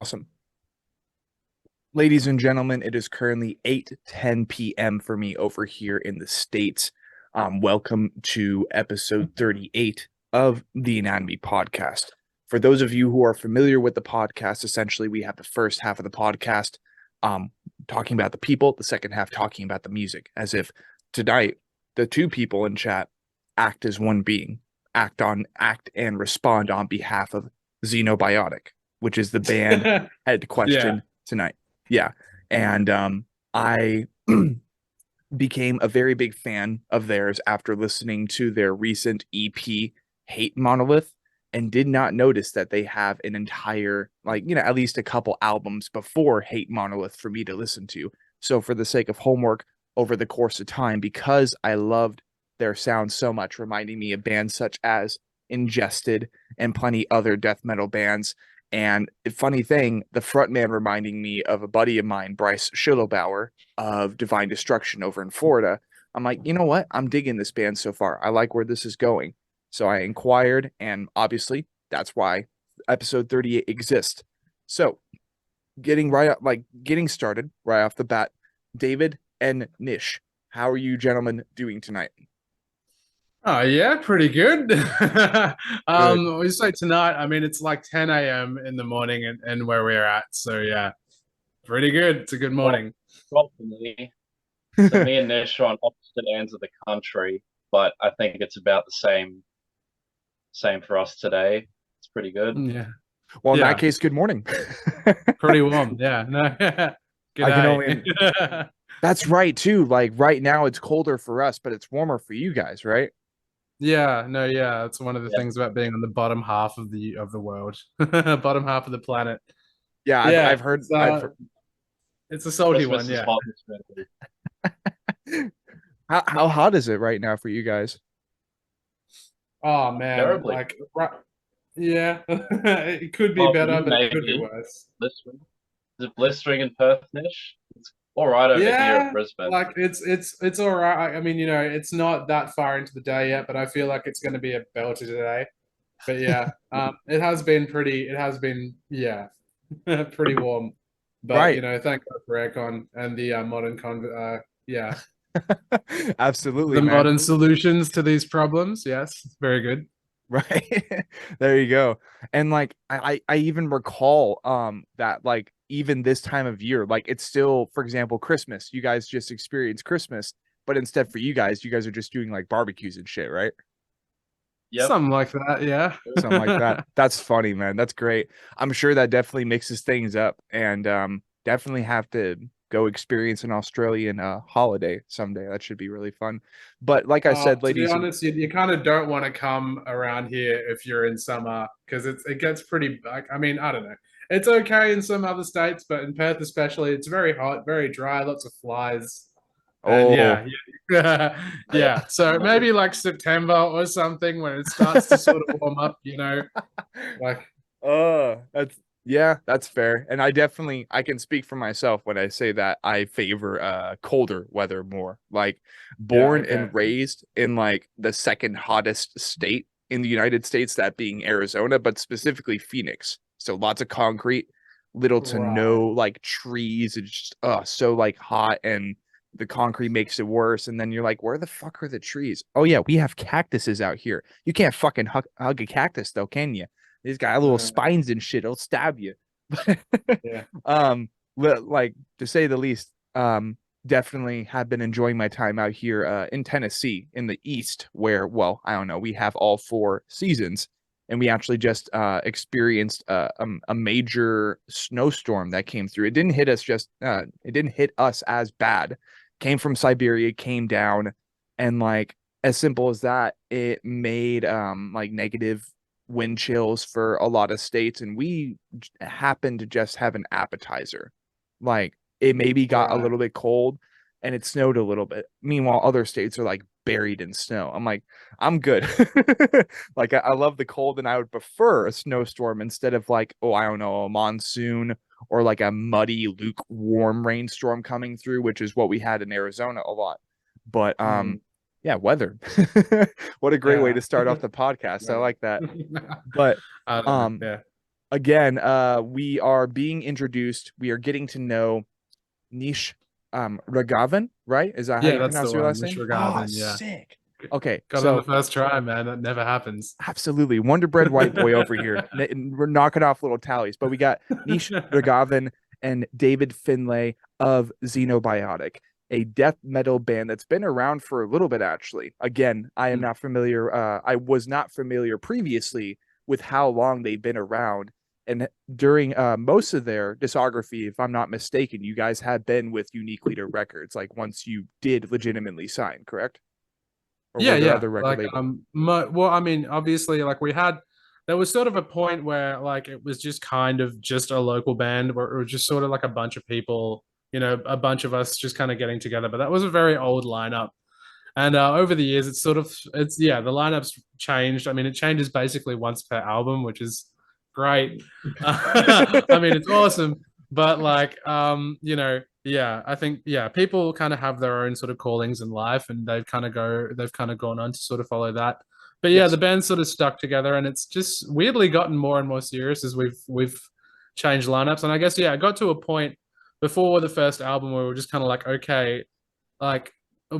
Awesome. Ladies and gentlemen, it is currently 8:10 p.m. for me over here in the States. Welcome to episode 38 of the Anatomy Podcast. For those of you who are familiar with the podcast, essentially we have the first half of the podcast talking about the people, the second half talking about the music, as if tonight the two people in chat act as one being, act and respond on behalf of Xenobiotic, which is the band head Yeah. question tonight. Yeah. And I became a very big fan of theirs after listening to their recent EP, Hate Monolith, and did not notice that they have an entire, at least a couple albums before Hate Monolith for me to listen to. So, for the sake of homework over the course of time, because I loved their sound so much, reminding me of bands such as Ingested and plenty other death metal bands. And funny thing, the frontman reminding me of a buddy of mine, Bryce Schillebauer of Divine Destruction over in Florida. I'm like, you know what? I'm digging this band so far. I like where this is going. So I inquired, and obviously that's why episode 38 exists. So getting started right off the bat, David and Nish, how are you gentlemen doing tonight? Oh yeah, pretty good. Good. We say tonight, I mean it's like 10 a.m. in the morning and where we're at. So yeah, pretty good. It's a good Well, morning. well, for me, so me and Nish are on opposite ends of the country, but I think it's about the same for us today. It's pretty good. Yeah. Well, in that Yeah. case, good morning. Pretty warm. Yeah. No. I can G'day. only That's right too. Like right now it's colder for us, but it's warmer for you guys, right? Yeah, no, yeah. It's one of the Yeah, things about being on the bottom half of the world. Bottom half of the planet. Yeah, I've Yeah, heard I've heard. it's a salty one, Christmas is yeah. hot this winter. How hot is it right now for you guys? Oh man, Terribly. yeah, it could be Oh, for better, you but it could be maybe worse. blistering. Is it blistering in Perth, Nish? It's all right over here in Yeah, Brisbane. like it's all right. I mean, it's not that far into the day yet, but I feel like it's going to be a belter today. But yeah, it has been, yeah, pretty warm. But Right. thank God for aircon and the yeah, Absolutely, the man. modern solutions to these problems. Yes, very good. Right. There you go. And like I even recall that like even this time of year, like it's still, for example, Christmas. You guys just experienced Christmas, but instead for you guys are just doing like barbecues and shit, right? Yep. Something like that, yeah. Something like that. That's funny, man. That's great. I'm sure that definitely mixes things up, and definitely have to go experience an Australian holiday someday. That should be really fun. But like I said, To be ladies and honest, you kind of don't want to come around here if you're in summer because it gets pretty like I mean, I don't know. It's okay in some other states, but in Perth especially, it's very hot, very dry, lots of flies. And oh, yeah. Yeah. Yeah. So maybe like September or something when it starts to sort of warm up, like that's yeah, that's fair. And I can speak for myself when I say that I favor colder weather more. Like yeah, born okay. and raised in like the second hottest state in the United States, that being Arizona, but specifically Phoenix. So lots of concrete, little to Right. no like trees. It's just so like hot, and the concrete makes it worse. And then you're like, where the fuck are the trees? Oh yeah, we have cactuses out here. You can't fucking hug a cactus though, can you? He's got little Uh, spines and shit. It'll stab you. yeah. um, like to say the least, definitely have been enjoying my time out here in Tennessee in the East, where, well, I don't know, we have all four seasons, and we actually just experienced a major snowstorm that came through. It didn't hit us as bad. Came from Siberia, came down, and like as simple as that, it made like negative wind chills for a lot of states, and we happened to just have an appetizer. Like it maybe got a Right. little bit cold and it snowed a little bit. Meanwhile, other states are like buried in snow. I'm like, I'm good. Like I love the cold, and I would prefer a snowstorm instead of like, oh, I don't know, a monsoon or like a muddy, lukewarm rainstorm coming through, which is what we had in Arizona a lot. But Mm, yeah, weather. What a great way yeah. to start off the podcast. I Right. like that. But I don't know. um Yeah. again, we are being introduced. We are getting to know Nish Raghavan, right? Is that how Yeah, you that's the pronounce your one. last Nish name? Oh, Raghavan, yeah. sick. Okay, Got it on the so first try, man. That never happens. absolutely Wonder Bread white boy over here. We're knocking off little tallies, but we got Nish Raghavan and David Finlay of Xenobiotic, a death metal band that's been around for a little bit, actually. Again, I am not familiar. I was not familiar previously with how long they've been around. And during most of their discography, if I'm not mistaken, you guys have been with Unique Leader Records, like once you did legitimately sign, correct? Or Yeah, were there yeah. other record Like, labels? well, I mean, obviously, like there was sort of a point where like it was just kind of just a local band where it was just sort of like a bunch of people, a bunch of us just kind of getting together. But that was a very old lineup. And over the years, yeah, the lineup's changed. I mean, it changes basically once per album, which is great. I mean, it's awesome, but like, yeah, I think yeah, people kind of have their own sort of callings in life, and they've kind of gone on to sort of follow that. But yeah, Yes. the band's sort of stuck together, and it's just weirdly gotten more and more serious as we've changed lineups. And I guess yeah, it got to a point before the first album where we were just kind of like, okay, like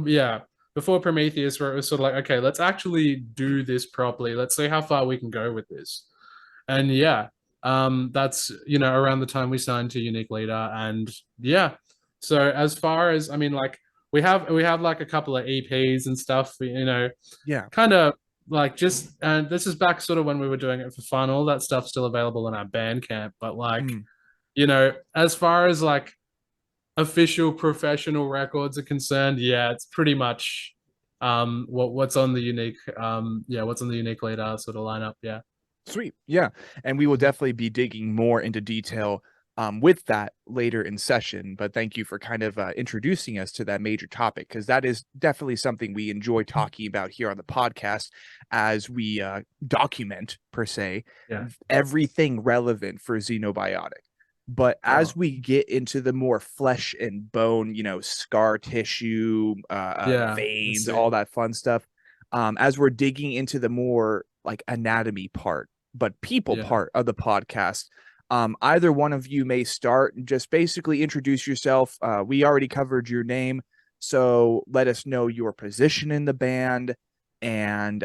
yeah, before Prometheus, where it was sort of like, okay, let's actually do this properly. Let's see how far we can go with this. And yeah, that's around the time we signed to Unique Leader, and yeah. So as far as I mean, like we have like a couple of EPs and stuff, Yeah. kind of like just and this is back sort of when we were doing it for fun. All that stuff's still available in our Bandcamp, but like Mm. as far as like official professional records are concerned, yeah, it's pretty much what's on the unique what's on the unique leader sort of lineup, yeah. Sweet. Yeah. And we will definitely be digging more into detail with that later in session. But thank you for kind of introducing us to that major topic, because that is definitely something we enjoy talking about here on the podcast as we document, per se, Yeah, everything relevant for Xenobiotic. But as sure. we get into the more flesh and bone, scar tissue, Yeah, I veins, see. all that fun stuff, as we're digging into the more like anatomy part, but people Yeah. part of the podcast, either one of you may start and just basically introduce yourself. We already covered your name, so let us know your position in the band, and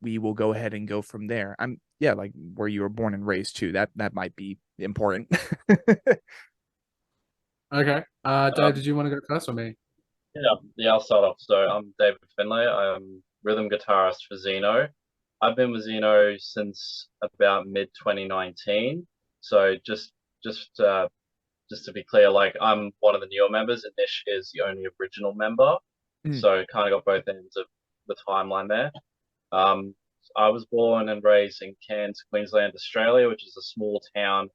we will go ahead and go from there. Yeah, like where you were born and raised too. That might be important. Okay. Dave, Um, did you want to go first or me? yeah, I'll start off. So I'm David Finlay. I'm rhythm guitarist for Xeno. I've been with Xeno since about mid 2019. So just uh, just to be clear, like I'm one of the newer members, and Nish is the only original member. Mm, So kind of got both ends of the timeline there. Um, I was born and raised in Cairns, Queensland, Australia, which is a small town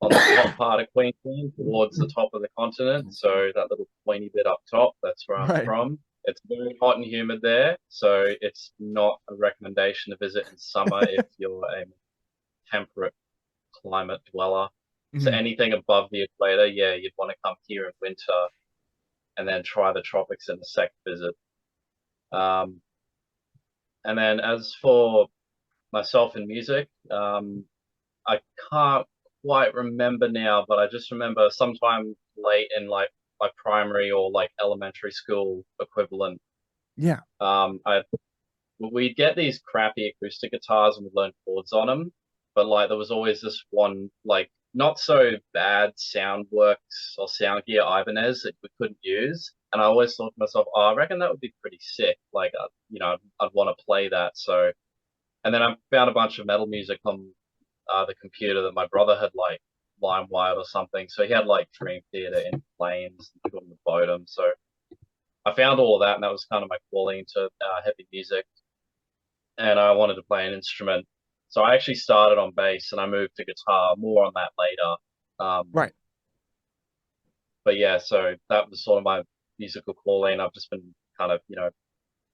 on the top part of Queensland towards the top of the continent. So that little pointy bit up top, that's where I'm right. from. It's very hot and humid there, so it's not a recommendation to visit in summer if you're a temperate climate dweller. So Mm, anything above the equator, yeah, you'd want to come here in winter and then try the tropics in the second visit. Um, and then as for myself in music, I can't quite remember now, but I just remember sometime late in like my primary or like elementary school equivalent, yeah. I we'd get these crappy acoustic guitars and we'd learn chords on them, but like there was always this one like not so bad Soundworks or Soundgear Ibanez that we couldn't use, and I always thought to myself, oh, I reckon that would be pretty sick. Like, I'd want to play that. So, and then I found a bunch of metal music on the computer that my brother had like LimeWire or something. So he had like Dream Theater in Flames and Good on the Bottom. So I found all of that, and that was kind of my calling to heavy music. And I wanted to play an instrument. So I actually started on bass and I moved to guitar, more on that later. Right. But yeah, so that was sort of my musical calling. I've just been kind of,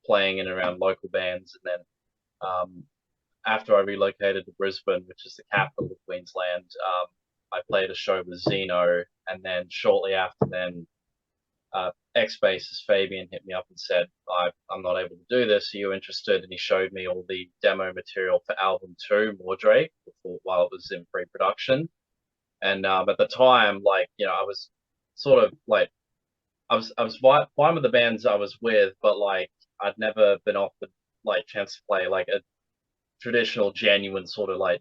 playing in and around local bands. And then after I relocated to Brisbane, which is the capital of Queensland, I played a show with Zeno, and then shortly after then, ex-bassist Fabian hit me up and said, I'm not able to do this. Are you interested? And he showed me all the demo material for album 2, Mordrake, while it was in pre-production. And at the time, like, I was sort of like, I was fine with the bands I was with, but like I'd never been offered like chance to play like a traditional, genuine sort of like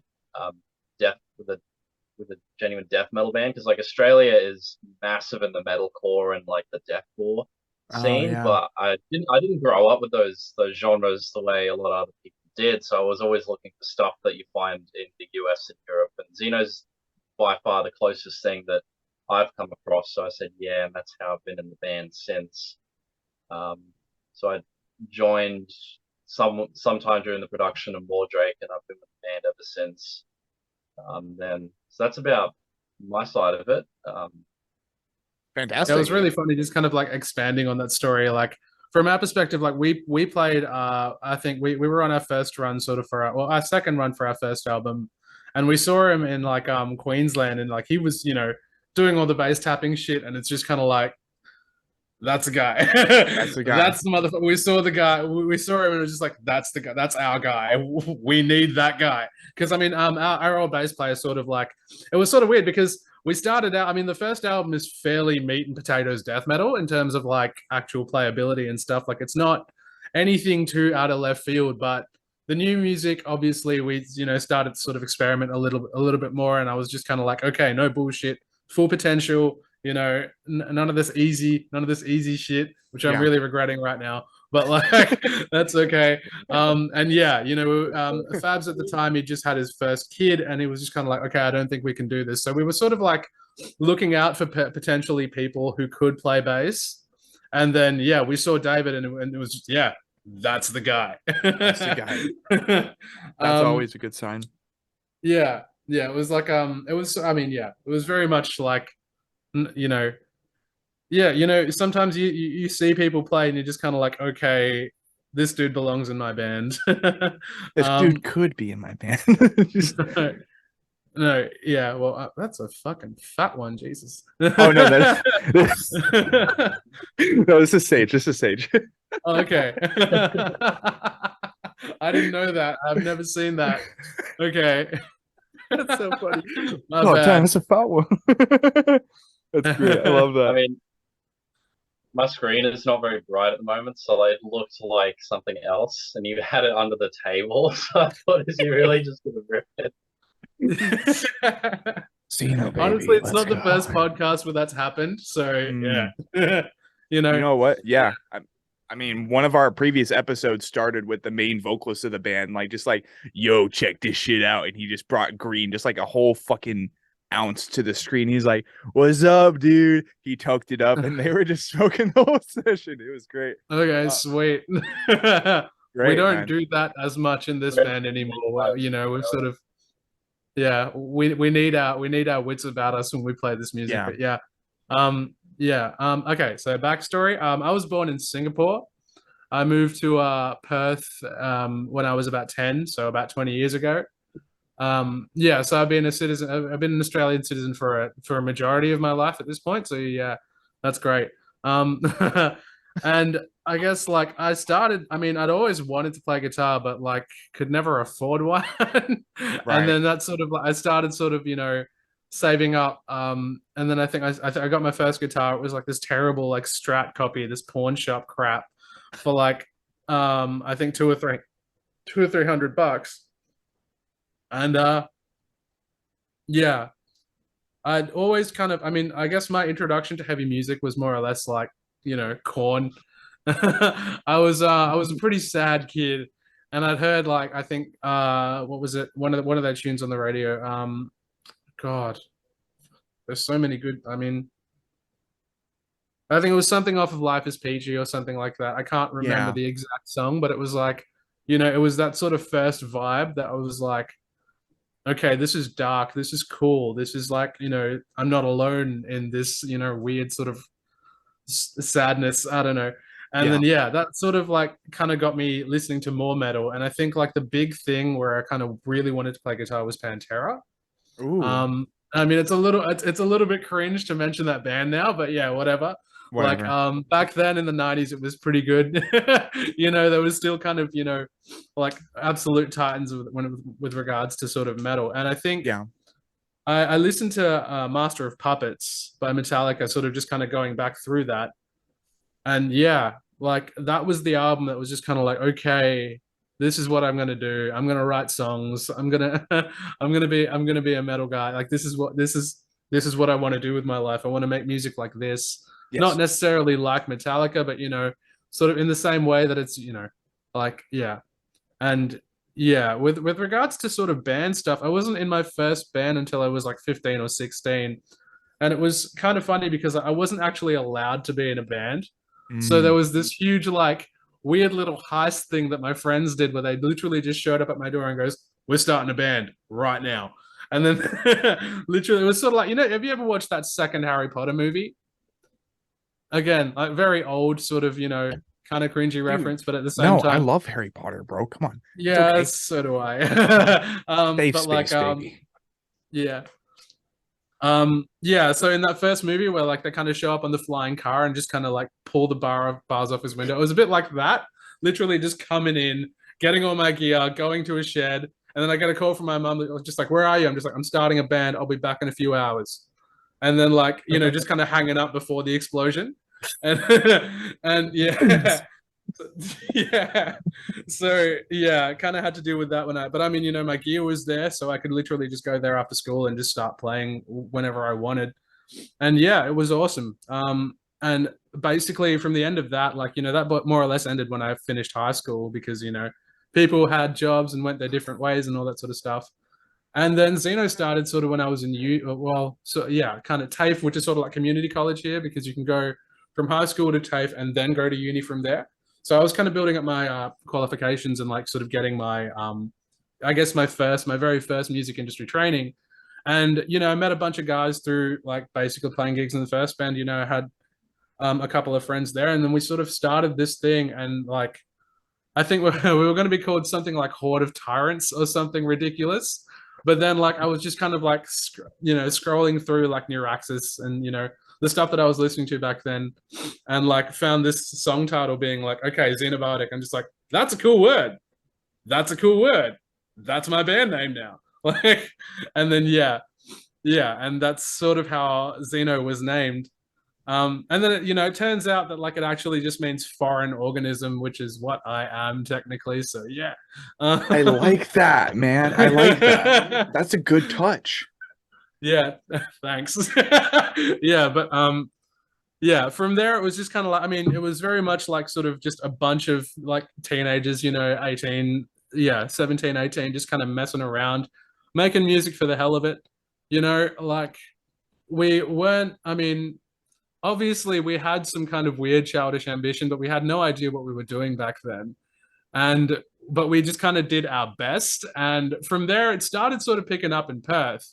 death with a genuine death metal band, because like Australia is massive in the metalcore and like the deathcore Oh scene, yeah. but I didn't grow up with those genres the way a lot of other people did. So I was always looking for stuff that you find in the US and Europe, and Xeno's by far the closest thing that I've come across. So I said, yeah, and that's how I've been in the band since. Um, so I joined sometime during the production of Mordrake, and I've been with the band ever since. Then so that's about my side of it. It Fantastic. was really funny, just kind of like expanding on that story. Like from our perspective, like we played. I think we were on our first run, sort of for our second run for our first album, and we saw him in like Queensland, and like he was doing all the bass tapping shit, and it's just kind of like that's a guy. That's the guy. That's the motherfucker. We saw the guy. We saw him, and it was just like, that's the guy. That's our guy. We need that guy. Because I mean, our old bass player sort of like it was sort of weird because we started out. I mean, the first album is fairly meat and potatoes death metal in terms of like actual playability and stuff. Like it's not anything too out of left field, but the new music, obviously, we started to sort of experiment a little bit more, and I was just kind of like, okay, no bullshit, full potential. None of this easy shit, which I'm Yeah. really regretting right now. But like, that's okay. And yeah, Fabs at the time, he just had his first kid, and he was just kind of like, okay, I don't think we can do this. So we were sort of like looking out for potentially people who could play bass. And then yeah, we saw David, and it was just, yeah, that's the guy. That's the guy. That's always a good sign. Yeah, it was like it was. I mean, yeah, it was very much like yeah, sometimes you see people play and you're just kind of like, okay, this dude belongs in my band. This dude could be in my band. Just... no, yeah, well, that's a fucking fat one, Jesus. Oh no, no, this is Sage. This is Sage. Okay. I didn't know that. I've never seen that. Okay. That's so funny. My Oh, bad. damn, that's a fat one. That's great. I love that. I mean, my screen is not very bright at the moment, so it looked like something else, and you had it under the table. So I thought, is he really just gonna rip it? Xeno, baby, honestly, it's not go. the first podcast where that's happened. So yeah, You know what? Yeah, I mean, one of our previous episodes started with the main vocalist of the band, like just like, yo, check this shit out, and he just brought green, just like a whole fucking ounce to the screen. He's like, "What's up, dude?" He tucked it up, and they were just smoking the whole session. It was great. Okay, sweet. Great, we don't man. do that as much in this band anymore. We've sort of we need our wits about us when we play this music. Yeah. But okay, so backstory. I was born in Singapore. I moved to Perth when I was about 10, so about 20 years ago. So I've been a citizen. I've been an Australian citizen for a majority of my life at this point. So yeah, that's great. And I guess like I started. I mean, I'd always wanted to play guitar, but like could never afford one. Right. And then that's sort of like I started sort of saving up. And then I think I got my first guitar. It was like this terrible like Strat copy, this pawn shop crap, for like I think $200 or $300. And yeah, I'd always kind of, I mean, I guess my introduction to heavy music was more or less like, Korn. I was a pretty sad kid, and I'd heard like I think what was it? One of their tunes on the radio. God, there's so many good. I mean, I think it was something off of Life is Peachy or something like that. I can't remember the exact song, but it was like, it was that sort of first vibe that I was like, okay, this is dark, this is cool, this is like, I'm not alone in this, weird sort of sadness, I don't know. And then that sort of like kind of got me listening to more metal. And I think like the big thing where I kind of really wanted to play guitar was Pantera. Ooh. I mean, it's a little bit cringe to mention that band now, but yeah, whatever. Like Whatever. back then in the 90s it was pretty good. You know, there was still kind of, you know, like absolute titans with regards to sort of metal. And I think Yeah. I listened to Master of Puppets by Metallica, sort of just kind of going back through that. And yeah, like that was the album that was just kind of like, okay, this is what I'm gonna do. I'm gonna write songs. I'm gonna I'm gonna be a metal guy. Like this is what I want to do with my life. I want to make music like this. Not Yes. necessarily like Metallica, but you know, sort of in the same way that it's, you know, like yeah. And yeah, with regards to sort of band stuff, I wasn't in my first band until I was like 15 or 16. And it was kind of funny because I wasn't actually allowed to be in a band. So there Mm. was this huge, like, weird little heist thing that my friends did where they literally just showed up at my door and goes, "We're starting a band right now." And then literally it was sort of like, you know, have you ever watched that second Harry Potter movie? Again, like very old, sort of, you know, kind of cringy Dude. reference, but at the same No, I time, love Harry Potter, bro. Come on. It's yeah, okay. so do I. Safe But like space, baby. yeah. Yeah, so in that first movie where like they kind of show up on the flying car and just kind of like pull the bars off his window, it was a bit like that. Literally just coming in, getting all my gear, going to a shed, and then I get a call from my mum, just like, "Where are you?" I'm just like, "I'm starting a band. I'll be back in a few hours." And then like, you know, just kind of hanging up before the explosion. And and yeah, yeah. So yeah, kind of had to deal with that but I mean, you know, my gear was there, so I could literally just go there after school and just start playing whenever I wanted. And yeah, it was awesome. And basically from the end of that, like, you know, that more or less ended when I finished high school because, you know, people had jobs and went their different ways and all that sort of stuff. And then Xeno started sort of when I was in well, so yeah, kind of TAFE, which is sort of like community college here because you can go from high school to TAFE and then go to uni from there. So I was kind of building up my qualifications and like sort of getting my, I guess my very first music industry training. And, you know, I met a bunch of guys through like basically playing gigs in the first band, you know, I had a couple of friends there. And then we sort of started this thing and like, I think we were going to be called something like Horde of Tyrants or something ridiculous. But then, like, I was just kind of like, you know, scrolling through like Neuraxis and, you know, the stuff that I was listening to back then and like found this song title being like, okay, Xenobiotic. I'm just like, that's a cool word. That's a cool word. That's my band name now. Like, and then, yeah. And that's sort of how Xeno was named. And then you know, it turns out that like it actually just means foreign organism, which is what I am technically. So yeah. I like that, man. I like that. That's a good touch. Yeah, thanks. Yeah, but yeah, from there it was just kind of like, I mean, it was very much like sort of just a bunch of like teenagers, you know, 18, yeah, 17, 18, just kind of messing around, making music for the hell of it. You know, like we weren't, I mean, obviously we had some kind of weird childish ambition, but we had no idea what we were doing back then. And but we just kind of did our best. And from there it started sort of picking up in Perth.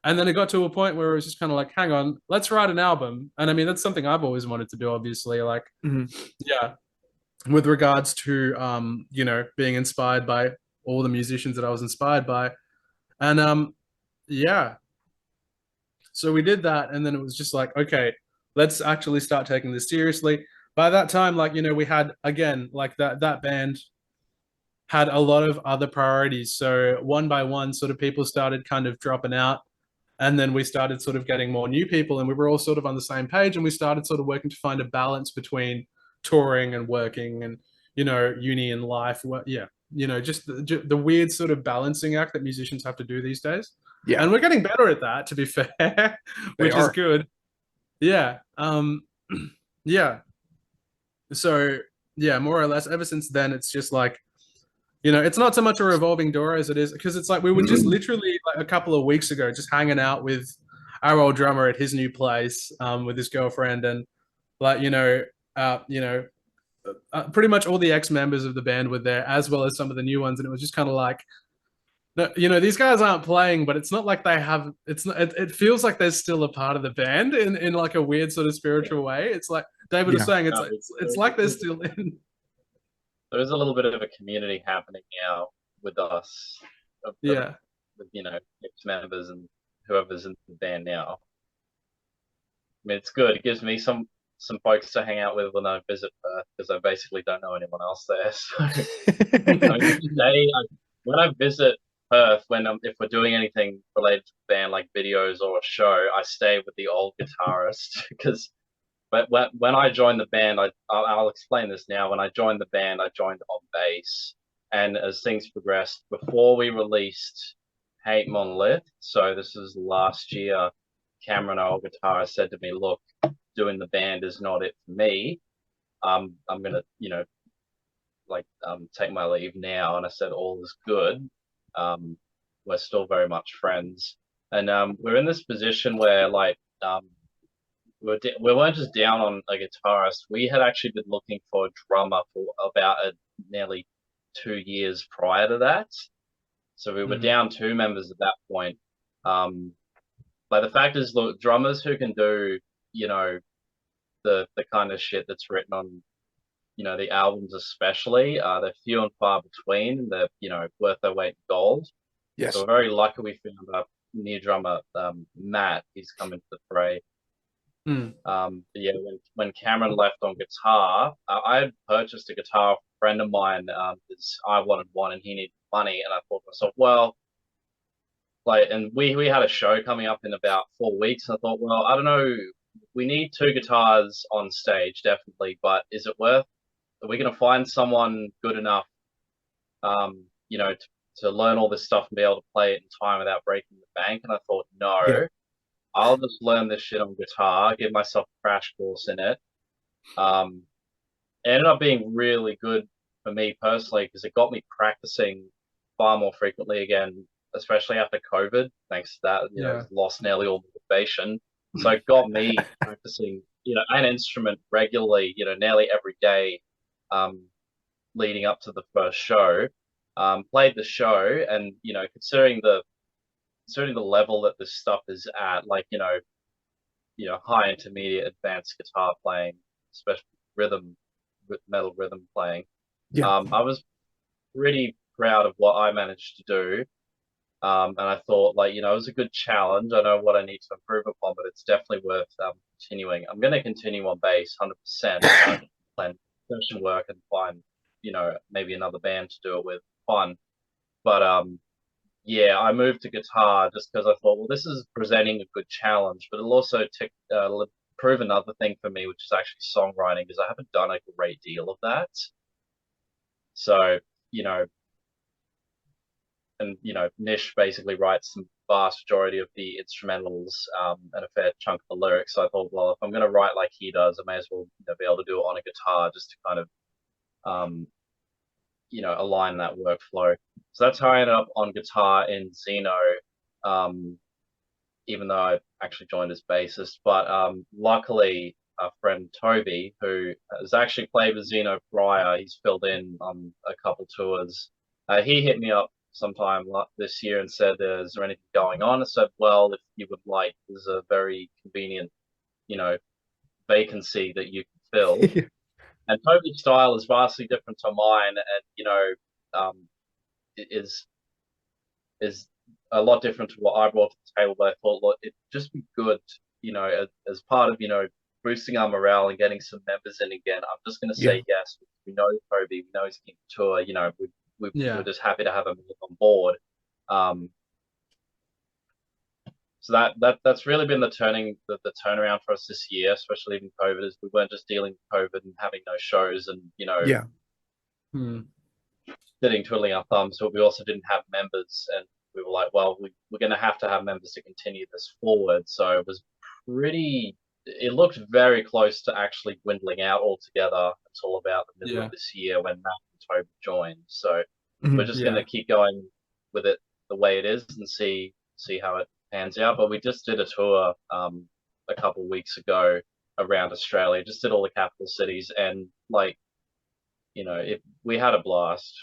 And then it got to a point where it was just kind of like, hang on, let's write an album. And I mean, that's something I've always wanted to do, obviously. Like, Mhm. yeah, with regards to you know, being inspired by all the musicians that I was inspired by. And yeah, so we did that, and then it was just like, okay, let's actually start taking this seriously. By that time, like, you know, we had again like that band had a lot of other priorities. So one by one, sort of people started kind of dropping out, and then we started sort of getting more new people, and we were all sort of on the same page, and we started sort of working to find a balance between touring and working, and you know, uni and life. Yeah, you know, just the weird sort of balancing act that musicians have to do these days. Yeah, And we're getting better at that, to be fair, they which is are. good. Yeah. Yeah. So yeah, more or less ever since then, it's just like, you know, it's not so much a revolving door as it is because it's like we were just literally like a couple of weeks ago just hanging out with our old drummer at his new place with his girlfriend and like, you know, pretty much all the ex-members of the band were there as well as some of the new ones. And it was just kind of like, you know, these guys aren't playing, but it's not like they have. It's not. It feels like they're still a part of the band in like a weird sort of spiritual way. It's like David was Yeah. saying. No, It's like they're still in. there is a little bit of a community happening now with us, of Yeah, with, you know, ex members and whoever's in the band now. I mean, it's good. It gives me some folks to hang out with when I visit Perth because I basically don't know anyone else there. So I stay when I visit Perth, when if we're doing anything related to the band, like videos or a show, I stay with the old guitarist because when I joined the band, I'll explain this now. When I joined the band, I joined on bass, and as things progressed, before we released Hate Monolith, so this is last year, Cameron, our old guitarist, said to me, "Look, doing the band is not it for me. I'm gonna, take my leave now." And I said, "All is good. Um, we're still very much friends, and we're in this position where we weren't just down on a guitarist. We had actually been looking for a drummer for about nearly 2 years prior to that. So we were down two members at that point. But the fact is, look, drummers who can do, the kind of shit that's written on, the albums especially, they're few and far between. They're, worth their weight in gold. Yes. So we're very lucky we found our new drummer, Matt. He's come into the fray. But yeah, when Cameron left on guitar, I had purchased a guitar for a friend of mine because I wanted one and he needed money, and I thought to myself, well, and we had a show coming up in about 4 weeks, and I thought, well, I don't know, we need two guitars on stage definitely, but is it worth? Are we going to find someone good enough, to learn all this stuff and be able to play it in time without breaking the bank? And I thought, no. Yeah. I'll just learn this shit on guitar, give myself a crash course in it. It ended up being really good for me personally because it got me practicing far more frequently again, especially after COVID. Thanks to that, lost nearly all motivation. So it got me practicing, an instrument regularly, nearly every day, leading up to the first show. Played the show, and considering the level that this stuff is at, high, intermediate, advanced guitar playing, especially metal rhythm playing. Yeah. I was pretty proud of what I managed to do. And I thought, it was a good challenge. I know what I need to improve upon, but it's definitely worth continuing. I'm going to continue on bass 100%. Plan session work and find, maybe another band to do it with. Fun. But yeah, I moved to guitar just because I thought, well, this is presenting a good challenge, but it'll also prove another thing for me, which is actually songwriting, because I haven't done a great deal of that. So, Nish basically writes the vast majority of the instrumentals and a fair chunk of the lyrics. So I thought, well, if I'm going to write like he does, I may as well be able to do it on a guitar just to kind of, align that workflow. So that's how I ended up on guitar in Xeno, even though I actually joined as bassist. But luckily, a friend Toby, who has actually played with Xeno prior, he's filled in on a couple tours. He hit me up sometime this year and said, "Is there anything going on?" I said, "Well, if you would like, there's a very convenient, vacancy that you can fill." And Toby's style is vastly different to mine, and is a lot different to what I brought to the table. But I thought, look, it'd just be good, as part of boosting our morale and getting some members in again. I'm just going to say yes. We know Toby, we know he's keen to tour. We're just happy to have him on board. So that's really been the turnaround for us this year, especially in COVID, is we weren't just dealing with COVID and having no shows and sitting twiddling our thumbs, but we also didn't have members, and we were like, well, we're going to have members to continue this forward. So it looked very close to actually dwindling out altogether until about the middle of this year when Matt and Toby joined. So we're just going to keep going with it the way it is and see how it pans out. But we just did a tour a couple of weeks ago around Australia, just did all the capital cities, and we had a blast.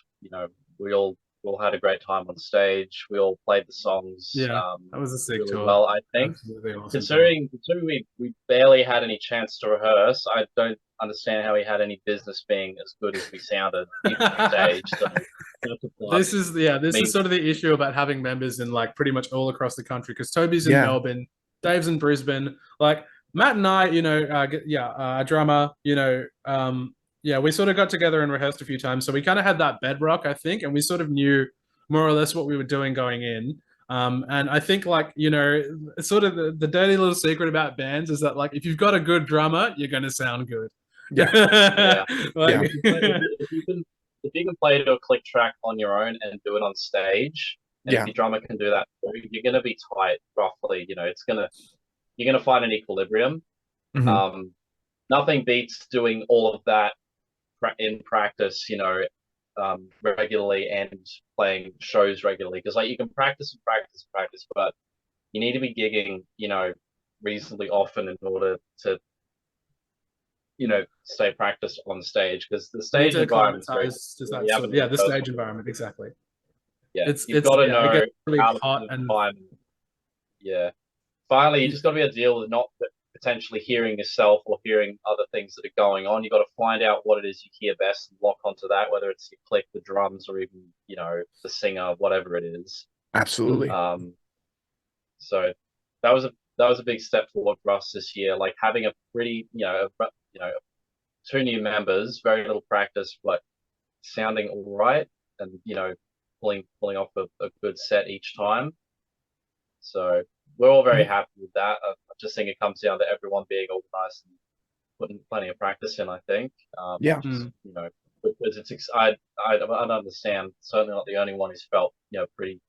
We all we all had a great time on stage. We all played the songs Yeah, that was a sick really tour. well, I think. Absolutely awesome tour. Considering we barely had any chance to rehearse, I don't understand how we had any business being as good as we sounded even on stage. So This is me. sort of the issue about having members in like pretty much all across the country, because Toby's in Yeah. Melbourne, Dave's in Brisbane. Like Matt and I, a drummer, we sort of got together and rehearsed a few times, so we kind of had that bedrock, I think, and we sort of knew more or less what we were doing going in. And I think, like, sort of the dirty little secret about bands is that, like, if you've got a good drummer, you're going to sound good. Yeah. Yeah. Like, If you can play to a click track on your own and do it on stage, and Yeah. if your drummer can do that, you're gonna be tight roughly. You're gonna find an equilibrium. Mhm. Nothing beats doing all of that in practice, regularly and playing shows regularly. Because like you can practice and practice and practice, but you need to be gigging, reasonably often in order to, stay practiced on stage, because the you need stage to environment is very acclimatize to that you sort of, haven't the rehearsed stage before. environment, exactly. Yeah, It's you've got to it know gets really how to hot spend and time. Yeah, finally, you just got to be able to deal with not potentially hearing yourself or hearing other things that are going on. You got to find out what it is you hear best and lock onto that, whether it's you click, the drums, or even the singer, whatever it is. Absolutely. So that was a big step forward for us this year. Like having a pretty two new members, very little practice, but sounding all right, and pulling off a good set each time. So we're all very happy with that. I just think it comes down to everyone being organized and putting plenty of practice in, I think. Yeah. Because I don't understand. Certainly not the only one who's felt pretty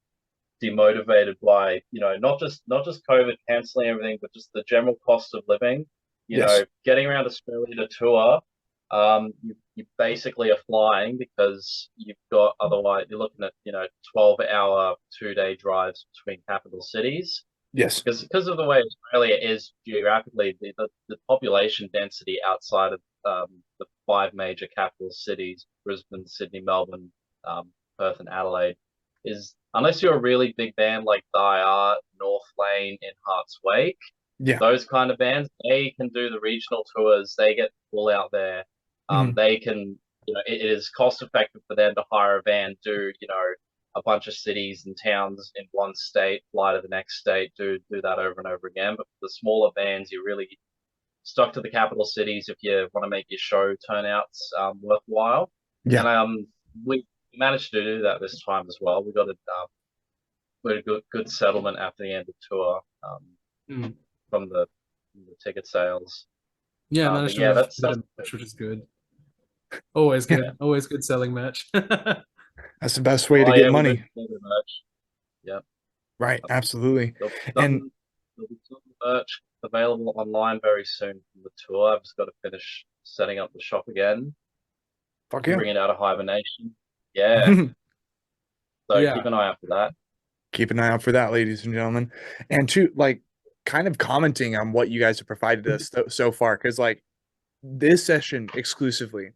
demotivated by not just COVID canceling everything, but just the general cost of living. Yes. Getting around Australia to tour, you basically are flying, because you've got, otherwise you're looking at 12-hour 2-day drives between capital cities. Yes. Because of the way Australia is geographically, the population density outside of the 5 major capital cities, Brisbane, Sydney, Melbourne, Perth, and Adelaide, is, unless you're a really big band like Dyer, North Lane, in Heart's Wake, Yeah. those kind of bands, they can do the regional tours. They get full out there. They can, it is cost effective for them to hire a van, do, a bunch of cities and towns in one state, fly to the next state, do that over and over again. But for the smaller bands, you're really stuck to the capital cities if you want to make your show turnouts worthwhile. Yeah. And we managed to do that this time as well. We got a good settlement after the end of tour from the ticket sales. Yeah, managed to that's merch, which is good. Always good. Yeah. Always good selling merch. That's the best way to get money. Yeah. Right. Absolutely. There'll be some merch available online very soon from the tour. I've just got to finish setting up the shop again. Fuck yeah. Bring it out of hibernation. Yeah. So Yeah. keep an eye out for that. Keep an eye out for that, ladies and gentlemen. And kind of commenting on what you guys have provided us so far, because like this session exclusively,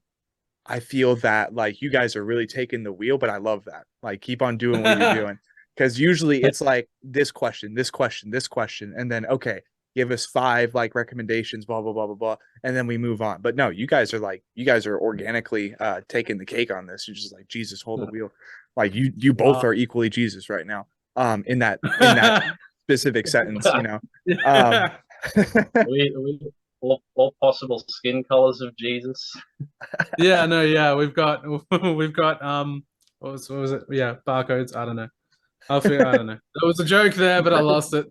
I feel that like you guys are really taking the wheel, but I love that. Like keep on doing what you're doing, because usually it's like this question, and then okay, give us 5 like recommendations, blah blah blah blah blah, and then we move on. But no, you guys are organically taking the cake on this. You're just like, Jesus, hold the wheel. Like you both are equally Jesus right now. In that specific sentence, all possible skin colors of Jesus. Yeah, no, yeah, we've got what was it? Yeah, barcodes. I don't know. I don't know. There was a joke there, but I lost it.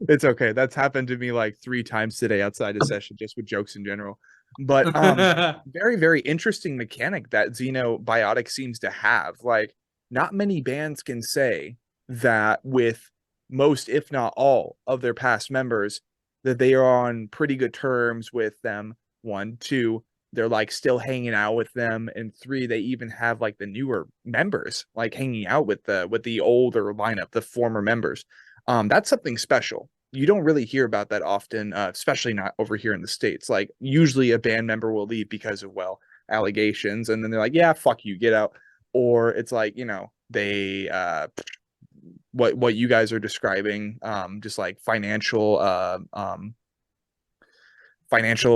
It's okay. That's happened to me like 3 times today outside of session, just with jokes in general. But very, very interesting mechanic that Xenobiotic seems to have. Like, not many bands can say that with most, if not all, of their past members, that they are on pretty good terms with them. 1, 2, they're like still hanging out with them, and 3, they even have like the newer members like hanging out with the older lineup, the former members. That's something special. You don't really hear about that often, especially not over here in the States. Like usually a band member will leave because of allegations, and then they're like, yeah, fuck you, get out. or it's like, they what you guys are describing, just like financial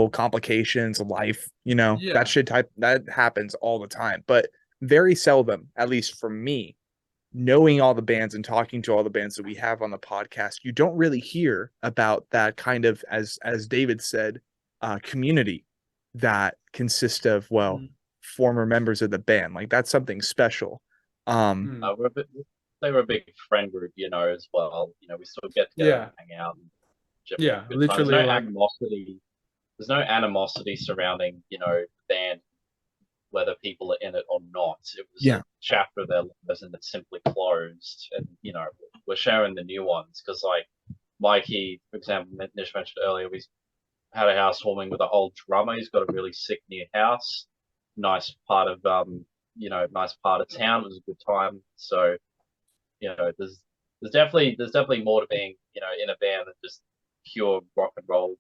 complications of life, Yeah. that happens all the time, but very seldom, at least for me, knowing all the bands and talking to all the bands that we have on the podcast, you don't really hear about that kind of, as David said, community that consists of, well, former members of the band. Like, that's something special. They were a big friend group, as well. We still get together and hang out and yeah, good times. literally, There's no animosity surrounding, the band, whether people are in it or not. It was a chapter of their lives and it's simply closed. And, we're sharing the new ones because, like, Mikey, for example, Nish mentioned earlier, we had a housewarming with an old drummer. He's got a really sick new house. Nice part of nice part of town. It was a good time. So, there's definitely more to being, in a band than just pure rock and roll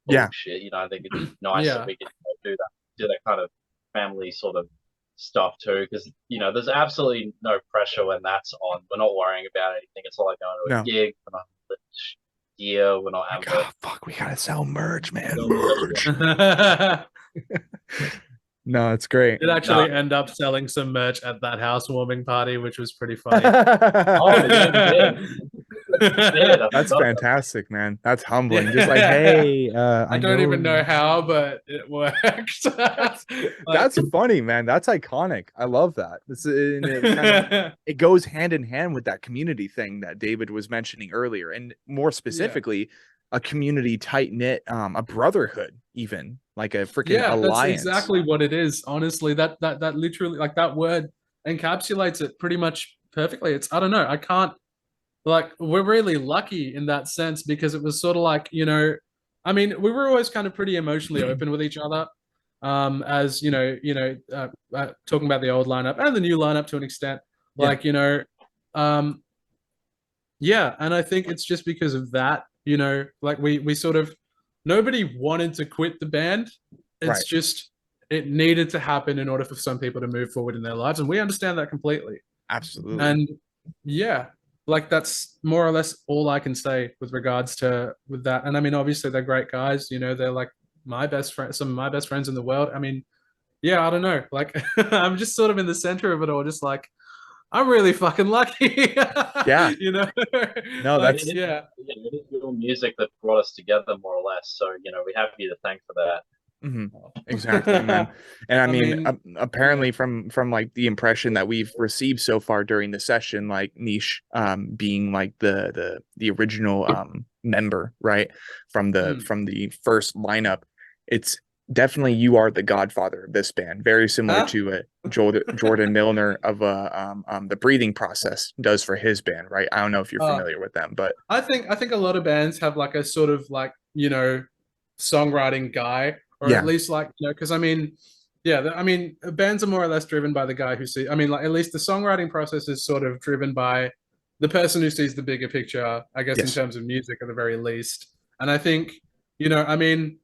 bullshit. I think it's nice that we can do that kind of family sort of stuff too, because there's absolutely no pressure when that's on. We're not worrying about anything. It's not like going to a gig. We're not gear. We're not having fuck, we gotta sell merch, man. Merch. No, it's great. Did actually end up selling some merch at that housewarming party, which was pretty funny. That's fantastic, man. That's humbling. Just like, hey, I don't even know how, but it worked. That's funny, man. That's iconic. I love that. It goes hand in hand with that community thing that David was mentioning earlier, and more specifically, a community tight knit, a brotherhood, even like a freaking alliance. That's exactly what it is. Honestly, that literally, like, that word encapsulates it pretty much perfectly. I don't know. I can't. Like, we're really lucky in that sense because it was sort of like, I mean, we were always kind of pretty emotionally open with each other, as talking about the old lineup and the new lineup to an extent, like, yeah, and I think it's just because of that, like we sort of, nobody wanted to quit the band. It's just, it needed to happen in order for some people to move forward in their lives, and we understand that completely. Absolutely. And yeah, like, that's more or less all I can say with regards to with that. And I mean, obviously they're great guys, they're like my best friends, some of my best friends in the world. I mean, yeah, I don't know, like I'm just sort of in the center of it all, just like, I'm really fucking lucky. Yeah. No, like, it is your music that brought us together, more or less. So, we have you to thank for that. Mm-hmm. Exactly, man. And I mean, apparently from like the impression that we've received so far during the session, like Nish being like the original member, right, from the first lineup, it's definitely, you are the godfather of this band, very similar to Jordan Milner of the Breathing Process does for his band, right? I don't know if you're familiar with them, but I think a lot of bands have like a sort of like, songwriting guy, or at least like, because I mean, bands are more or less driven by the guy who sees. I mean, like, at least the songwriting process is sort of driven by the person who sees the bigger picture, I guess, in terms of music at the very least. And I think, I mean,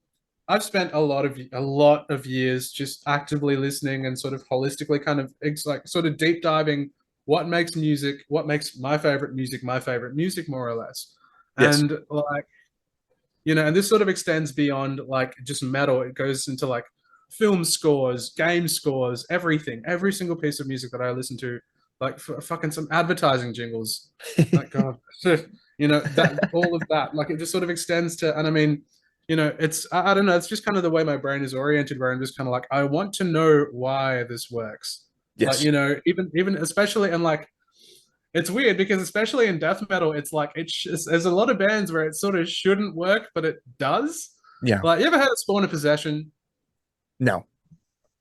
I've spent a lot of years just actively listening and sort of holistically kind of like sort of deep diving what makes my favorite music, more or less. And like, and this sort of extends beyond like just metal. It goes into like film scores, game scores, everything, every single piece of music that I listen to, like fucking some advertising jingles, like, God, that all of that, like, it just sort of extends to, and I mean, it's, I don't know, it's just kind of the way my brain is oriented, where I'm just kind of like, I want to know why this works. Like, even especially, and like, it's weird because especially in death metal, it's like, there's a lot of bands where it sort of shouldn't work, but it does. Yeah. Like, you ever had a Spawn of Possession? No.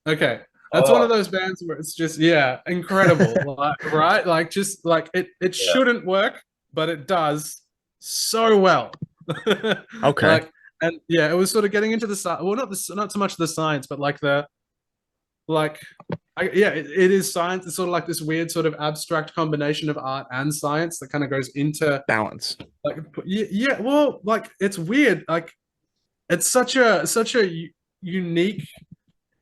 Okay. That's one of those bands where it's just, incredible. Like, right? Like, just like, it shouldn't work, but it does so well. Okay. Like, and it was sort of getting into the, well, not so much the science, but like it is science. It's sort of like this weird sort of abstract combination of art and science that kind of goes into balance. Like, well, like, it's weird. Like, it's such a unique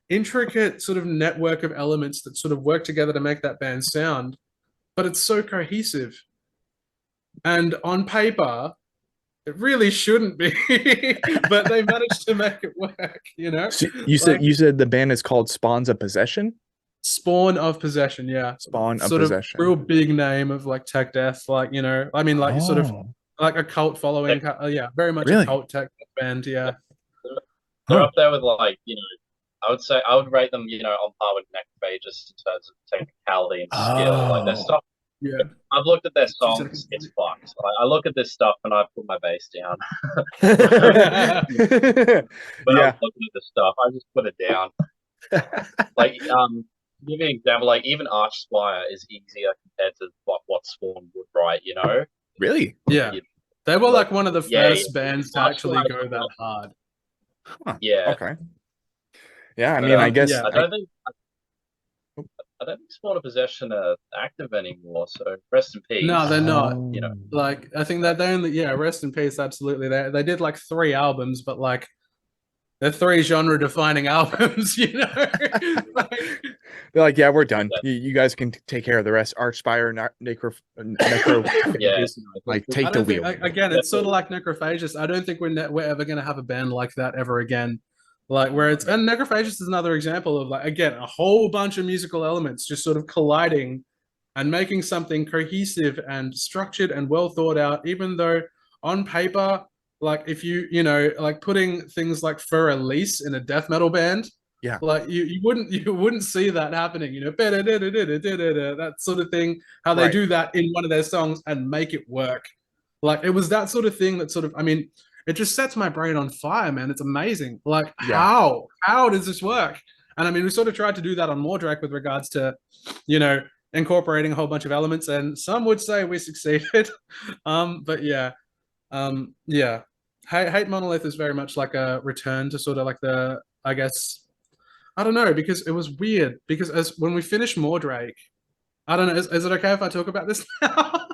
intricate sort of network of elements that sort of work together to make that band sound, but it's so cohesive. And on paper, it really shouldn't be, but they managed to make it work, you know? So Like you said the band is called Spawns of Possession? Spawn of Possession, yeah. Spawn of Sort of Possession. real big name of like tech death, like, you know, I mean, like sort of Oh, like a cult following, yeah, very much a really? cult tech band, yeah. They're Huh. up there with like, I would say I would rate them, on par with Necrophagus in terms of technicality and skill. Like their Oh. stuff, Yeah. I've looked at their 2 seconds. songs, it's fucked. I look at this stuff and I put my bass down. When I was Yeah. looking at this stuff, I just put it down. Like, to give you an example, like even Archspire is easier compared to what Spawn would write, Really? Yeah. You- They were like, like one of the yeah, first bands to actually Archspire, go that hard. Huh. yeah. Okay. Yeah, I But, mean, I guess I don't think Spawn of Possession are active anymore. So rest in peace. No, they're not. Oh. Like I think that they only, yeah, rest in peace, absolutely. They did like 3 albums, but like they're 3 genre defining albums, you know? Like, They're like, yeah, we're done. You guys can take care of the rest. Archspire, necro, Yeah. like I take the don't think, wheel. again, it's sort of like Necrophagus. I don't think we're ever going to have a band like that ever again. Like where it's, and Necrophagus is another example of like, again, a whole bunch of musical elements just sort of colliding and making something cohesive and structured and well thought out, even though on paper, like if like putting things like For Elise in a death metal band, Yeah. like you wouldn't see that happening, that sort of thing, how they Right. do that in one of their songs and make it work. Like it was that sort of thing that sort of, I mean, it just sets my brain on fire, man. It's amazing. Like Yeah. how does this work? And I mean, we sort of tried to do that on Mordrake with regards to, incorporating a whole bunch of elements, and some would say we succeeded. But yeah, yeah. Hate Monolith is very much like a return to sort of like the, I guess, I don't know, because it was weird. Because as when we finished Mordrake, I don't know, is it okay if I talk about this now?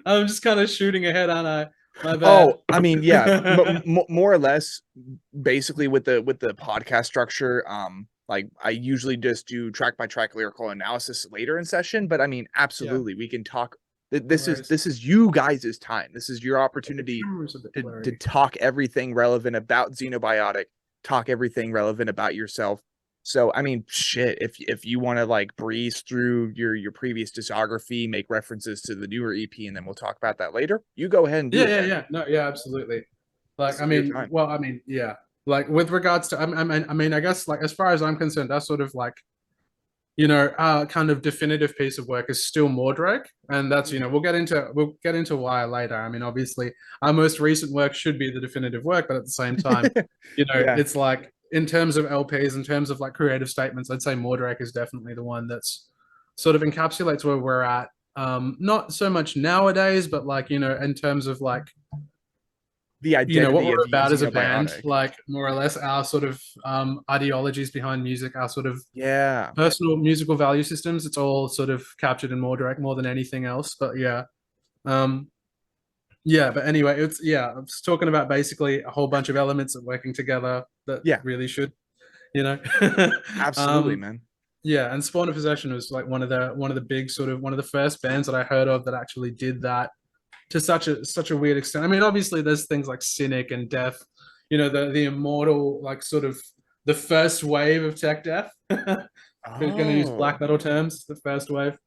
I'm just kind of shooting ahead, aren't I? My bad. Oh, I mean, yeah, more or less, basically with the podcast structure. Like I usually just do track by track lyrical analysis later in session, but I mean, absolutely, we can talk. This is you guys' time. This is your opportunity to talk everything relevant about Xenobiotic, talk everything relevant about yourself. So I mean, shit, if you want to like breeze through your previous discography, make references to the newer EP, and then we'll talk about that later, you go ahead and do it. Yeah. No, yeah, absolutely. Like, I This is your mean, time. well, I mean, yeah. Like with regards to, I mean, I guess like as far as I'm concerned, that's sort of like, kind of definitive piece of work is still Mordrake, and that's, we'll get into why later. I mean, obviously, our most recent work should be the definitive work, but at the same time, Yeah. it's like in terms of LPs, in terms of like creative statements, I'd say Mordrake is definitely the one that's sort of encapsulates where we're at. Not so much nowadays, but like, in terms of like, The identity what we're of about as a band, Xenobiotic. like more or less our sort of ideologies behind music, our sort of Yeah. personal musical value systems. It's all sort of captured in Mordrake more than anything else. But yeah, yeah. But anyway, I was talking about basically a whole bunch of elements that working together that really should, Absolutely, man. Yeah, and Spawn of Possession was like one of the big sort of one of the first bands that I heard of that actually did that to such a weird extent. I mean, obviously there's things like Cynic and Death, the immortal, like sort of the first wave of tech death. We're going to use black metal terms, the first wave.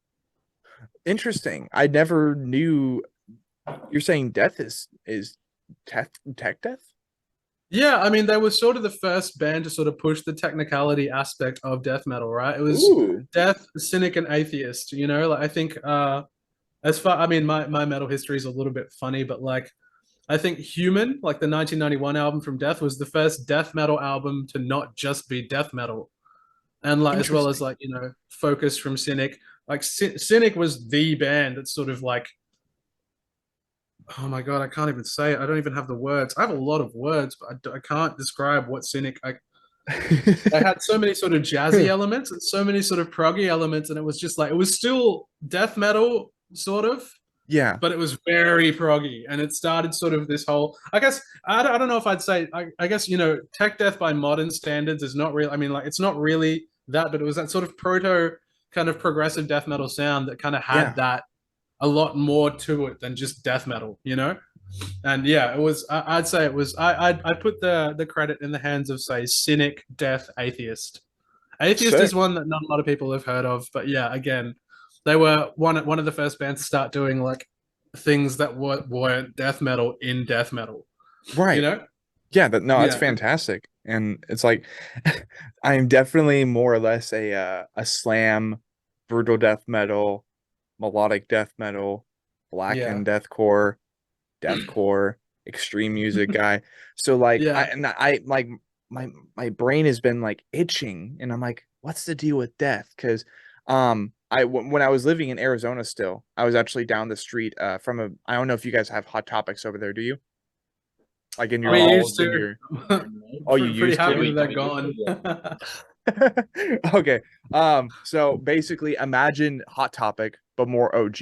Interesting. I never knew. You're saying Death is tech death? Yeah, I mean, they were sort of the first band to sort of push the technicality aspect of death metal, right? It was Death, Cynic, and Atheist. Like I think, I mean, my metal history is a little bit funny, but like, I think Human, like the 1991 album from Death, was the first death metal album to not just be death metal, and like as well as like Focus from Cynic. Like Cynic was the band that sort of like, oh my god, I can't even say it. I don't even have the words. I have a lot of words, but I can't describe what Cynic. I had so many sort of jazzy elements and so many sort of proggy elements, and it was just like it was still death metal sort of, Yeah. but it was very proggy, and it started sort of this whole. I guess I don't know if I'd say. I guess tech death by modern standards is not real. I mean, like it's not really that, but it was that sort of proto kind of progressive death metal sound that kind of had Yeah. that a lot more to it than just death metal, And yeah, it was. I'd say it was. I put the credit in the hands of say cynic, death, atheist. Atheist is Sick. one that not a lot of people have heard of, but yeah, again, they were one of the first bands to start doing like things that weren't death metal in death metal. You Right. know? Yeah, no, that's Yeah, fantastic. And it's like I'm definitely more or less a slam, brutal death metal, melodic death metal, yeah, blackened deathcore, extreme music guy. So like yeah. I like my brain has been like itching and I'm like, what's the deal with death? Because when I was living in Arizona still, I was actually down the street from a I don't know if you guys have Hot Topics over there, do you? Like in your We Oh, used in to. your oh you Pretty used yeah, happy to? that we they're used to, gone. yeah. Okay. So basically imagine Hot Topic, but more OG.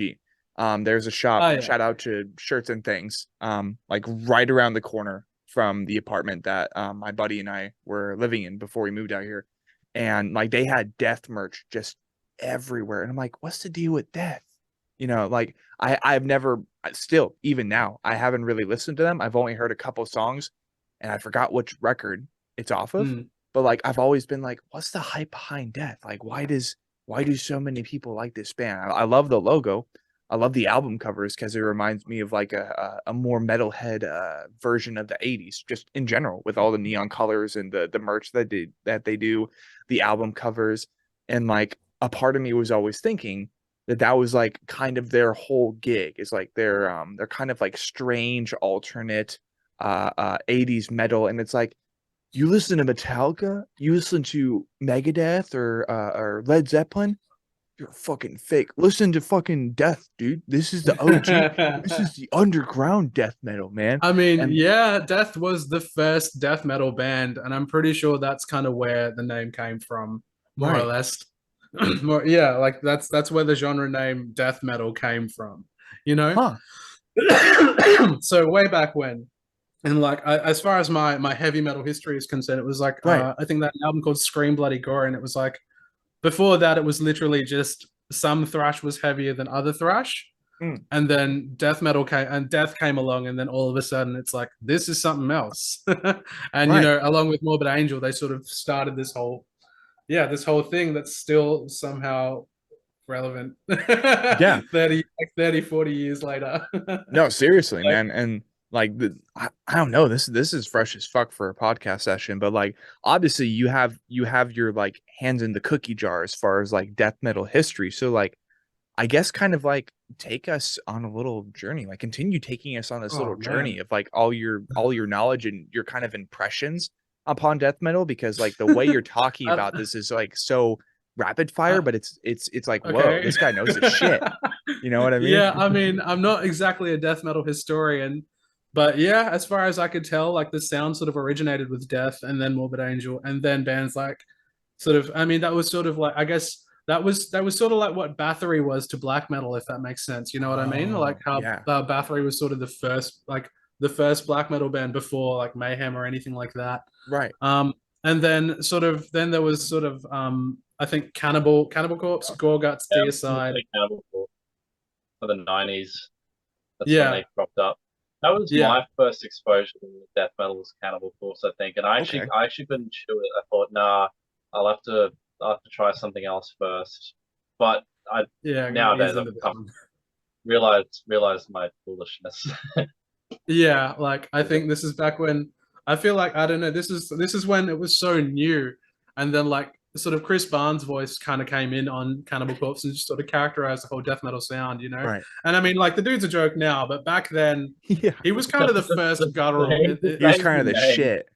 There's a shop, Oh yeah. shout out to Shirts and Things, like right around the corner from the apartment that my buddy and I were living in before we moved out here. And like they had death merch just everywhere. And I'm like, what's the deal with death? Like I've never still, even now, I haven't really listened to them. I've only heard a couple songs and I forgot which record it's off of. Mm. But like I've always been like, what's the hype behind death? Like why do so many people like this band? I love the logo. I love the album covers because it reminds me of like a more metalhead version of the 80s, just in general, with all the neon colors and the merch that they do, the album covers. And like a part of me was always thinking that was like kind of their whole gig is like they're kind of like strange alternate 80s metal. And it's like you listen to Metallica, you listen to Megadeth or Led Zeppelin, you're fucking fake. Listen to fucking Death, dude. This is the OG. This is the underground death metal, man. I mean, And yeah, Death was the first death metal band, and I'm pretty sure that's kind of where the name came from, more or right. less. More, yeah, like that's where the genre name death metal came from, you know? Huh. So way back when, and like as far as my heavy metal history is concerned, it was like Right. I think that album called Scream Bloody Gore, and it was like before that it was literally just some thrash was heavier than other thrash, Mm, and then death metal came and death came along, and then all of a sudden it's like this is something else. And right. along with Morbid Angel, they sort of started this whole thing that's still somehow relevant. Yeah. 40 years later. No, seriously, Like, man. And like I don't know, this is fresh as fuck for a podcast session, but like obviously you have your like hands in the cookie jar as far as like death metal history. So like I guess kind of like take us on a little journey, like continue taking us on this oh little man. journey of like all your knowledge and your kind of impressions upon death metal because like the way you're talking uh, about this is like so rapid fire, uh, but it's like, whoa, okay. this guy knows his shit. You know what I mean? Yeah, I mean, I'm not exactly a death metal historian, but yeah, as far as I could tell, like the sound sort of originated with Death and then Morbid Angel and then bands like sort of I mean that was sort of like I guess that was sort of like what Bathory was to black metal, if that makes sense. You know what I mean? Like Oh, how yeah. Bathory was sort of the first black metal band before like Mayhem or anything like that. Right. Um, and then there was sort of I think Cannibal Corpse, Gorguts, Yeah, I was gonna Deicide. say Cannibal for the 90s. That's when Yeah, they cropped up. That was yeah. my first exposure to death metal was Cannibal Corpse, I think. And I actually Okay. I actually couldn't chew it. I thought, nah, I'll have to try something else first. But I Yeah, I'm gonna ease nowadays I've into this come one. realized my foolishness. Yeah, like I think this is back when I feel like I don't know. This is when it was so new, and then like sort of Chris Barnes' voice kind of came in on Cannibal Corpse and just sort of characterized the whole death metal sound. Right. And I mean, like the dude's a joke now, but back then Yeah. he was kind of the first guttural. The He was same kind of the name. shit.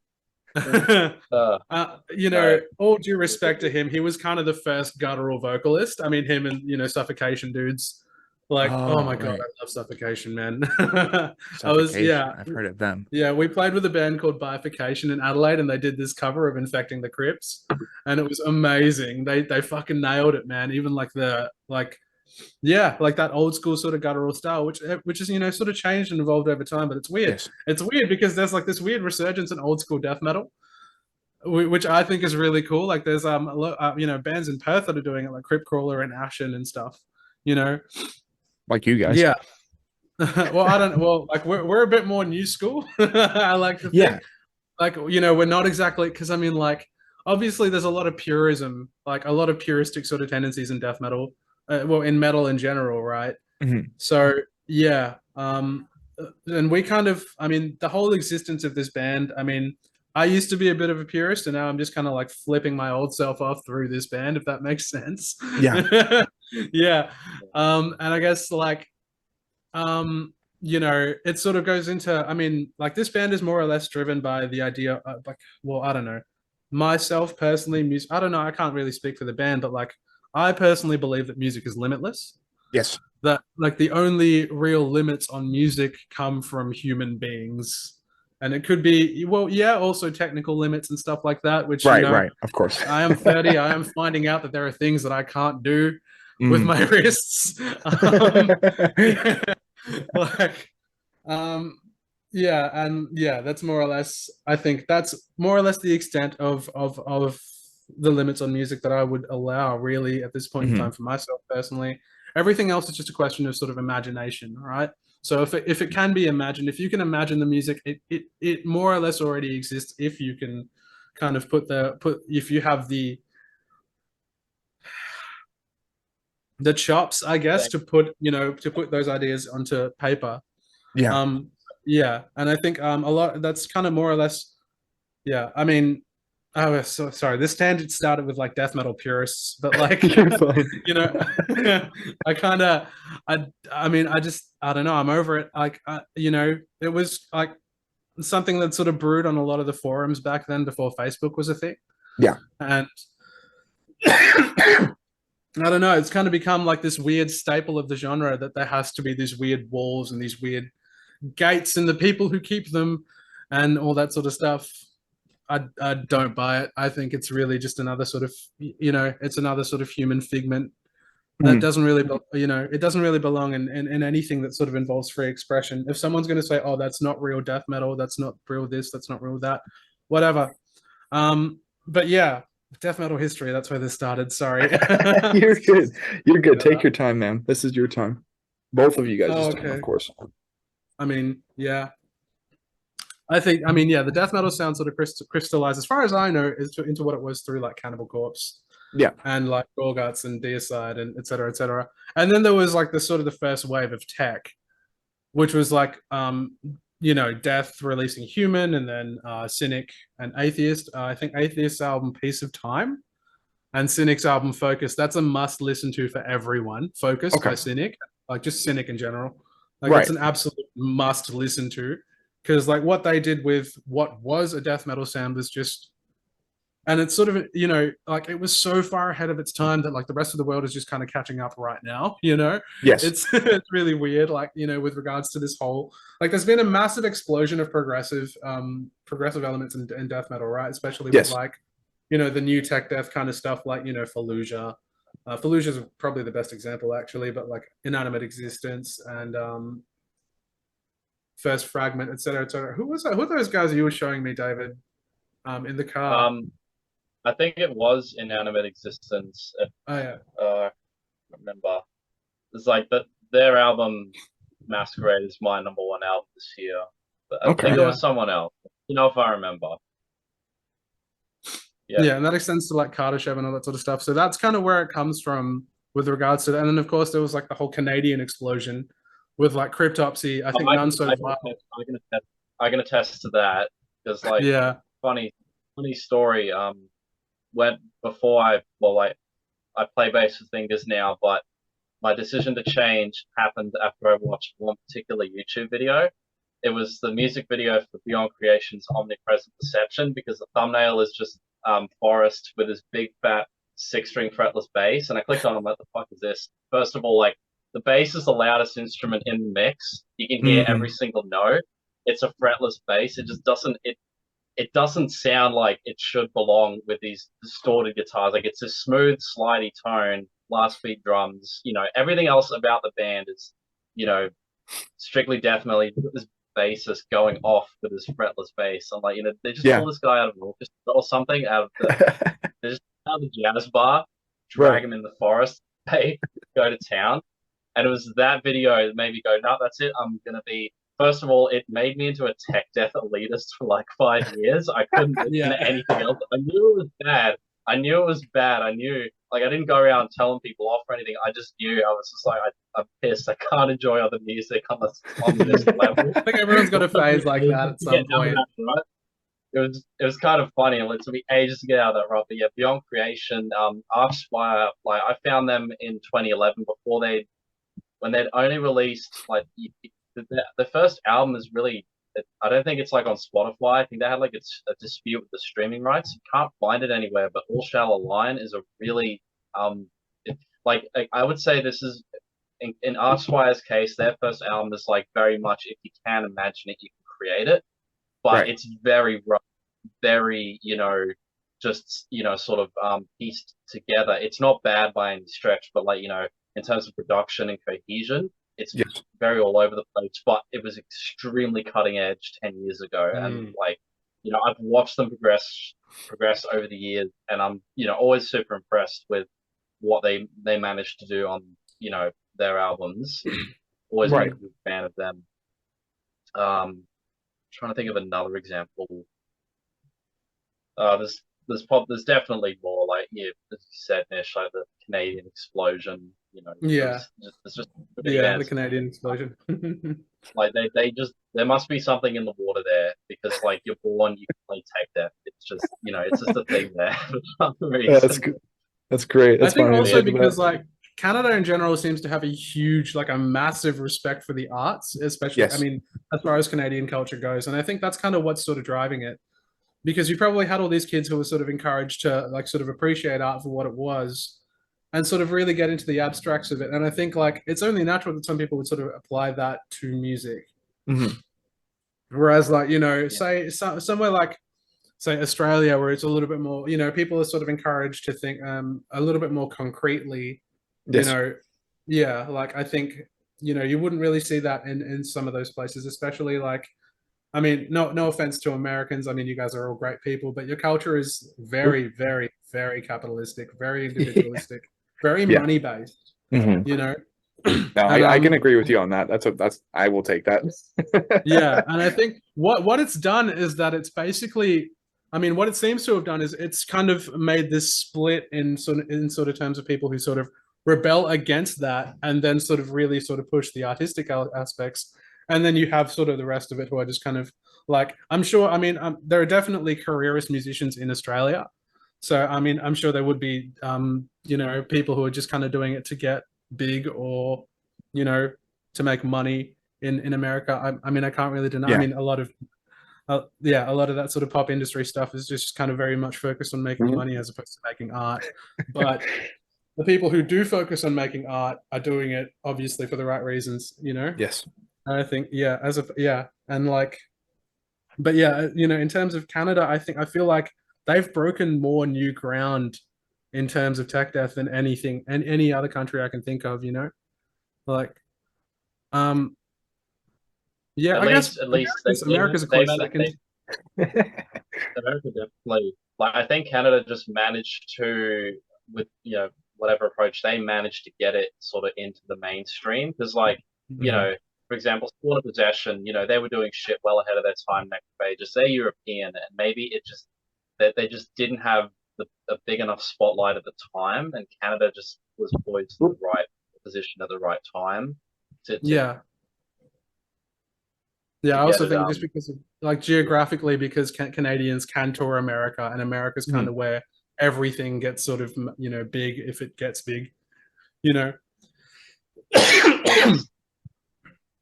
Uh, no, All due respect to him, he was kind of the first guttural vocalist. I mean, him and Suffocation dudes. Like, oh Oh, my god, right. I love Suffocation, man. I was, Suffocation. yeah, I've heard of them. yeah. We played with a band called Bifurcation in Adelaide, and they did this cover of Infecting the Crypts, and it was amazing. They fucking nailed it, man. Even like yeah, like that old school sort of guttural style, which is sort of changed and evolved over time. But it's weird. Yes. It's weird because there's like this weird resurgence in old school death metal, which I think is really cool. Like there's bands in Perth that are doing it, like Crypt Crawler and Ashen and stuff. You know, Like you guys. yeah. Well, I don't. Well, like we're a bit more new school. I like to Yeah. think, like we're not exactly because I mean, like obviously there's a lot of purism, like a lot of puristic sort of tendencies in death metal, well, in metal in general, right? Mhm. So yeah, and we kind of, I mean, the whole existence of this band. I mean, I used to be a bit of a purist, and now I'm just kind of like flipping my old self off through this band, if that makes sense. Yeah. Yeah, and I guess like it sort of goes into, I mean, like this band is more or less driven by the idea of, like, well, I don't know, myself personally, music, I don't know, I can't really speak for the band, but like I personally believe that music is limitless, Yes. that like the only real limits on music come from human beings, and it could be, well, yeah, also technical limits and stuff like that, which Right. Right. Of course. I am 30. I am finding out that there are things that I can't do with Mm. my wrists. Yeah, like, yeah, and yeah, that's more or less. I think that's more or less the extent of the limits on music that I would allow, really, at this point in Mhm. time for myself personally. Everything else is just a question of sort of imagination, right? So if it can be imagined, if you can imagine the music, it more or less already exists if you can kind of put if you have the chops, I guess, Thank to put those ideas onto paper. Yeah. Um, yeah, and I think a lot that's kind of more or less, yeah. I mean, oh, so sorry. This tangent started with like death metal purists, but like, You're fine. you know, I kind of, I mean, I don't know. I'm over it. Like, it was like something that sort of brewed on a lot of the forums back then before Facebook was a thing, Yeah. and I don't know. It's kind of become like this weird staple of the genre that there has to be these weird walls and these weird gates and the people who keep them and all that sort of stuff. I don't buy it. I think it's really just another sort of, it's another sort of human figment that Mhm. doesn't really, it doesn't really belong in anything that sort of involves free expression. If someone's going to say, oh, that's not real death metal, that's not real this, that's not real that, whatever. But yeah, death metal history, that's where this started. Sorry. You're good. You're good. Yeah. Take your time, man. This is your time. Both of you guys' Oh, time, of okay. course. I mean, yeah. I mean, yeah, the death metal sound sort of crystallized, as far as I know, into what it was through like Cannibal Corpse Yeah. and like Gorguts and Deicide and et cetera, et cetera. And then there was like the sort of the first wave of tech, which was like, Death releasing Human and then Cynic and Atheist. I think Atheist's album Piece of Time and Cynic's album Focus. That's a must listen to for everyone. Focus by Okay. Cynic, like just Cynic in general. Like that's Right. an absolute must listen to because like what they did with what was a death metal sound was just, and it's sort of like it was so far ahead of its time that like the rest of the world is just kind of catching up right now. Yes. It's really weird, like with regards to this whole, like there's been a massive explosion of progressive elements in death metal, right? Especially with Yes. like the new tech death kind of stuff, like Fallujah. Fallujah is probably the best example actually, but like Inanimate Existence and First Fragment, etc., etc. Who was that? Who are those guys you were showing me, David, in the car? I think it was Inanimate Existence. If Oh yeah. I remember, it's like that. Their album Masquerade is my number one album this year. But I Okay. think it Yeah. was someone else. If I remember. Yeah. Yeah, and that extends to like Kardashev and all that sort of stuff. So that's kind of where it comes from with regards to that. And then of course there was like the whole Canadian explosion with like Cryptopsy. I think None So Vile. I can attest to that because like Yeah. funny story. When before I play bass with fingers now, but my decision to change happened after I watched one particular YouTube video. It was the music video for Beyond Creation's Omnipresent Perception because the thumbnail is just Forrest with his big fat 6-string fretless bass, and I clicked on it. What the fuck is this? First of all, like the bass is the loudest instrument in the mix. You can hear Mhm. every single note. It's a fretless bass. It just doesn't it doesn't sound like it should belong with these distorted guitars. Like it's a smooth, slidey tone blast beat drums. You know, everything else about the band is, you know, strictly death metal. This bassist going off with his fretless bass. I'm like, you know, they just Yeah. pull this guy out of an orchestra or something out of the they just out of the jazz bar, Right. drag him in the forest, hey, go to town. And it was that video that made me go, no, that's it. I'm gonna be. First of all, it made me into a tech death elitist for like 5 years. I couldn't listen to anything else. I knew it was bad. I knew it was bad. I knew, like, I didn't go around telling people off or anything. I just knew. I was just like, I'm pissed. I can't enjoy other music on this level. I think everyone's got a phase like that at some point. Right? It was kind of funny. It took me ages to get out of that rut. But yeah, Beyond Creation, Archspire, like I found them in 2011 when they'd only released like the first album is really. I don't think it's like on Spotify. I think they had like a dispute with the streaming rights. You can't find it anywhere. But All Shall Align is a really like I would say this is in Archspire's case, their first album is like very much if you can imagine it, you can create it. But it's very rough, very, you know, just, you know, sort of pieced together. It's not bad by any stretch, but like, you know, in terms of production and cohesion, it's very all over the place, but it was extremely cutting edge 10 years ago. And like, you know, I've watched them progress over the years, and I'm, you know, always super impressed with what they managed to do on, you know, their albums. Always been a big fan of them. Trying to think of another example. There's definitely more, like, yeah, as you said, Nish, like the Canadian Explosion. You know, it's just the Canadian Explosion. Like they just, there must be something in the water there, because like you're born, you can play tech death. It's just, you know, it's just a thing there. That's good. That's great. That's I think funny also because like Canada in general seems to have a huge, like a massive respect for the arts, especially, I mean, as far as Canadian culture goes. And I think that's kind of what's sort of driving it, because you probably had all these kids who were sort of encouraged to like sort of appreciate art for what it was and sort of really get into the abstracts of it. And I think like it's only natural that some people would sort of apply that to music. Whereas like, you know, say somewhere like, say Australia, where it's a little bit more, you know, people are sort of encouraged to think a little bit more concretely, you know. Like I think, you know, you wouldn't really see that in some of those places, especially like, I mean, no offense to Americans. I mean, you guys are all great people, but your culture is very, very, very capitalistic, very individualistic, very money based. You know. No, I can agree with you on that. That's I will take that. And I think what it's done is that it's basically, I mean, what it seems to have done is it's kind of made this split in sort of terms of people who sort of rebel against that and then sort of really sort of push the artistic aspects. And then you have sort of the rest of it who are just kind of like, I'm sure, I mean, there are definitely careerist musicians in Australia. So, I mean, I'm sure there would be, you know, people who are just kind of doing it to get big or, you know, to make money in America. I mean, I can't really deny. I mean, a lot of that sort of pop industry stuff is just kind of very much focused on making money as opposed to making art. But the people who do focus on making art are doing it obviously for the right reasons, you know? I think, and like, but yeah, you know, in terms of Canada, I feel like they've broken more new ground in terms of tech death than anything and any other country I can think of, you know, like, I guess America's a close second. America definitely, like, I think Canada just managed to, with, you know, whatever approach, they managed to get it sort of into the mainstream, because like, you know, for example, Spawn of Possession, you know, they were doing shit well ahead of their time. Next pages, they're European, and maybe it just that they just didn't have a big enough spotlight at the time, and Canada just was poised in the right position at the right time. I also think just because of, like, geographically, because Canadians can tour America, and America's kind of where everything gets sort of, you know, big if it gets big, you know.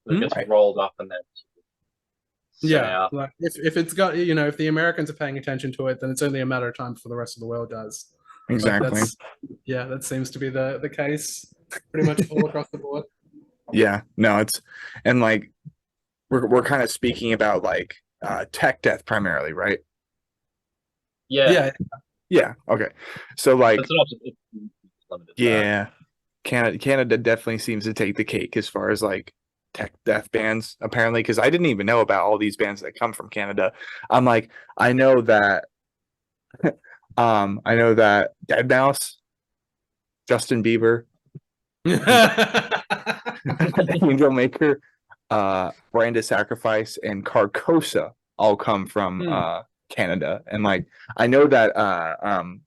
It gets rolled up and then like if it's got, you know, if the Americans are paying attention to it, then it's only a matter of time before the rest of the world does. Exactly. That seems to be the case pretty much all across the board. No, it's, and like we're kind of speaking about like tech death primarily, right? Okay. So like limited to that. Yeah. Canada definitely seems to take the cake as far as like tech death bands, apparently, because I didn't even know about all these bands that come from Canada. I'm like, I know that I know that Dead Mouse, Justin Bieber, Angel Maker, Brand of Sacrifice, and Carcosa all come from Canada. And like I know that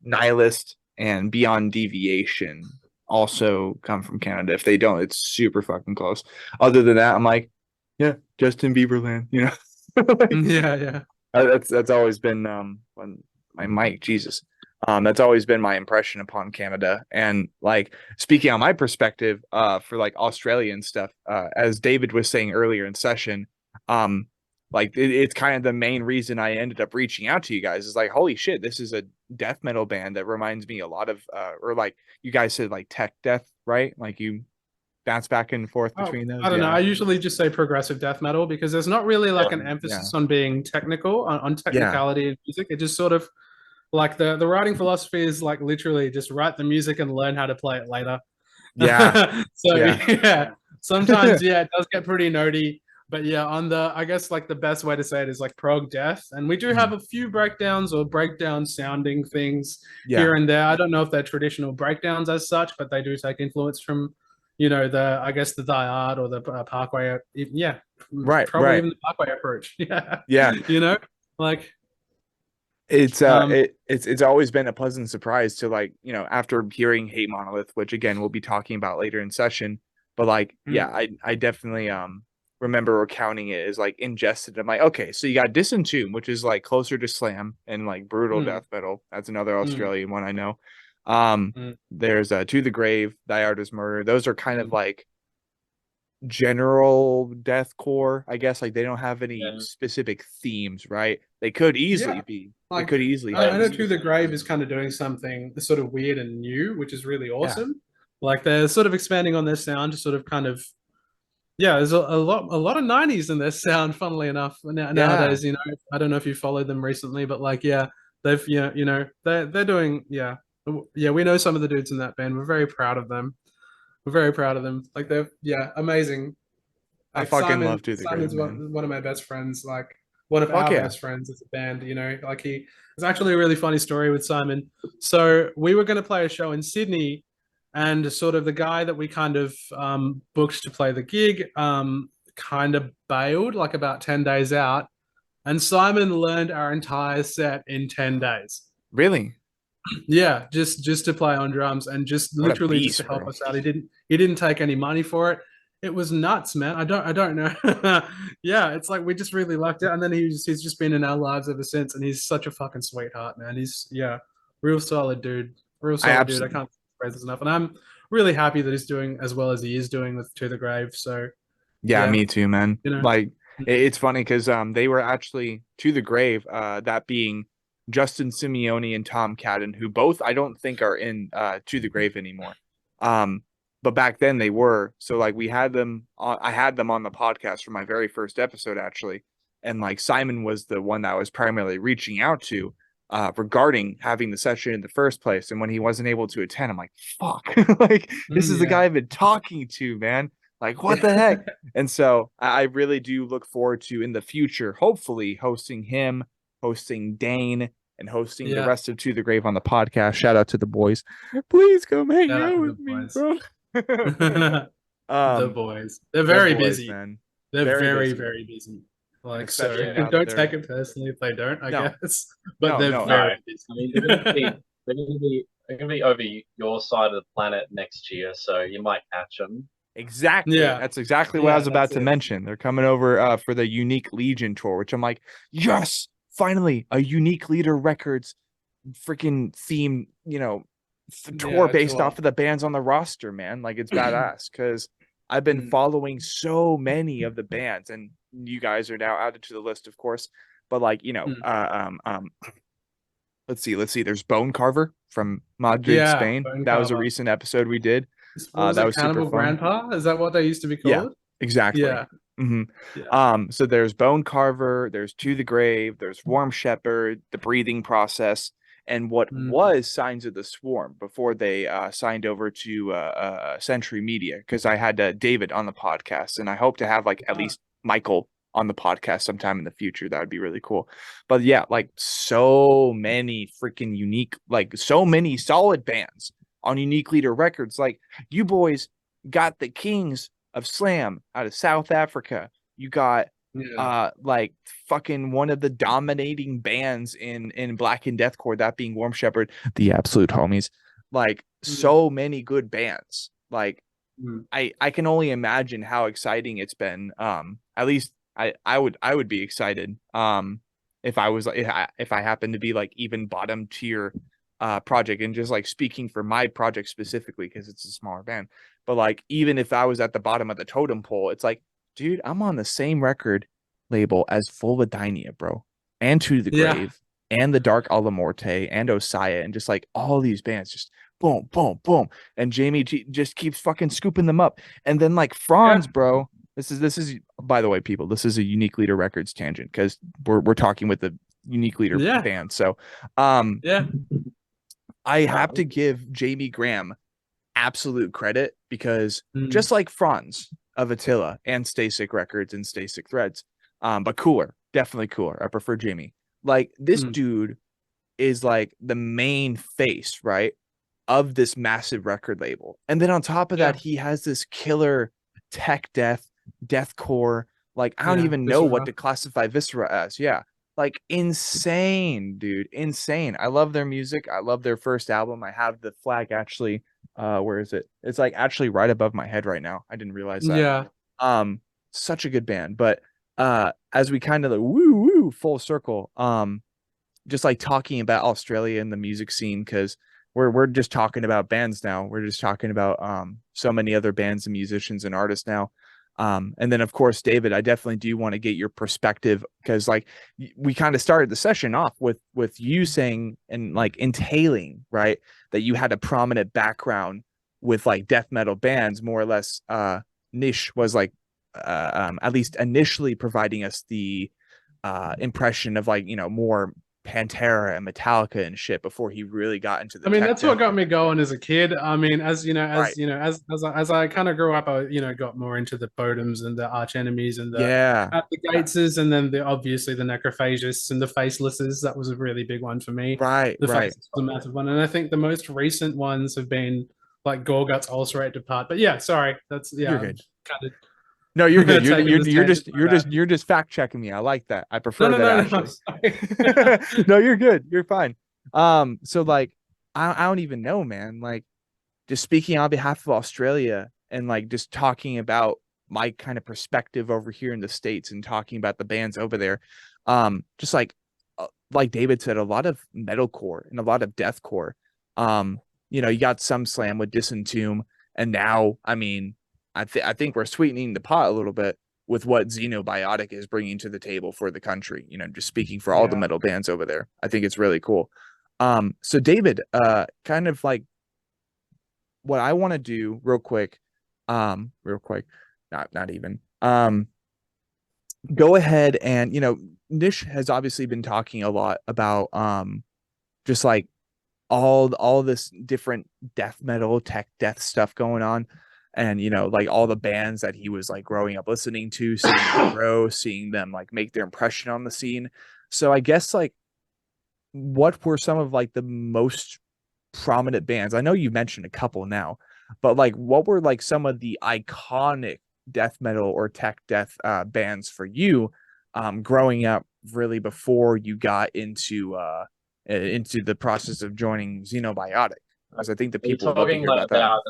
Nihilist and Beyond Deviation also come from Canada. If they don't, it's super fucking close. Other than that, I'm like, yeah, Justin Bieber land, you know. Like, Yeah. that's always been when my mic, Jesus. That's always been my impression upon Canada. And like speaking on my perspective, for like Australian stuff, as David was saying earlier in session, like it's kind of the main reason I ended up reaching out to you guys is like, holy shit, this is a death metal band that reminds me a lot of, or like you guys said, like tech death, right? Like you bounce back and forth between those. I don't know. Yeah. I usually just say progressive death metal because there's not really like an Yeah. emphasis on being technical, on Yeah. technicality in music. It just sort of like the writing philosophy is like literally just write the music and learn how to play it later. Yeah. So Yeah. yeah, sometimes yeah, it does get pretty nerdy. But yeah, on the I guess like the best way to say it is like prog death. And we do have a few breakdowns or breakdown sounding things Yeah. here and there. I don't know if they're traditional breakdowns as such, but they do take influence from, you know, the I guess the Diard or the Parkway. Yeah, Right. probably Right. even the Parkway approach. Yeah. Yeah. You know, like It's um it's always been a pleasant surprise to like, you know, after hearing Hate Monolith, which again we'll be talking about later in session, but like yeah, I definitely remember recounting it as like ingested. I'm like, okay, so you got Disentomb, which is like closer to slam and like brutal death metal. That's another Australian one I know. There's To the Grave, Thy Art is Murder. Those are kind of like general deathcore, I guess. Like they don't have any specific themes, right? They could easily be. They like could easily I have know a To the specific Grave theme. is kind of doing something sort of weird and new, which is really Yeah. awesome. Like they're sort of expanding on their sound to sort of kind of yeah, there's a lot of 90s in their sound, funnily enough. Nowadays, you know, I don't know if you followed them recently, but like yeah, they've yeah, you know, they're doing yeah, we know some of the dudes in that band. We're very proud of them. We're very proud of them. Like they're yeah, amazing. I Like fucking love To the Grave, Simon's man. one of my best friends, like one of Fuck our yeah. best friends as a band, you know, like he it's actually a really funny story with Simon. So we were going to play a show in Sydney and sort of the guy that we kind of booked to play the gig kind of bailed like about 10 days out and Simon learned our entire set in 10 days. Really? Yeah, just to play on drums and just What a literally just to beast, help bro. us out. He didn't take any money for it. It was nuts, man. I don't know. Yeah, it's like we just really lucked out, and then he's just been in our lives ever since, and he's such a fucking sweetheart, man. He's yeah, real solid dude, real I solid dude. I absolutely can't praise this enough, and I'm really happy that he's doing as well as he is doing with To the Grave. So Yeah, yeah, me too, man. you know, Like it's funny because they were actually To the Grave, that being Justin Simeone and Tom Cadden, who both I don't think are in To the Grave anymore. But back then they were. So like we had them on, I had them on the podcast for my very first episode actually. And like Simon was the one that I was primarily reaching out to regarding having the session in the first place. And when he wasn't able to attend, I'm like, fuck. Like this is the guy yeah. I've been talking to, man. Like, what the heck? And so I really do look forward to in the future, hopefully hosting him, hosting Dane, and hosting the Yeah, rest of To the Grave on the podcast. Shout out to the boys. Please come hang shout out out to the with me, boys. bro. The boys. They're The very boys, busy. man. They're Very very, busy. very busy. Like, so Especially now that don't they're take it personally if they don't, I no, guess. But they're no. No, very I mean busy. they're gonna be over your side of the planet next year, so you might catch them. Exactly. Yeah. That's exactly what I Yeah, was about that's to it. mention. They're coming over for the Unique Legion tour, which I'm like, yes, finally a Unique Leader Records freaking theme, you know, tour Yeah, based tour. off of the bands on the roster, man. Like it's badass because I've been following so many of the bands, and you guys are now added to the list, of course. But like, you know, let's see. There's Bone Carver from Madrid, Yeah, Spain. bone That was a cover. recent episode we did. What was That it? was super Cannibal fun. Grandpa? Is that what they used to be Yeah, called? exactly. Yeah. hmm Yeah. So there's Bone Carver, there's To the Grave, there's Warm Shepherd, The Breathing Process, and what Mm. was Signs of the Swarm before they signed over to Century Media, because I had David on the podcast, and I hope to have like at least Michael on the podcast sometime in the future. That would be really cool. But yeah, like so many freaking unique, like so many solid bands on Unique Leader Records. Like you boys got the Kings of Slam out of South Africa. You got like fucking one of the dominating bands in Black and Deathcore, that being Warm Shepherd, the absolute homies. Like so many good bands. Like I can only imagine how exciting it's been. At least I would be excited. If I was if I happened to be like even bottom tier project, and just like speaking for my project specifically because it's a smaller band. But like even if I was at the bottom of the totem pole, it's like, dude, I'm on the same record label as Vulvodynia, bro, and To the Grave, and the Dark Alamorte, and Osaya, and just like all these bands, just boom, boom, boom, and Jamie G just keeps fucking scooping them up, and then like Franz, bro. This is by the way, people, this is a Unique Leader Records tangent because we're talking with the Unique Leader band. So, I have to give Jamie Graham absolute credit because just like Franz of Attila and Stasic Records and Stasic Threads, but cooler, definitely cooler. I prefer Jamie. Like this dude is like the main face, right, of this massive record label. And then on top of that, he has this killer tech deathcore. Like I don't even know what to classify Viscera as. Yeah. Like insane, dude. Insane. I love their music. I love their first album. I have the flag actually. Where is it? It's like actually right above my head right now. I didn't realize that. Such a good band. But as we kind of like woo full circle, just like talking about Australia and the music scene, because we're just talking about bands now. We're just talking about so many other bands and musicians and artists now. And then of course, David, I definitely do want to get your perspective, because like we kind of started the session off with you saying and like entailing, right, that you had a prominent background with like death metal bands, more or less. Nish was like at least initially providing us the impression of like, you know, more Pantera and Metallica and shit before he really got into the I mean, tech that's what death. got me going as a kid. I mean, Right. as I kind of grew up, I got more into the Botems and the Arch Enemies and the Yeah. the Gateses, and then obviously the Necrophagists and the Facelesses. That was a really big one for me. Right. The Right. Faceless was a massive one, and I think the most recent ones have been like Gorguts, Ulcerate, Depart. But yeah, sorry, that's You're good. kind of No, you're good. taking this tangent. You're just fact checking me. I like that. I prefer No, that no, actually. sorry. No, you're good. You're fine. So like I don't even know, man. Like just speaking on behalf of Australia and like just talking about my kind of perspective over here in the States and talking about the bands over there. Just like David said, a lot of metalcore and a lot of deathcore. You know, you got some slam with Disentomb, and now, I mean, I think we're sweetening the pot a little bit with what Xenobiotic is bringing to the table for the country. You know, just speaking for all the metal bands over there, I think it's really cool. So David, kind of like what I want to do real quick, not even, go ahead and, you know, Nish has obviously been talking a lot about, just like all this different death metal tech death stuff going on, and you know, like all the bands that he was like growing up listening to, seeing them grow, seeing them like make their impression on the scene. So I guess like what were some of like the most prominent bands? I know you mentioned a couple now, but like what were like some of the iconic death metal or tech death bands for you growing up, really before you got into the process of joining Xenobiotic? Because I think the Are you people would love to talking hear like about that. about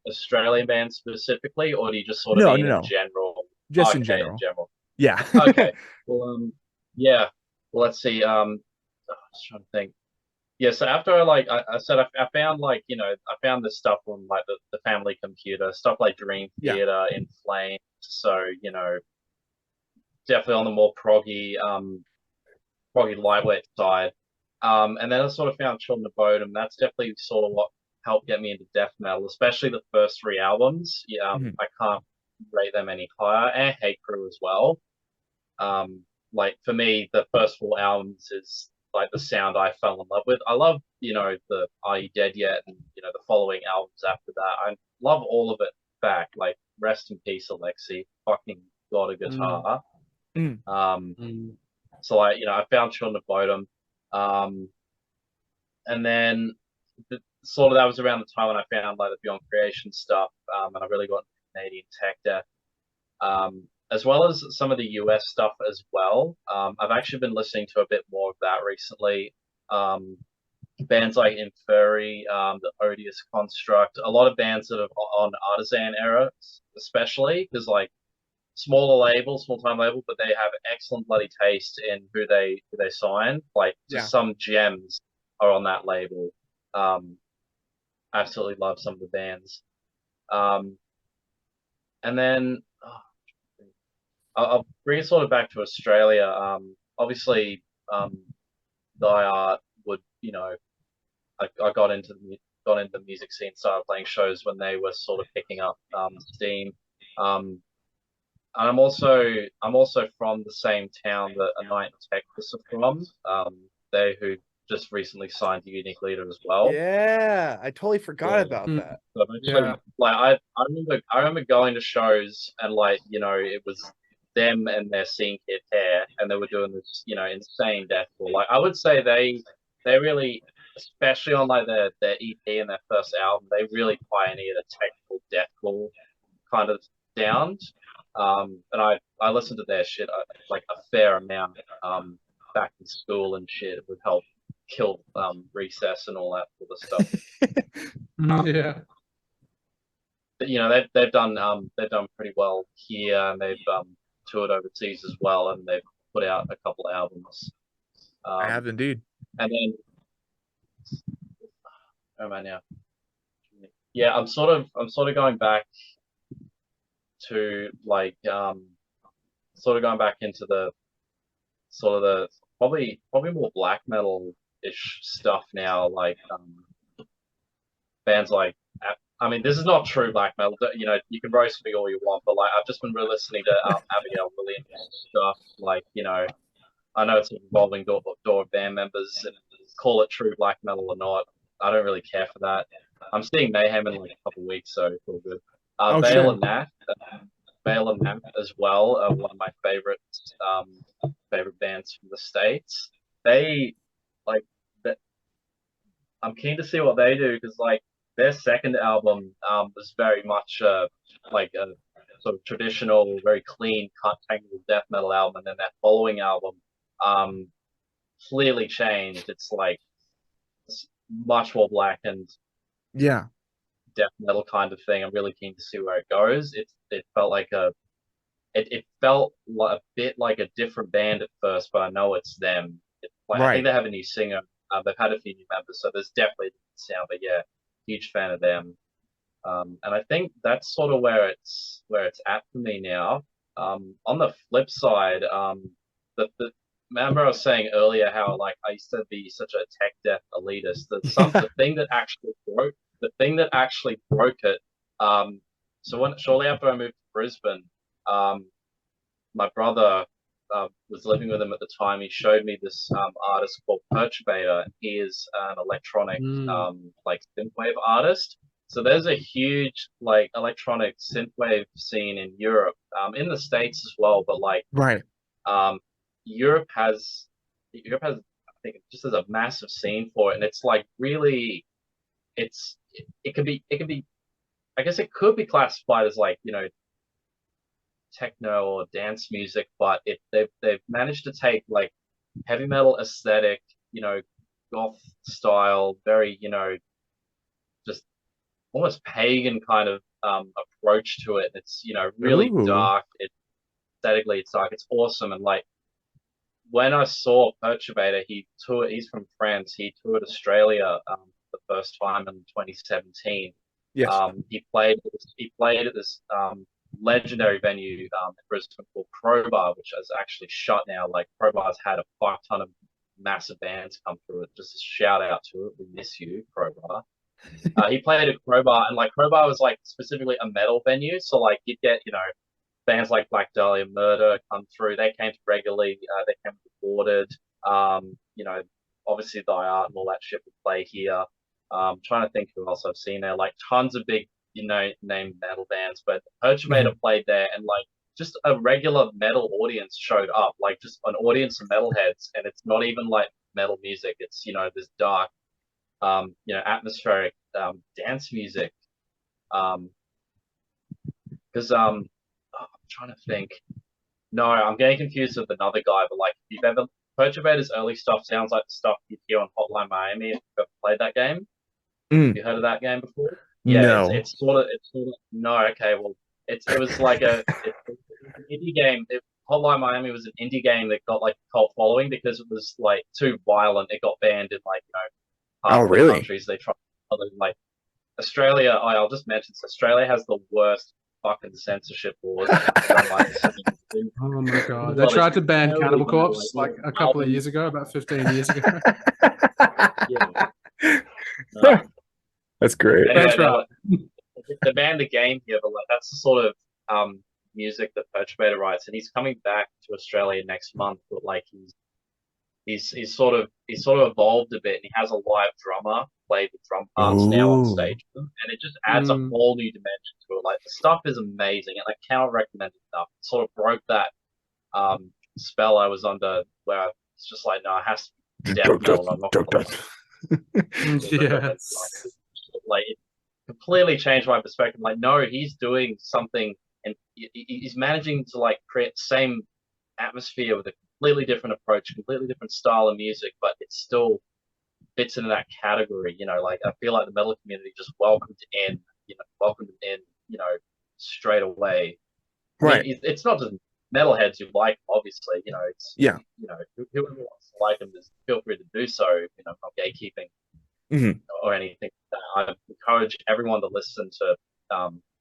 Australian bands specifically, or do you just sort of No, mean in no, general? just in Okay, in general. general. Yeah. Okay. Well, yeah. Well, let's see. I was trying to think. Yeah. So after I said I found like I found this stuff on like the family computer, stuff like Dream Yeah. Theater, In Flames. So definitely on the more proggy lightweight side. And then I sort of found Children of Bodom. That's definitely sort of what helped get me into death metal, especially the first three albums. Yeah, Mhm. I can't rate them any higher, and Hate Crew as well. Like for me, the first four albums is like the sound I fell in love with. I love, the Are You Dead Yet and the following albums after that. I love all of it back. Like rest in peace, Alexi. Fucking got a guitar. Mm. So I found Sean the Bottom. And then sort of that was around the time when I found like the Beyond Creation stuff, and I really got into Canadian tech death, as well as some of the US stuff as well. I've actually been listening to a bit more of that recently. Bands like Inferi, the Odious Construct, a lot of bands that are on Artisan era, especially because like smaller label, small time label, but they have excellent bloody taste in who they sign. Like just some gems are on that label. Absolutely love some of the bands. And then I'll bring it sort of back to Australia. Obviously, Die Art would, I got into the music scene, started playing shows when they were sort of picking up steam. And I'm also from the same town that A Night in Texas are from. They who just recently signed to Unique Leader as well. Yeah, I totally forgot about that. So like I remember going to shows and like it was them and their Scene Kid Hair, and they were doing this insane deathcore. Like I would say they really, especially on like their EP and their first album, they really pioneered a technical deathcore kind of sound. And I listened to their shit like a fair amount back in school and shit. It would help kill recess and all that sort of stuff. Yeah. But, they've done pretty well here, and they've toured overseas as well, and they've put out a couple albums. I have indeed. And then, where am I now? Yeah, I'm sort of going back to like sort of going back into the sort of the probably more black metal ish stuff now, like bands like, I mean, this is not true black metal. You can roast me all you want, but like I've just been listening to Abigail Williams stuff. Like I know it's a revolving door of band members, and call it true black metal or not, I don't really care for that. I'm seeing Mayhem in like a couple of weeks, so it's all good. Vale and Nath, as well, are one of my favorite bands from the States. They like that. I'm keen to see what they do because like their second album was very much like a sort of traditional, very clean, cut, technical death metal album, and then that following album clearly changed. It's like much more black and death metal kind of thing. I'm really keen to see where it goes. It felt like it felt a bit like a different band at first, but I know it's them. I think they have a new singer. They've had a few new members, so there's definitely a different sound. But yeah, huge fan of them. And I think that's sort of where it's at for me now. On the flip side, remember I was saying earlier how like I used to be such a tech death elitist. The thing that actually broke it. So shortly after I moved to Brisbane, my brother was living with him at the time. He showed me this artist called Perturbator. He is an electronic like synthwave artist. So there's a huge like electronic synthwave scene in Europe, in the States as well. But like Europe has I think it just has a massive scene for it, and it's like really it could be I guess it could be classified as like techno or dance music, but they've managed to take like heavy metal aesthetic, goth style, very just almost pagan kind of approach to it. It's really dark. Aesthetically it's dark. It's awesome. And like when I saw Perturbator, he's from France. He toured Australia the first time in 2017. Yes. He played at this legendary venue in Brisbane called Crowbar, which is actually shut now. Like Crowbar's had a fuck ton of massive bands come through it. Just a shout out to it. We miss you, Crowbar. He played at Crowbar, and like Crowbar was like specifically a metal venue, so like you'd get bands like Black Dahlia Murder come through. They came regularly. They came recorded. obviously Die Art and all that shit would play here. Trying to think who else I've seen there. Like tons of big, named metal bands, but Perturbator played there, and like just a regular metal audience showed up, like just an audience of metalheads, and it's not even like metal music. It's this dark, atmospheric dance music. Because I'm trying to think. No, I'm getting confused with another guy, but like if you've ever Perturbator's early stuff sounds like the stuff you'd hear on Hotline Miami if you've ever played that game. Have you heard of that game before? Yeah, No. it's sort of no, okay, well it was like it's an indie game. Hotline Miami was an indie game that got like a cult following because it was like too violent. It got banned in like half the countries. They tried like Australia. I'll just mention this. Australia has the worst fucking censorship laws. Oh my god! They tried to ban Cannibal Corpse like a couple of years ago, about 15 years ago. Yeah. That's great. Anyway, That's right. They banned the game here, but like that's the sort of music that Perturbator writes, and he's coming back to Australia next month. But like he's sort of evolved a bit, and he has a live drummer play the drum parts now on stage, and it just adds a whole new dimension to it. Like the stuff is amazing, and I cannot recommend it enough. It sort of broke that spell I was under, where it's just like, no, it has to be death metal. I'm not gonna Yes. like it completely changed my perspective. Like, no, he's doing something, and he's managing to like create the same atmosphere with a completely different approach, completely different style of music, but it still fits into that category. Like I feel like the metal community just welcomed in, straight away. Right. I mean, it's not just metalheads who like him, obviously. It's whoever wants to like him, just feel free to do so. Not gatekeeping or anything. I encourage everyone to listen to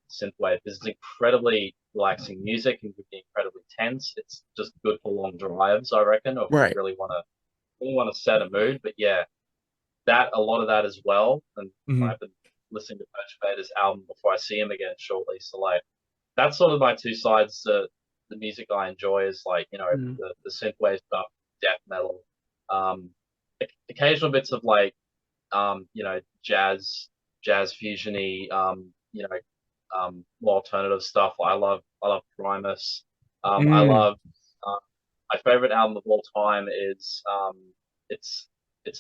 synthwave. This is incredibly relaxing music and can be incredibly tense. It's just good for long drives, I reckon, or if you really want to set a mood. But yeah, a lot of that as well. And I've been listening to Perturbator's album before I see him again shortly. So like that's sort of my two sides to the music I enjoy is like, the synthwave stuff, death metal, occasional bits of like jazz fusiony, more alternative stuff. I love Primus. I love my favorite album of all time is it's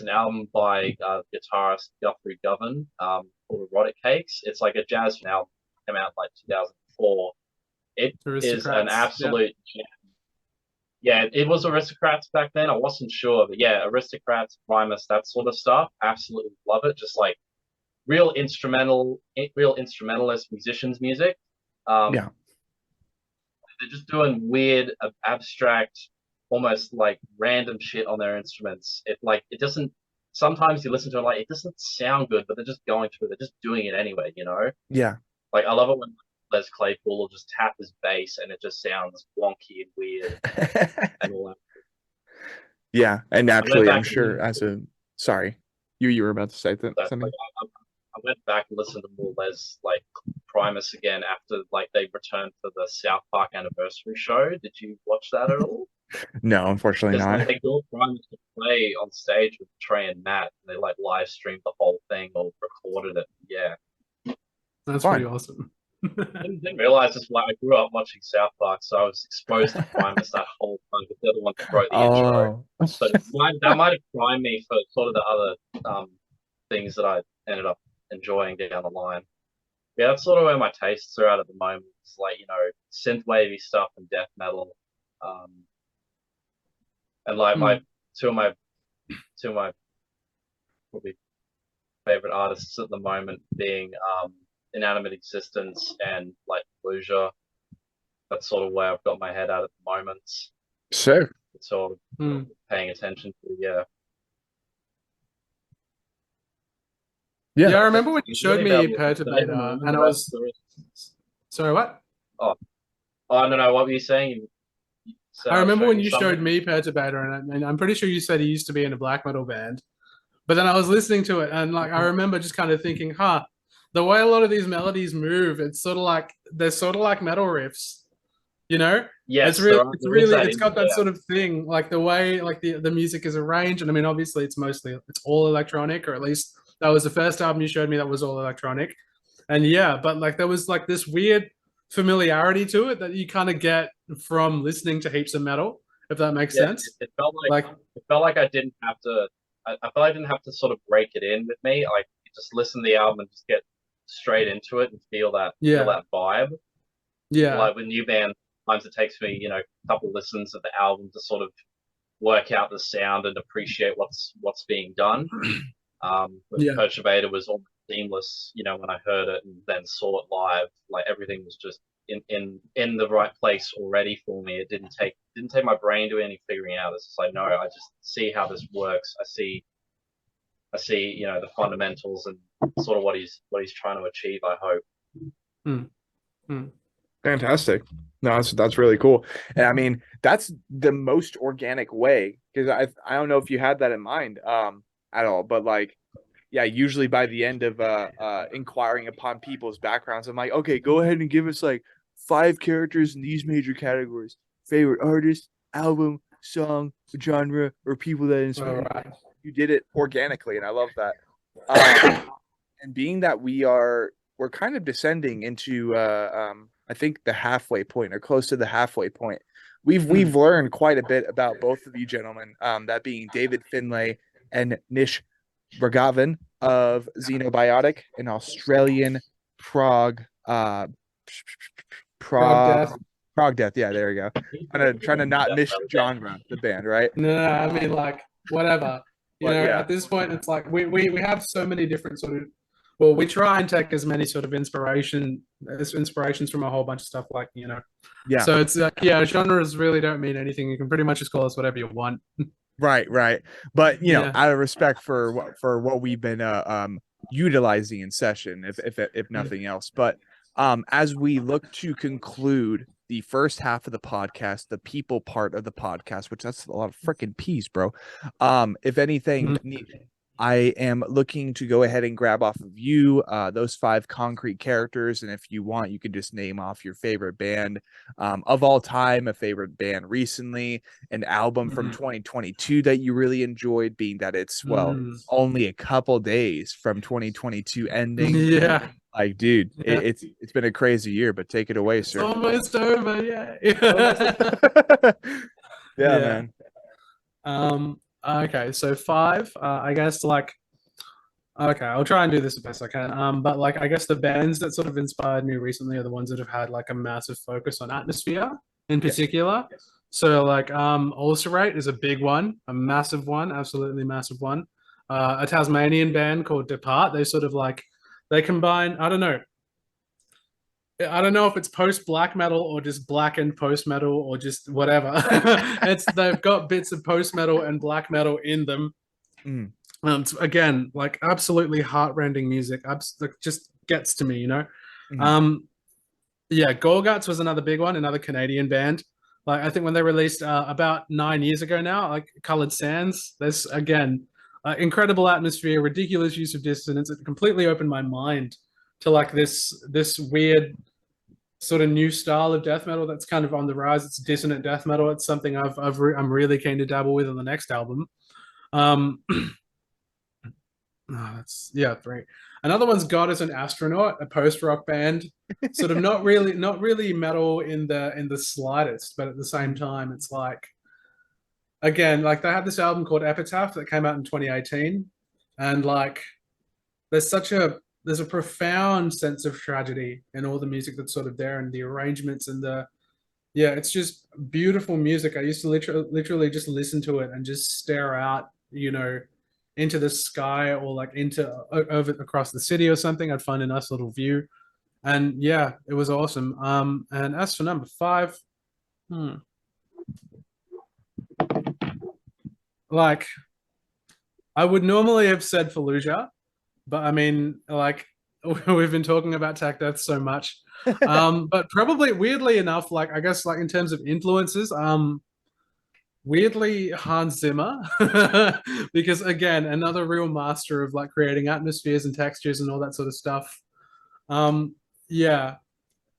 an album by guitarist Guthrie Govan called Erotic Cakes. It's like a jazz album, came out like 2004. It is an absolute gem. Yeah, it was Aristocrats back then. I wasn't sure, but yeah, Aristocrats, Primus, that sort of stuff. Absolutely love it. Just like real instrumentalist musicians' music. They're just doing weird, abstract, almost like random shit on their instruments. It doesn't. Sometimes you listen to it like it doesn't sound good, but they're just going through. They're just doing it anyway. Yeah. Like I love it when Les Claypool will just tap his bass and it just sounds wonky and weird and all that. Yeah, and naturally, I'm sure sorry, you were about to say something. Like, I went back and listened to more Les like Primus again after like they returned for the South Park anniversary show. Did you watch that at all? No, unfortunately not. They got Primus to play on stage with Trey and Matt, and they like live streamed the whole thing or recorded it. Yeah, that's pretty awesome. I didn't realize this. Like I grew up watching South Park, so I was exposed to Primus that whole time. But they're the one who wrote the intro. So that might have primed me for sort of the other things that I ended up enjoying down the line. Yeah, that's sort of where my tastes are at the moment. It's like synthwavy stuff and death metal, and like my two of my probably favorite artists at the moment being Inanimate Existence and like Illusia. That's sort of where I've got my head at the moment. Sure. It's sort of paying attention to, yeah. Yeah, I remember when you showed me Perturbator, and I was... Sorry, what? Oh, no, what were you saying? I remember when you showed me Perturbator, and I'm pretty sure you said he used to be in a black metal band. But then I was listening to it, and like I remember just kind of thinking, the way a lot of these melodies move, it's sort of like they're sort of like metal riffs, It's Yes, really, there is that it's in got that there. sort of thing, like the way like the music is arranged. And I mean, obviously, it's all electronic, or at least that was the first album you showed me that was all electronic. And yeah, but like there was like this weird familiarity to it that you kind of get from listening to heaps of metal, if that makes Yeah, sense. Like, it felt like I didn't have to. I felt I didn't have to sort of break it in with me. Like you just listen to the album and just get straight into it and feel yeah, that vibe. yeah, Like with new bands, sometimes it takes me, you know, a couple listens of the album to sort of work out the sound and appreciate what's being done. With yeah. Perturbator was almost seamless, you know, when I heard it and then saw it live, like everything was just in the right place already for me. It didn't take my brain doing any figuring out. It's just like no, I just see how this works. I see, you know, the fundamentals and sort of what he's trying to achieve, I hope. Mm, mm, Fantastic. No, that's really cool. And I mean, that's the most organic way, because I don't know if you had that in mind at all, but like yeah, usually by the end of inquiring upon people's backgrounds, I'm like, okay, go ahead and give us like 5 characters in these major categories: favorite artist, album, song, genre, or people that all inspire you. right. You did it organically, and I love that. And being that we're kind of descending into I think the halfway point or close to the halfway point. We've learned quite a bit about both of you gentlemen, that being David Finlay and Nish Raghavan of Xenobiotic, an Australian prog Prog prog death. prog death. Yeah, there we go. Trying to not miss genre the band, right? No, I mean like whatever. You But know, yeah, at this point, it's like we have so many different sort of. Well, we try and take as many sort of inspirations from a whole bunch of stuff, like you know. yeah. So it's yeah, genres really don't mean anything. You can pretty much just call us whatever you want. Right, right. But Yeah. out of respect for what we've been utilizing in session, if Yeah. nothing else. But as we look to conclude the first half of the podcast, the people part of the podcast, which that's a lot of freaking peas, bro. If anything, I am looking to go ahead and grab off of you those 5 concrete characters, and if you want, you can just name off your favorite band of all time, a favorite band recently, an album from 2022 that you really enjoyed, being that it's only a couple days from 2022 ending. Yeah. Like, dude, Yeah. it's been a crazy year, but take it away, It's sir. almost over. Yeah. Yeah, Yeah. man. Okay, so 5. I guess like okay, I'll try and do this the best I can. But like I guess the bands that sort of inspired me recently are the ones that have had like a massive focus on atmosphere in Yes. particular. So like Ulcerate is a big one, a massive one, absolutely massive one. A Tasmanian band called Depart. They sort of like they combine, I don't know if it's post black metal or just black and post metal or just whatever. They've got bits of post metal and black metal in them. Mm. Again, like absolutely heartrending music. Just gets to me, you know. Mm. Yeah, Gorguts was another big one, another Canadian band. Like I think when they released about 9 years ago now, like Colored Sands. There's again incredible atmosphere, ridiculous use of dissonance. It completely opened my mind to like this weird sort of new style of death metal that's kind of on the rise. It's dissonant death metal. It's something I'm really keen to dabble with on the next album. Oh, that's yeah, 3. Another one's God as an Astronaut, a post-rock band. Sort of not really metal in the slightest, but at the same time, it's like again, like they had this album called Epitaph that came out in 2018, and like there's a profound sense of tragedy in all the music that's sort of there and the arrangements and the yeah, it's just beautiful music. I used to literally just listen to it and just stare out, you know, into the sky or like into over across the city or something. I'd find a nice little view, and yeah, it was awesome. And as for number 5, like I would normally have said Fallujah, but I mean, like we've been talking about Tech Death so much. But probably weirdly enough, like I guess like in terms of influences, weirdly Hans Zimmer, because again, another real master of like creating atmospheres and textures and all that sort of stuff. Yeah,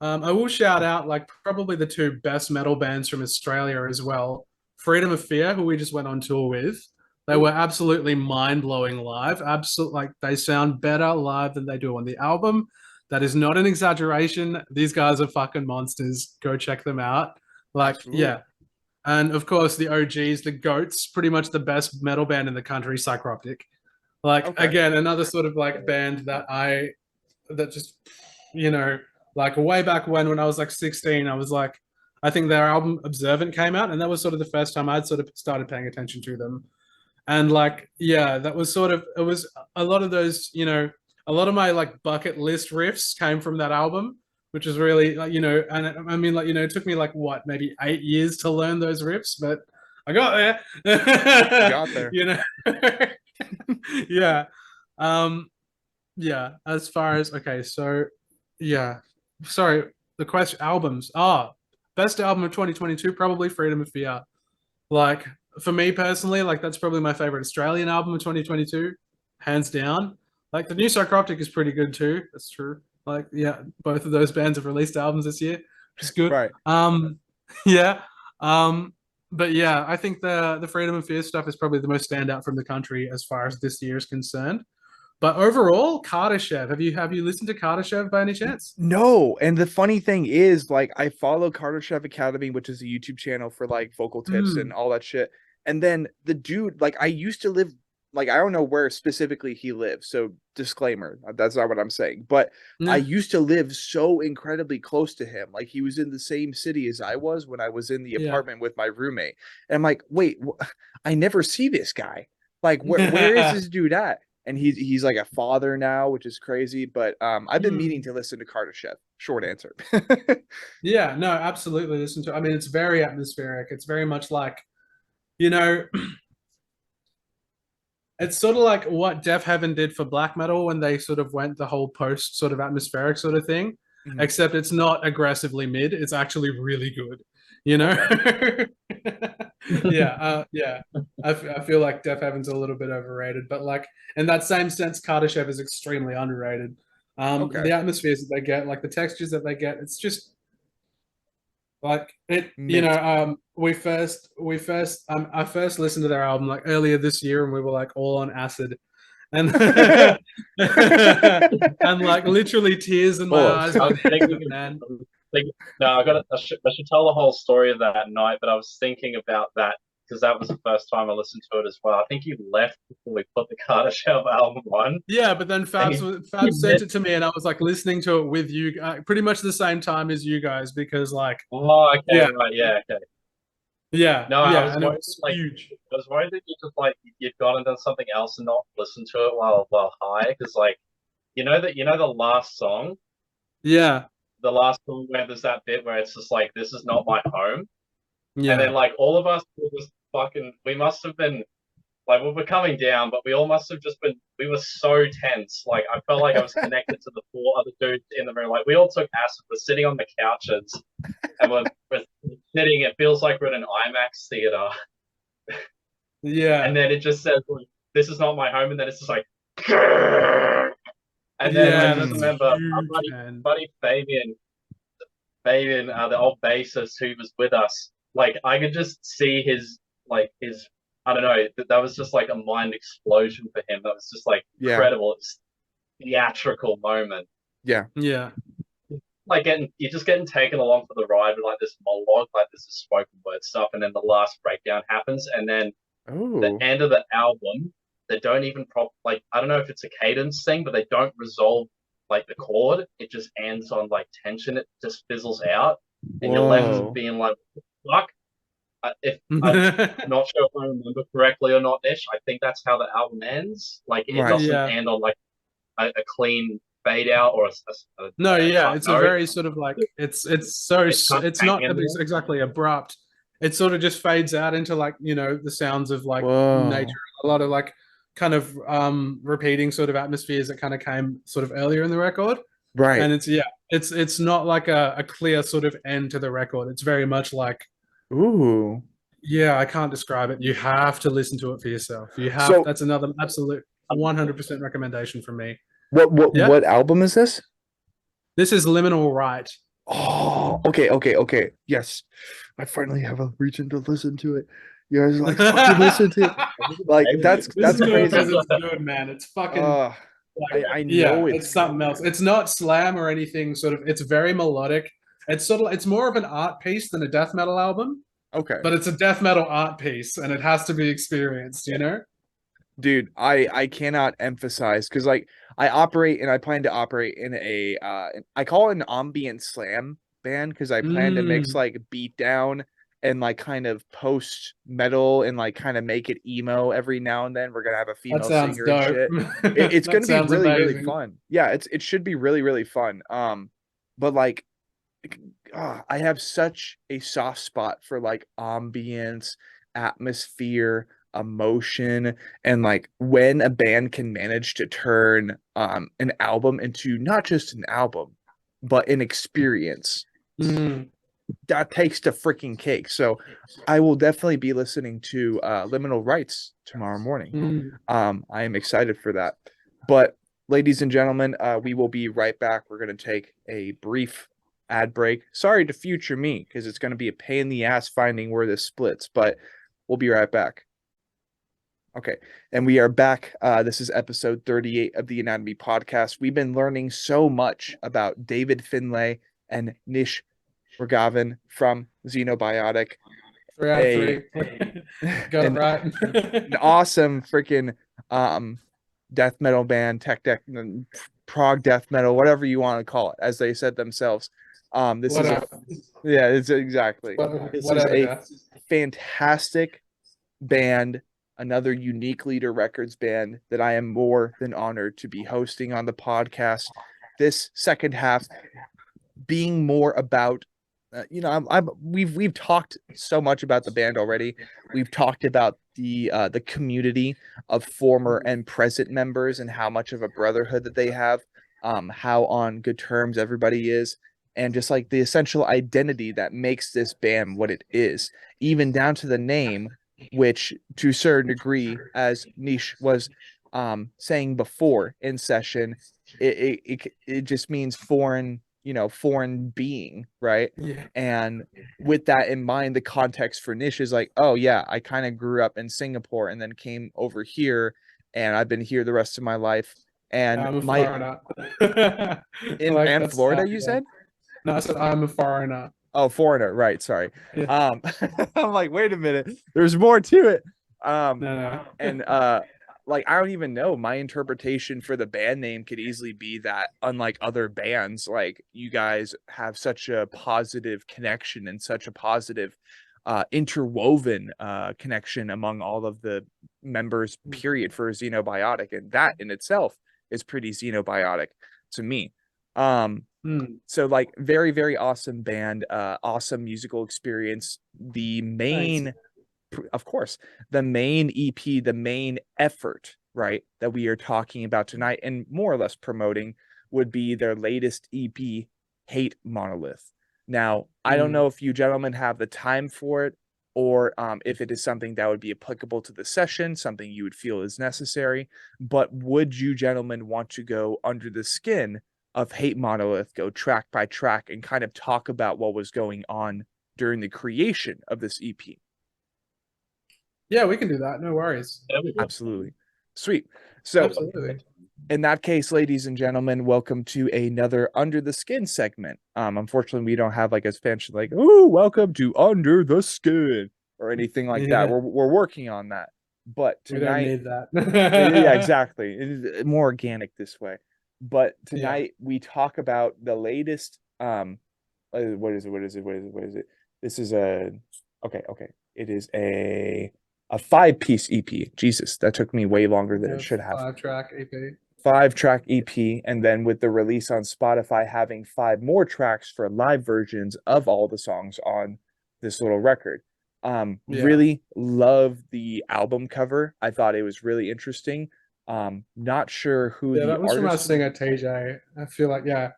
I will shout out like probably the two best metal bands from Australia as well. Freedom of Fear, who we just went on tour with. They Ooh. were absolutely mind-blowing live. Absolute like they sound better live than they do on the album. That is not an exaggeration. These guys are fucking monsters. Go check them out. Like, Absolutely. yeah. And of course, the OGs, the GOATs, pretty much the best metal band in the country, Psychroptic. Like, Okay. again, another sort of like band that just, you know, like way back when I was like 16, I was like, I think their album Observant came out, and that was sort of the first time I'd sort of started paying attention to them. And like, yeah, that was sort of, it was a lot of those, a lot of my like bucket list riffs came from that album, which is really like, and I mean, like, it took me like what, maybe 8 years to learn those riffs, but I got You there. got there. Yeah. Um, yeah, as far as okay, so yeah. Sorry, the question albums. Best album of 2022, probably Freedom of Fear. Like for me personally, like that's probably my favorite Australian album of 2022, hands down. Like the new Psychroptic is pretty good too. That's true. Like yeah, both of those bands have released albums this year, which is good. Right. Yeah. But yeah, I think the Freedom of Fear stuff is probably the most standout from the country as far as this year is concerned. But overall, Kardashev. Have you listened to Kardashev by any chance? No, and the funny thing is, like, I follow Carter Chef Academy, which is a YouTube channel for like vocal tips and Mm, all that shit. And then the dude, like, I used to live, like, I don't know where specifically he lives, so disclaimer, that's not what I'm saying. But I yeah, used to live so incredibly close to him, like he was in the same city as I was when I was in the yeah. apartment with my roommate. And I'm like, wait, I never see this guy. Like, where is this dude at? And he's like a father now, which is crazy. But I've been meaning Mm. to listen to Carter Chef. Short answer. Yeah, no, absolutely listen to. I mean, it's very atmospheric. It's very much like, you know, it's sort of like what Def Heaven did for black metal when they sort of went the whole post sort of atmospheric sort of thing, Mhm. except it's not aggressively mid. It's actually really good, you know? Okay. Yeah, yeah. I feel like Def Heaven's a little bit overrated, but like in that same sense, Kardashev is extremely underrated. Okay. The atmospheres that they get, like the textures that they get, it's just like it, Mint. I first listened to their album like earlier this year, and we were like all on acid, and and like literally tears in my eyes Pause. by I was the end of it, thinking, man. I was thinking, no, I should tell the whole story of that night, but I was thinking about that because that was the first time I listened to it as well. I think you left before we put the Carter Shelf album on, Yeah, but then and Fab you sent missed. it to me, and I was like listening to it with you, pretty much the same time as you guys, because like, Oh, okay, yeah, right, yeah, okay. yeah, No, I yeah, was and it worried, was like, huge. I was worried that you just like you'd gone and done something else and not listened to it while high, because like you know the last song, Yeah, the last song where there's that bit where it's just like this is not my home, and then yeah, like all of us were just fucking we must have been like we were coming down, but we all must have just been we were so tense. Like I felt like I was connected to the four other dudes in the room. Like we all took acid, we're sitting on the couches and we're sitting, it feels like we're in an IMAX theater. And yeah, then it just says like this is not my home, and then it's just like and then I yeah. just That's Mm. remember our huge, man. buddy Fabian, the old bassist who was with us, like I could just see his I don't know, that was just like a mind explosion for him. That was just like Yeah. incredible. It's theatrical moment. Yeah. Yeah, Like you're just getting taken along for the ride with like this monologue, like this is spoken word stuff, and then the last breakdown happens, and then the Oh. end of the album, they don't even like I don't know if it's a cadence thing, but they don't resolve like the chord. It just ends on like tension. It just fizzles out, and you're left Whoa. mm. being like, "Fuck." If I'm not sure if I remember correctly or not, Nish, I think that's how the album ends. Like it Right. doesn't Yeah. end on like a clean fade out or No, a yeah, cut it's a note. very sort of like It's kind of it's not hanging there. exactly abrupt. It sort of just fades out into like, the sounds of like nature, Whoa. a lot of like kind of repeating sort of atmospheres that kind of came sort of earlier in the record. Right. And it's yeah, it's not like a clear sort of end to the record. It's very much like, Ooh. yeah, I can't describe it. You have to listen to it for yourself. So That's another absolute 100% recommendation from me. what Yeah. album is this? This is Liminal Right. Oh, okay. Yes, I finally have a reason to listen to it. You guys are like, fucking listen to it. Like This that's crazy. Monolith is good, man. It's fucking Uh, like, I yeah, know it's it's something else. It's not slam or anything. Sort of, it's very melodic. It's sort of, it's more of an art piece than a death metal album, okay. but it's a death metal art piece, and it has to be experienced. You know? Dude, I cannot emphasize because like I operate and I plan to operate in a I call it an ambient slam band because I plan to mix Mm, like beat down and like kind of post metal and like kind of make it emo every now and then. We're gonna have a that female sounds singer and dope. shit. It's That gonna be sounds really amazing. fun. Yeah, it should be really fun. But like I have such a soft spot for like ambience, atmosphere, emotion, and like when a band can manage to turn an album into not just an album, but an experience. Mm, That takes the freaking cake. So I will definitely be listening to Liminal Rights tomorrow morning. mm. I am excited for that. But ladies and gentlemen, we will be right back. We're going to take a brief ad break. Sorry to future me because it's going to be a pain in the ass finding where this splits, but we'll be right back. Okay, and we are back. This is episode 38 of the Anatomy Podcast. We've been learning so much about David Finlay and Nish Raghavan from Xenobiotic, 3 out of 3. a Got it an right. an awesome freaking death metal band, prog death metal, whatever you want to call it, as they said themselves. This is a Whatever. yeah, it's exactly. This is Whatever, a guys. fantastic band, another Unique Leader Records band that I am more than honored to be hosting on the podcast. This second half being more about we've talked so much about the band already. We've talked about the community of former and present members and how much of a brotherhood that they have, how on good terms everybody is, and just like the essential identity that makes this band what it is, even down to the name, which to a certain degree, as Nish was saying before in session, it just means foreign, foreign being, right? Yeah. And with that in mind, the context for Nish is like, oh yeah, I kind of grew up in Singapore and then came over here, and I've been here the rest of my life. And I'm a my foreigner. I in like and that Florida, style. you Yeah. said? No, I said I'm a foreigner. Oh, foreigner, right? Sorry. Yeah. Um, I'm like, wait a minute, there's more to it. Um, No, and like I don't even know. My interpretation for the band name could easily be that unlike other bands, like you guys have such a positive connection and such a positive interwoven connection among all of the members, period, for Xenobiotic. And that in itself is pretty xenobiotic to me. no. So like very awesome band, awesome musical experience. The Thanks. main, of course, the main EP, the main effort, right, that we are talking about tonight and more or less promoting would be their latest EP, Hate Monolith. Now, I don't know if you gentlemen have the time for it, or if it is something that would be applicable to the session, something you would feel is necessary, but would you gentlemen want to go under the skin of Hate Monolith, go track by track, and kind of talk about what was going on during the creation of this EP? Yeah, we can do that. No worries. Absolutely. Sweet. So, Absolutely. in that case, ladies and gentlemen, welcome to another Under the Skin segment. Unfortunately, we don't have like a fancy like, "Ooh, welcome to Under the Skin" or anything like that. Yeah, We're working on that. But we don't tonight, need that. yeah, exactly. It is more organic this way. But Yeah. tonight we talk about the latest what is it? This is a okay. It is a 5-piece EP. Jesus, that took me way longer than it Yeah, should have. 5-track EP. 5-track EP, and then with the release on Spotify having 5 more tracks for live versions of all the songs on this little record. Yeah. Really love the album cover. I thought it was really interesting. Not sure who Yeah, the that was from our artist. singer TJ. I feel like, yeah,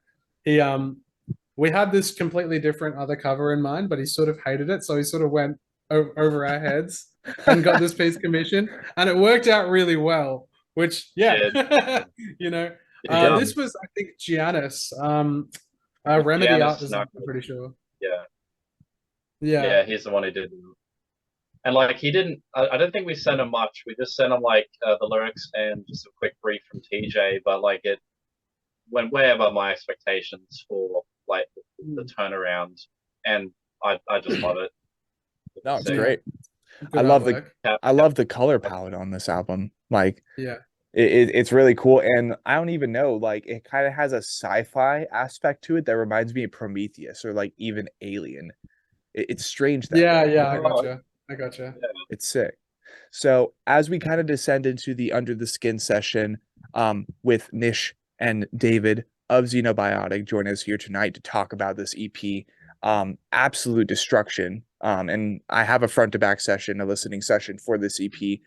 he we had this completely different other cover in mind, but he sort of hated it, so he sort of went over our heads and got this piece commissioned, and it worked out really well. Which, yeah, you know, Yeah. this was, I think, Giannis. Remedy Giannis art design, I'm Knuckles. pretty sure. Yeah, Yeah. yeah, he's the one who did them. And like he didn't, I don't think we sent him much. We just sent him like the lyrics and just a quick brief from TJ. But like it went way above my expectations for like the turnaround, and I just love it. No, it's So, Yeah. great. Good I artwork. love the color palette on this album. Like Yeah. it's really cool, and I don't even know, like it kind of has a sci-fi aspect to it that reminds me of Prometheus or like even Alien. It's strange that Yeah, way. yeah, I oh, gotcha. I gotcha. It's sick. So as we kind of descend into the Under the Skin session, with Nish and David of Xenobiotic join us here tonight to talk about this EP, Absolute Destruction. And I have a front to back session, a listening session for this EP.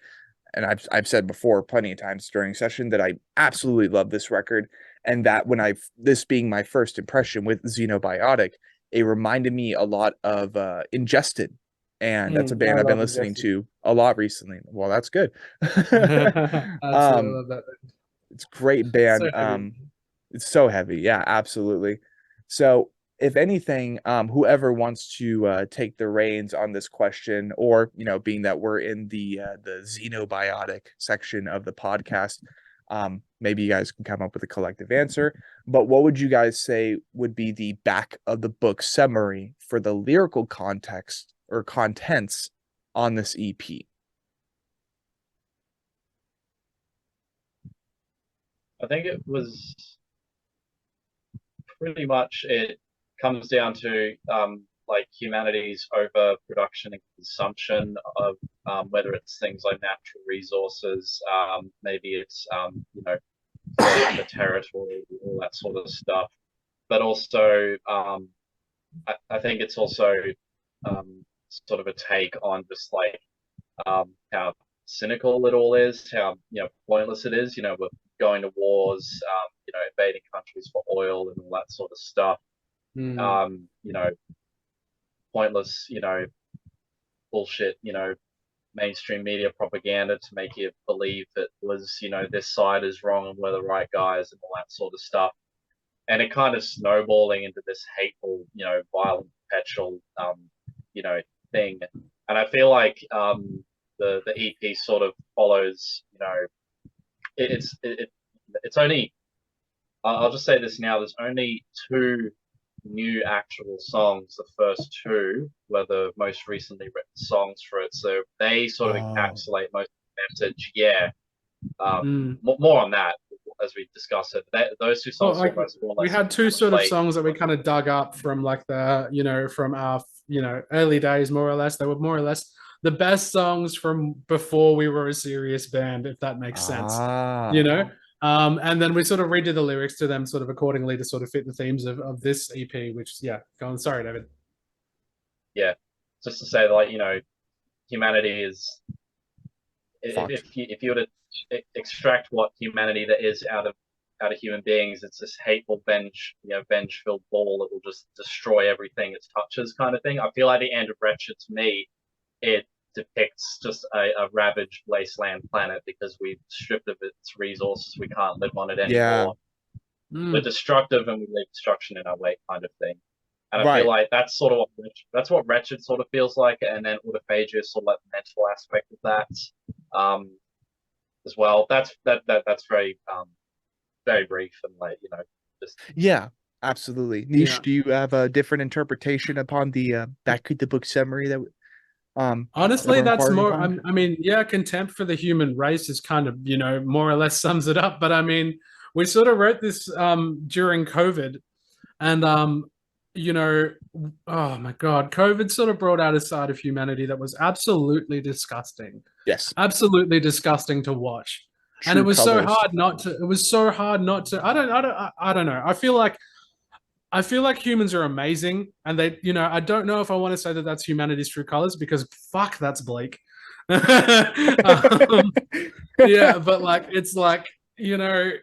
And I've said before plenty of times during session that I absolutely love this record. And that when this being my first impression with Xenobiotic, it reminded me a lot of Ingested, and that's a I band I've been love listening Injustice. to a lot recently. Well, that's good. Absolutely um, love that. it's a great So band. heavy. It's so heavy. Yeah, absolutely. So, if anything, whoever wants to take the reins on this question, or being that we're in the xenobiotic section of the podcast, maybe you guys can come up with a collective answer. But what would you guys say would be the back of the book summary for the lyrical context or contents on this EP? I think it was pretty much it comes down to like humanity's overproduction and consumption of whether it's things like natural resources, maybe it's for territory, all that sort of stuff. But also, I think it's also sort of a take on just like how cynical it all is, how pointless it is. We're going to wars, invading countries for oil and all that sort of stuff. Mm. Um, pointless, bullshit, mainstream media propaganda to make you believe that was, this side is wrong and we're the right guys and all that sort of stuff. And it kind of snowballing into this hateful, violent, perpetual, thing. And I feel like the EP sort of follows, it's only, I'll just say this now, there's only two new actual songs. The first two were the most recently written songs for it, so they sort of Oh, encapsulate most of the message. Yeah, Mm. more on that as we discuss it. Those two Well, songs like almost more or we less had two sort of encapsulate. songs that we kind of dug up from like from our early days, more or less. They were more or less the best songs from before we were a serious band, if that makes sense. You ah, know, and then we sort of redid the lyrics to them sort of accordingly to sort of fit the themes of this EP. Which, yeah, go on. Sorry, David. Yeah, just to say, like, humanity is, fucked. if you were to extract what humanity there is out of human beings, it's this hateful vengeful ball that will just destroy everything it touches, kind of thing. I feel like the end of Wretched, to me, it depicts just a ravaged wasteland planet because we've stripped of its resources. We can't live on it Yeah, anymore. We're Mm. destructive and we leave destruction in our wake, kind of thing. And I feel right. like that's sort of what Wretched sort of feels like, and then Autophagia is sort of like the mental aspect of that, as well. That's very brief and like just Yeah, absolutely. Nish, Yeah. do you have a different interpretation upon the back of the book summary that Honestly, we're that's embarking more. upon? I mean, yeah, contempt for the human race is kind of, more or less sums it up. But I mean, we sort of wrote this during COVID, and you know, oh my God, COVID sort of brought out a side of humanity that was Yes, absolutely disgusting to watch. And it true was so colors. hard not to. It was so hard not to. I don't know. I feel like humans are amazing, and they, I don't know if I want to say that that's humanity's true colors because fuck, that's bleak. um, yeah, but like it's like it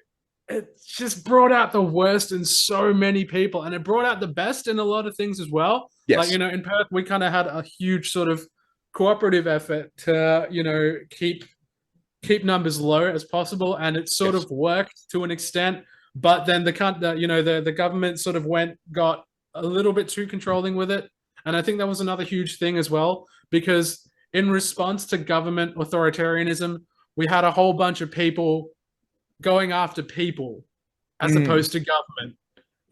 just brought out the worst in so many people, and it brought out the best in a lot of things as well. Like Yes, in Perth, we kind of had a huge sort of cooperative effort to keep numbers low as possible, and it sort yes, of worked to an extent. but then the government sort of got a little bit too controlling with it, and I think that was another huge thing as well, because in response to government authoritarianism, we had a whole bunch of people going after people as opposed to government,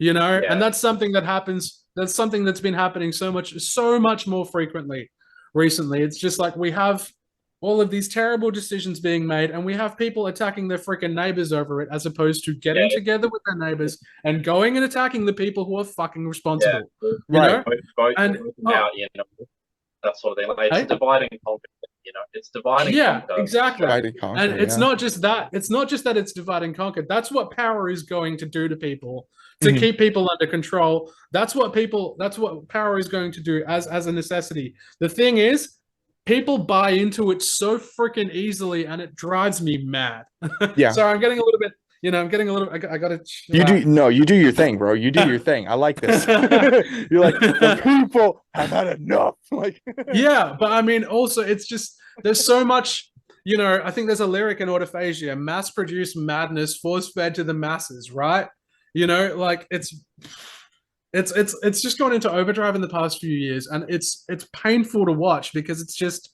and that's something that happens. That's something that's been happening so much more frequently recently. It's just like we have all of these terrible decisions being made, and we have people attacking their freaking neighbors over it, as opposed to getting together with their neighbors and going and attacking the people who are fucking responsible. Right. And that sort of thing. Like, it's a divide and conquer. It's divide and conquer. Exactly. And it's not just that. It's not just that it's divide and conquer. That's what power is going to do to people, to keep people under control. That's what power is going to do as a necessity. The thing is, people buy into it so freaking easily, and it drives me mad. Yeah. So I'm getting a little bit, I gotta. You do your thing, bro. You do your thing. I like this. You're like, the people have had enough. Like, yeah, but I mean, also, it's just, there's so much, I think there's a lyric in Autophagia: mass-produced madness force-fed to the masses, right? Like, it's just gone into overdrive in the past few years, and it's painful to watch, because it's just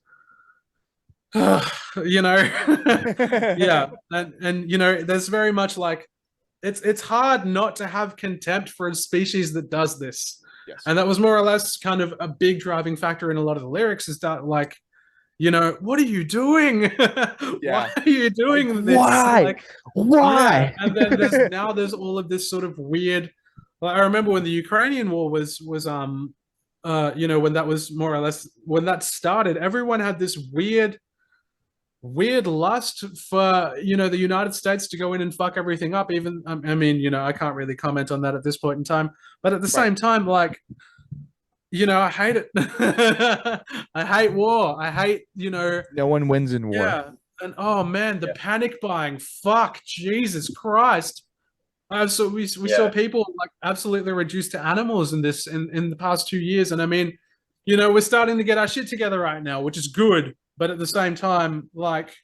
yeah. And there's very much like, it's hard not to have contempt for a species that does this. Yes. And that was more or less kind of a big driving factor in a lot of the lyrics, is that, like, what are you doing? Why are you doing this? Why? Like, why? Yeah. And then there's all of this sort of weird. Like, I remember when the Ukrainian war was when that was more or less, when that started, everyone had this weird lust for the United States to go in and fuck everything up. Even I mean, I can't really comment on that at this point in time, but at the same time, like, I hate it. I hate war. I hate, no one wins in war. Yeah. And oh man, the panic buying, fuck, Jesus Christ. So we saw people like absolutely reduced to animals in the past 2 years. And I mean, we're starting to get our shit together right now, which is good. But at the same time, like,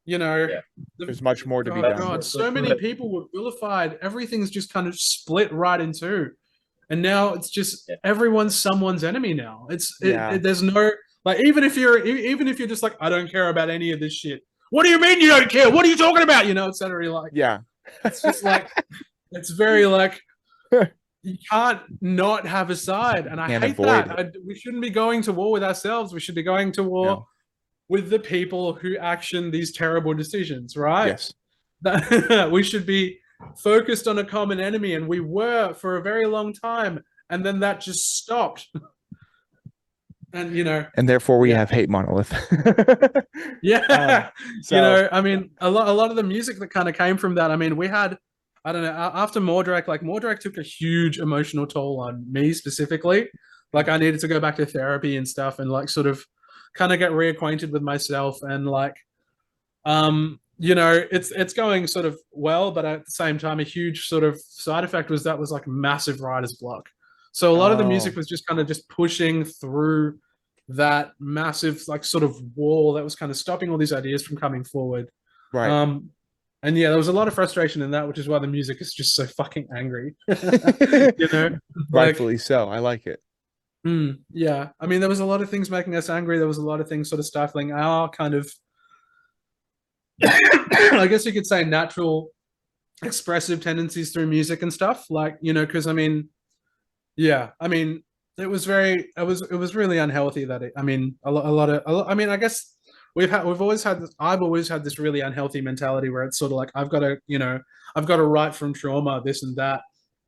there's much more to be done. God, so many people were vilified. Everything's just kind of split right in two. And now it's just everyone's someone's enemy now. There's no, like, even if you're just like, I don't care about any of this shit. What do you mean you don't care? What are you talking about? Etc. Like, it's just like, it's very like, you can't not have a side, and I hate that. We shouldn't be going to war with ourselves. We should be going to war with the people who action these terrible decisions, right? Yes. We should be focused on a common enemy, and we were for a very long time, and then that just stopped. And and therefore we have hate Monolith. I mean, a lot of the music that kind of came from that. I mean, we had, I don't know, after Mordrake, like, Mordrake took a huge emotional toll on me specifically. Like, I needed to go back to therapy and stuff, and like sort of kind of get reacquainted with myself, and like, it's going sort of well, but at the same time, a huge sort of side effect was like massive writer's block. So a lot of the music was just kind of just pushing through that massive, like, sort of wall that was kind of stopping all these ideas from coming forward. Right. And yeah, there was a lot of frustration in that, which is why the music is just so fucking angry. Rightfully so. I like it. Yeah. I mean, there was a lot of things making us angry. There was a lot of things sort of stifling our kind of, I guess you could say, natural expressive tendencies through music and stuff. Like, because I mean, it was really unhealthy that I mean, I mean, I guess I've always had this really unhealthy mentality where it's sort of like, I've got to write from trauma, this and that.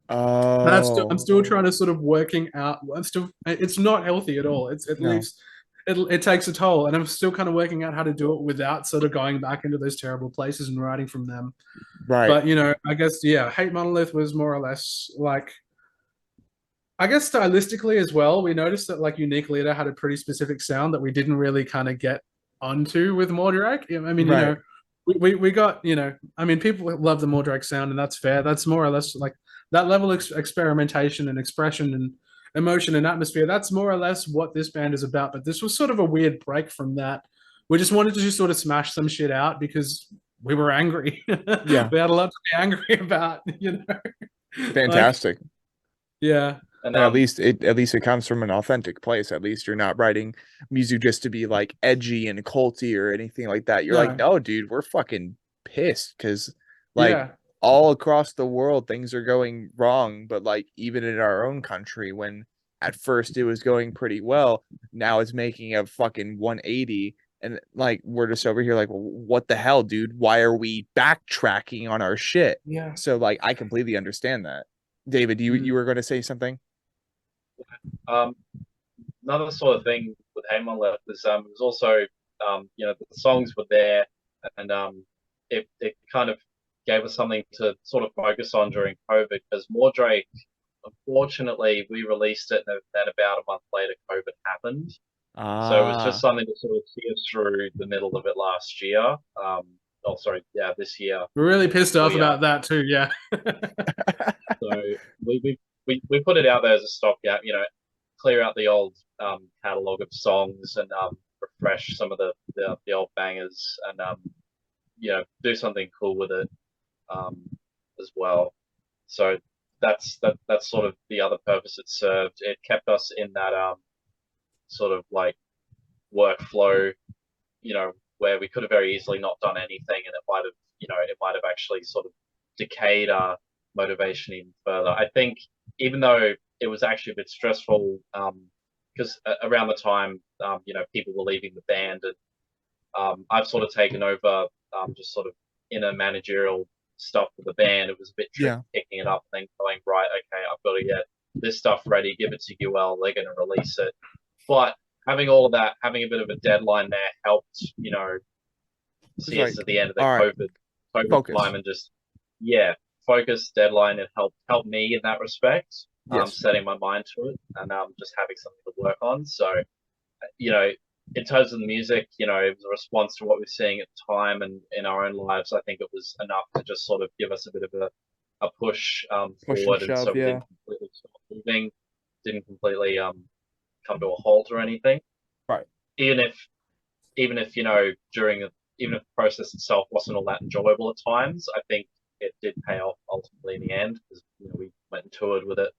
And I'm still trying to sort of working out. It's not healthy at all. It takes a toll, and I'm still kind of working out how to do it without sort of going back into those terrible places and writing from them. Right. But I guess Hate Monolith was more or less like, I guess stylistically as well, we noticed that like Unique Leader had a pretty specific sound that we didn't really kind of get onto with Mordrake. I mean, we got, I mean, people love the Mordrake sound, and that's fair. That's more or less like that level of experimentation and expression and emotion and atmosphere. That's more or less what this band is about. But this was sort of a weird break from that. We just wanted to just sort of smash some shit out because we were angry. Yeah. We had a lot to be angry about, like, Fantastic. yeah. And And at least it comes from an authentic place. At least you're not writing music just to be like edgy and culty or anything like that. You're like, No. no, dude, we're fucking pissed because like Yeah. all across the world things are going wrong. But like even in our own country, when at first it was going pretty well, now it's making a fucking 180. And like we're just over here like, well, what the hell, dude? Why are we backtracking on our shit? Yeah. So like I completely understand that. David, you Mm. were going to say something? um, another sort of thing with Hey Monolith was also the songs were there, and it kind of gave us something to sort of focus on during COVID because Mordrake, unfortunately, we released it and then about a month later COVID happened. So it was just Ah, something to sort of see us through the middle of it last year. Oh, sorry, yeah, this year. We're really pissed off We about that too. Yeah. so we put it out there as a stopgap, clear out the old catalog of songs and refresh some of the old bangers and do something cool with it um, as well. So that's sort of the other purpose it served. It kept us in that sort of like workflow, where we could have very easily not done anything, and it might have actually sort of decayed our motivation even further. I think even though it was actually a bit stressful, because around the time, people were leaving the band, and I've sort of taken over just sort of inner managerial stuff with the band. It was a bit tricky yeah. picking it up and then going, right, okay, I've got to get this stuff ready, give it to UL, they're going to release it. But having all of that, having a bit of a deadline there helped, It's see us like, at the end of the all right, COVID time focus. and just, yeah, focus, deadline. It helped me in that respect, Yes, setting my mind to it and just having something to work on. So, you know, in terms of the music, it was a response to what we are seeing at the time and in our own lives. I think it was enough to just sort of give us a bit of a push push and forward, and so shove. we Yeah, didn't completely stop moving, didn't completely come to a halt or anything. right. Even if even if the process itself wasn't all that enjoyable at times, I think it did pay off ultimately in the end because we went and toured with it,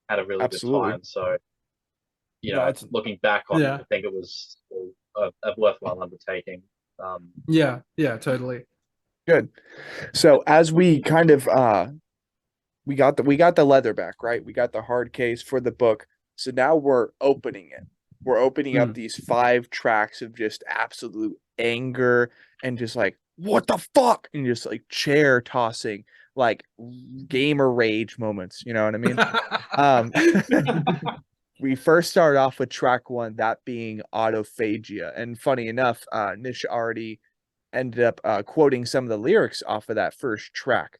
had a really good Absolutely. time. So No, it's looking back on it, Yeah. I think it was a worthwhile undertaking. Yeah. Yeah. Totally. good. So as we kind of we got the leather back, right? We got the hard case for the book. So now we're opening it. We're opening up Mm. these 5 tracks of just absolute anger and just like, what the fuck? And just like chair tossing, like gamer rage moments. You know what I mean? Um, we first started off with track 1, that being autophagia. And funny enough, Nish already ended up quoting some of the lyrics off of that first track.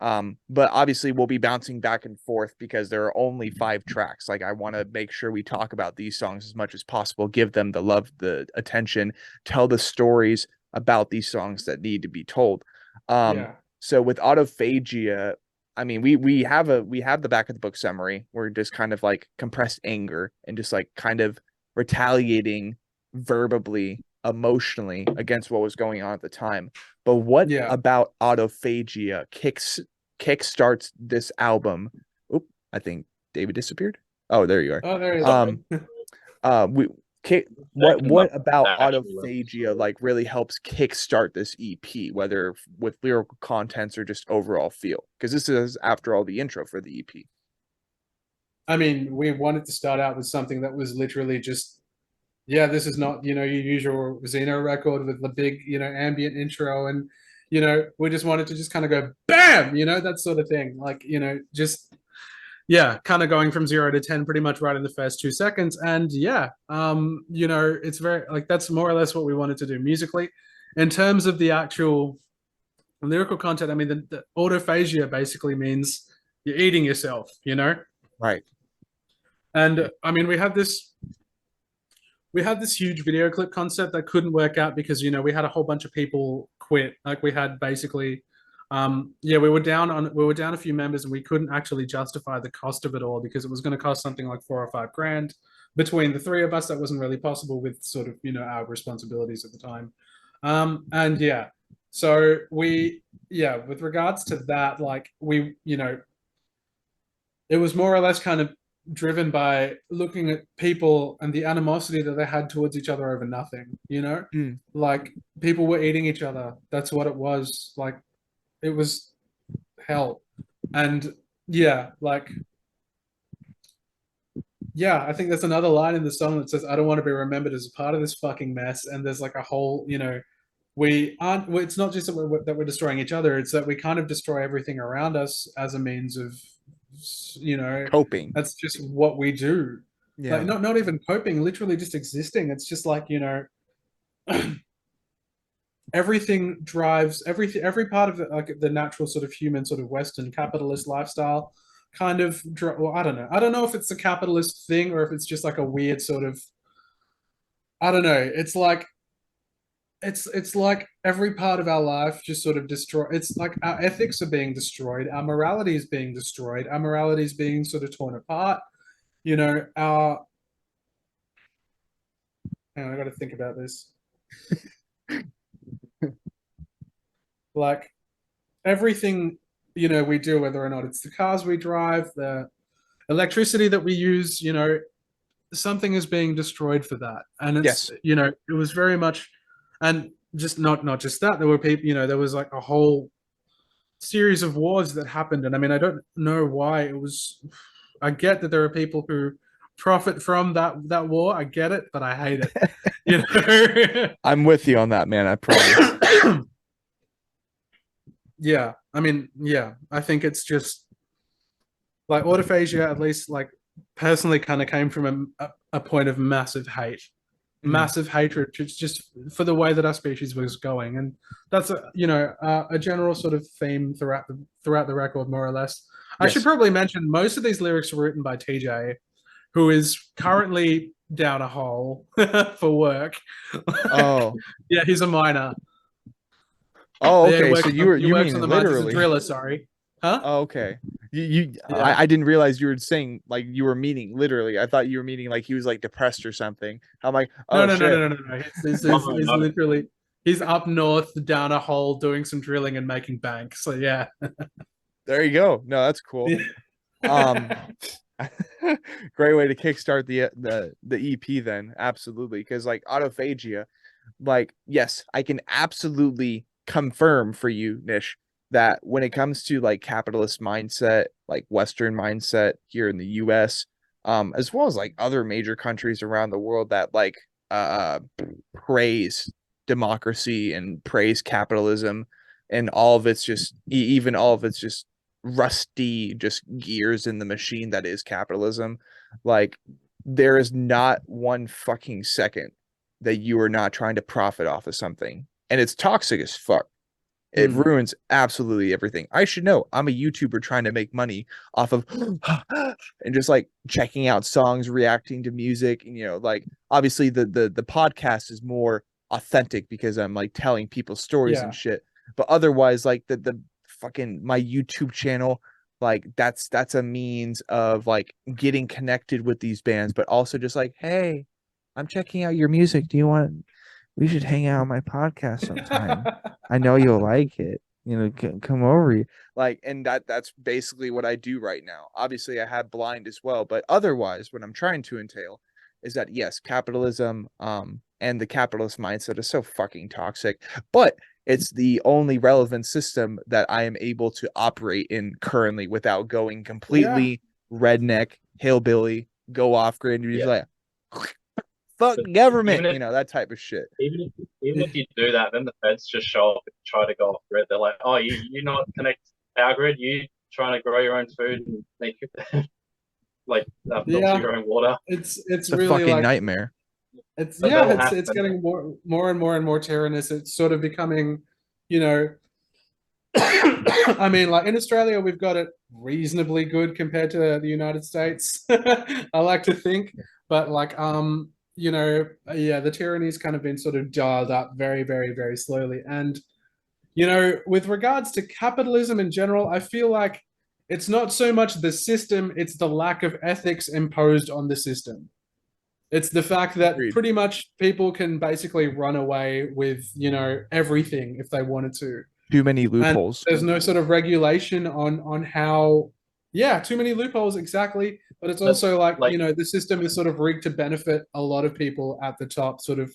But obviously we'll be bouncing back and forth because there are only 5 tracks. Like I want to make sure we talk about these songs as much as possible, give them the love, the attention, tell the stories about these songs that need to be told. Yeah. So with autophagia, I mean, we have the back of the book summary. We're just kind of like compressed anger and just like kind of retaliating verbally, emotionally against what was going on at the time. But what Yeah. about autophagia kickstarts this album? Oop, I think David disappeared. Oh, there you are. Oh, there he Sorry. is. We kick Second what about naturally. autophagia like really helps kickstart this EP, whether with lyrical contents or just overall feel? Because this is after all the intro for the EP. I mean, we wanted to start out with something that was literally just, yeah, this is not, your usual Xeno record with the big, ambient intro. And, we just wanted to just kind of go, bam, that sort of thing. Like, just, yeah, kind of going from 0 to 10 pretty much right in the first 2 seconds. And yeah, it's very, like, that's more or less what we wanted to do musically. In terms of the actual lyrical content, I mean, the autophagia basically means you're eating yourself, Right. And I mean, we had this huge video clip concept that couldn't work out because we had a whole bunch of people quit. Like we had basically, we were down a few members and we couldn't actually justify the cost of it all because it was going to cost something like 4 or 5 grand between the 3 of us. That wasn't really possible with sort of our responsibilities at the time. And yeah, So with regards to that, like it was more or less kind of driven by looking at people and the animosity that they had towards each other over nothing, Mm. like people were eating each other. That's what it was. Like it was hell. And yeah, like yeah, I think there's another line in the song that says, "I don't want to be remembered as a part of this fucking mess." And there's like a whole, we aren't. It's not just that we're destroying each other; it's that we kind of destroy everything around us as a means of, Coping. that's just what we do. Like Yeah. not even coping, literally just existing. It's just like everything drives every part of the natural sort of human sort of Western capitalist lifestyle kind of well, I don't know if it's a capitalist thing or if it's just like a weird sort of, I don't know, it's like every part of our life just sort of destroy. It's like our ethics are being destroyed, our morality is being destroyed, our morality is being sort of torn apart, our hang on, I got to think about this. Like everything we do, whether or not it's the cars we drive, the electricity that we use, something is being destroyed for that. And it's Yes. it was very much, and just not just that, there were people, there was like a whole series of wars that happened. And I mean, I don't know why it was. I get that there are people who profit from that war. I get it, but I hate it. I'm with you on that, man. I promise. Yeah, I mean, yeah, I think it's just like autophagia, at least like personally, kind of came from a point of massive hate, Mm. massive hatred, just for the way that our species was going. And that's a general sort of theme throughout the record, more or less. I should Yes. probably mention most of these lyrics were written by TJ, who is currently down a hole for work. Oh. Yeah, he's a miner. Oh, Yeah, okay. So he you works mean on the mines. He's a literally? driller. Sorry, huh? Oh, okay. Yeah. I didn't realize you were saying like you were meaning literally. I thought you were meaning like he was like depressed or something. I'm like, No, oh no, no, shit. no, no, no. Oh, He's no. literally he's up north down a hole doing some drilling and making bank. So yeah. There you go. No, that's cool. Um great way to kickstart the EP then. Absolutely. Because like autophagia, like, yes, I can absolutely confirm for you, Nish, that when it comes to like capitalist mindset, like Western mindset here in the US, as well as like other major countries around the world that like uh praise democracy and praise capitalism and all of it's just even all of it's just rusty just gears in the machine that is capitalism. Like there is not one fucking second that you are not trying to profit off of something. And it's toxic as fuck. It Hmm. ruins absolutely everything. I should know. I'm a YouTuber trying to make money off of and just like checking out songs, reacting to music, and like obviously the podcast is more authentic because I'm like telling people stories and Yeah. shit. But otherwise, like the fucking my YouTube channel, like that's a means of like getting connected with these bands, but also just like, hey, I'm checking out your music. Do you want? We should hang out on my podcast sometime. I know you'll like it. Come over here. Like, and that's basically what I do right now. Obviously, I have blind as well, but otherwise, what I'm trying to entail is that yes, capitalism, and the capitalist mindset is so fucking toxic, but it's the only relevant system that I am able to operate in currently without going Yeah. completely redneck, hillbilly, go off grid, and be Yeah. like, fuck But government, even if that type of shit. even if you do that, then the feds just show up and try to go off grid. They're like, "Oh, you not connect to our grid? You trying to grow your own food and make like filter Yeah. your own water?" It's It's a really fucking like nightmare. it's But yeah, that'll it's happen. getting more and more and more tyrannous. It's sort of becoming, you know, I mean, like in Australia, we've got it reasonably good compared to the United States. I like to think, but like, yeah, the tyranny's kind of been sort of dialed up very, very, very slowly. And with regards to capitalism in general, I feel like it's not so much the system; it's the lack of ethics imposed on the system. It's the fact that Agreed. pretty much people can basically run away with, everything if they wanted to. Too many And loopholes. there's no sort of regulation on how, yeah, too many loopholes, exactly. But it's But also like, like the system is sort of rigged to benefit a lot of people at the top, sort of,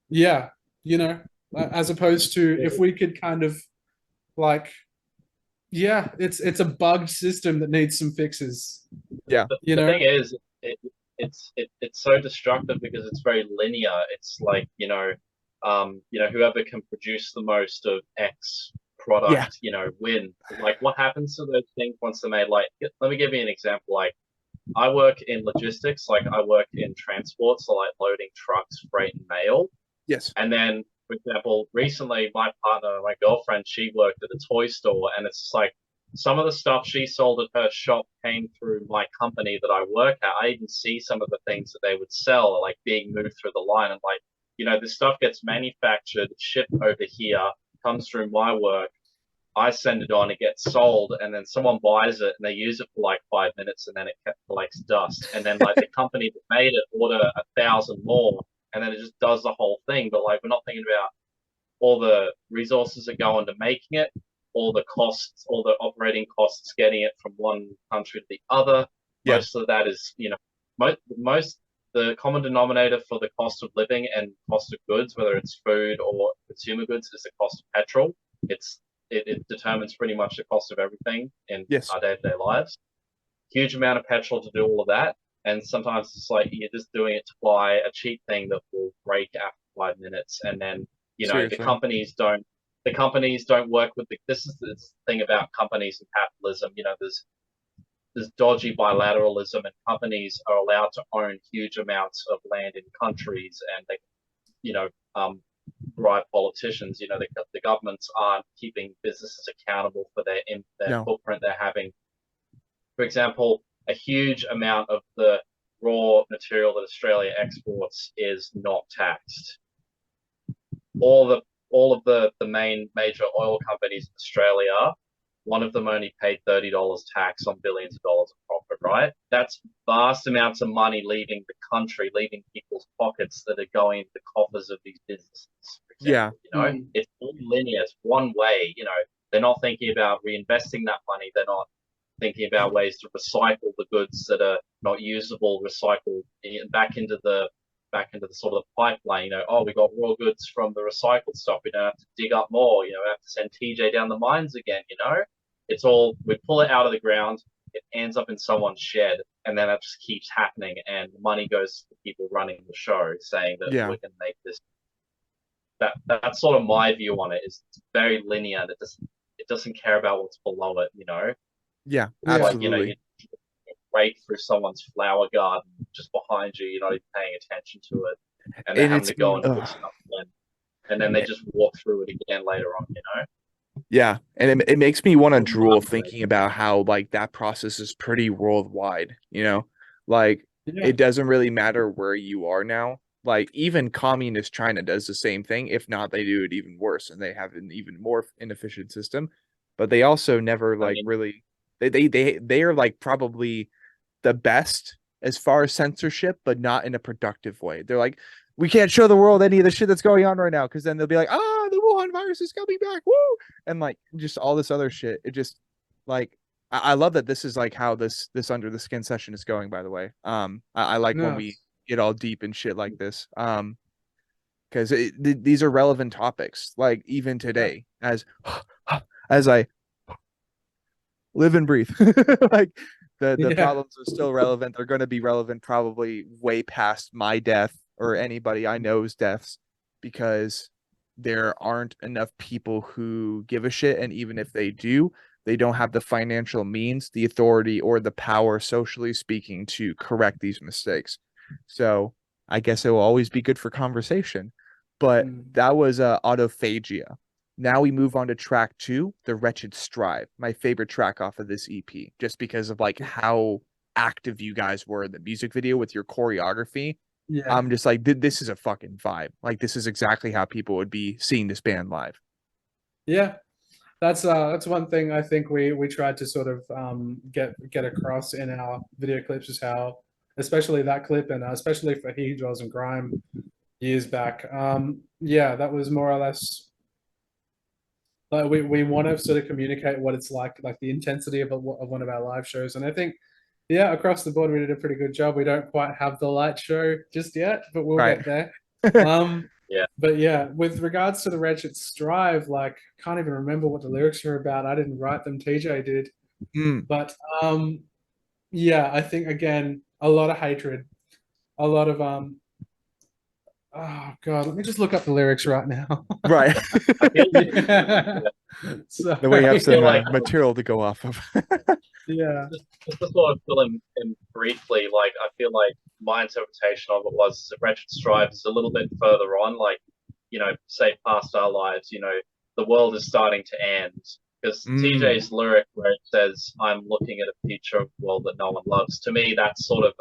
yeah, as opposed to if we could kind of like, yeah, it's a bugged system that needs some fixes, Yeah. the thing is, it's so destructive because it's very linear. It's like, whoever can produce the most of X Yeah. product, win. Like, what happens to those things once they're made? Like, let me give you an example. Like, I work in logistics, like I work in transport, so like loading trucks, freight, and mail. Yes. And then, for example, recently my partner, my girlfriend, she worked at a toy store, and it's just like some of the stuff she sold at her shop came through my company that I work at. I even see some of the things that they would sell like being moved through the line, and like, this stuff gets manufactured, shipped over here, comes through my work. I send it on, it gets sold, and then someone buys it and they use it for like 5 minutes, and then it collects dust. And then like the company that made it order 1,000 more, and then it just does the whole thing. But like we're not thinking about all the resources that go into making it, all the costs, all the operating costs getting it from one country to the other. Yeah. Most of that is, most the common denominator for the cost of living and cost of goods, whether it's food or consumer goods, is the cost of petrol. It determines pretty much the cost of everything in Yes. our day-to-day lives. Huge amount of petrol to do all of that, and sometimes it's like you're just doing it to buy a cheap thing that will break after 5 minutes, and then Seriously. the companies don't work with this is the thing about companies and capitalism. There's dodgy bilateralism, and companies are allowed to own huge amounts of land in countries, and they bribe politicians. The governments aren't keeping businesses accountable for their No. footprint they're having. For example, a huge amount of the raw material that Australia exports is not taxed. All of the main major oil companies in Australia, one of them only paid $30 tax on billions of dollars of profit, right? That's vast amounts of money leaving the country, leaving people's pockets that are going into the coffers of these businesses. For example, it's all linear, it's one way. They're not thinking about reinvesting that money. They're not thinking about ways to recycle the goods that are not usable, recycle back into the sort of pipeline. We got raw goods from the recycled stuff. We don't have to dig up more. We have to send TJ down the mines again. It's all, we pull it out of the ground, it ends up in someone's shed, and then that just keeps happening. And the money goes to the people running the show, saying that we can make this. That's sort of my view on it. Is it's very linear. It doesn't care about what's below it. Yeah, absolutely. absolutely. You break through someone's flower garden just behind you. You're not even paying attention to it, and they're having to go and put stuff in, and then they just walk through it again later on. Yeah, and it makes me want to drool thinking about how like that process is pretty worldwide. Like it doesn't really matter where you are now. Like even communist China does the same thing. If not, they do it even worse, and they have an even more inefficient system. But they also never really. They are like probably the best as far as censorship, but not in a productive way. They're like, we can't show the world any of the shit that's going on right now, because then they'll be like, the Wuhan virus is coming back, woo, and like just all this other shit. It just like I love that this is like how this under the skin session is going. By the way, I like when we get all deep and shit like this, because these are relevant topics. Like even today, as I live and breathe, like the problems are still relevant. They're going to be relevant probably way past my death or anybody I know's deaths, because there aren't enough people who give a shit. And even if they do, they don't have the financial means, the authority, or the power, socially speaking, to correct these mistakes. So I guess it will always be good for conversation. But that was autophagia. Now we move on to track 2, The Wretched Strive, my favorite track off of this EP, just because of like how active you guys were in the music video with your choreography. I'm just like, this is a fucking vibe. Like this is exactly how people would be seeing this band live. Yeah, that's one thing I think we tried to sort of get across in our video clips, is how especially that clip, and especially for He Who Dwells in Grime years back. Yeah, that was more or less like we want to sort of communicate what it's like the intensity of one of our live shows. And I think, yeah, across the board, we did a pretty good job. We don't quite have the light show just yet, but we'll Right. get there. Yeah. But yeah, with regards to the Wretched Strive, like, can't even remember what the lyrics are about. I didn't write them, TJ did. Mm. But yeah, I think again, a lot of hatred, a lot of oh god, let me just look up the lyrics right now. Right. I feel, Yeah. The way you have Sorry. some like material to go off of. Yeah. just to sort of fill in briefly, like I feel like my interpretation of it was that Wretched Strive is a little bit further on, like, say past our lives, the world is starting to end. Because TJ's lyric where it says, I'm looking at a future of the world that no one loves, to me that's sort of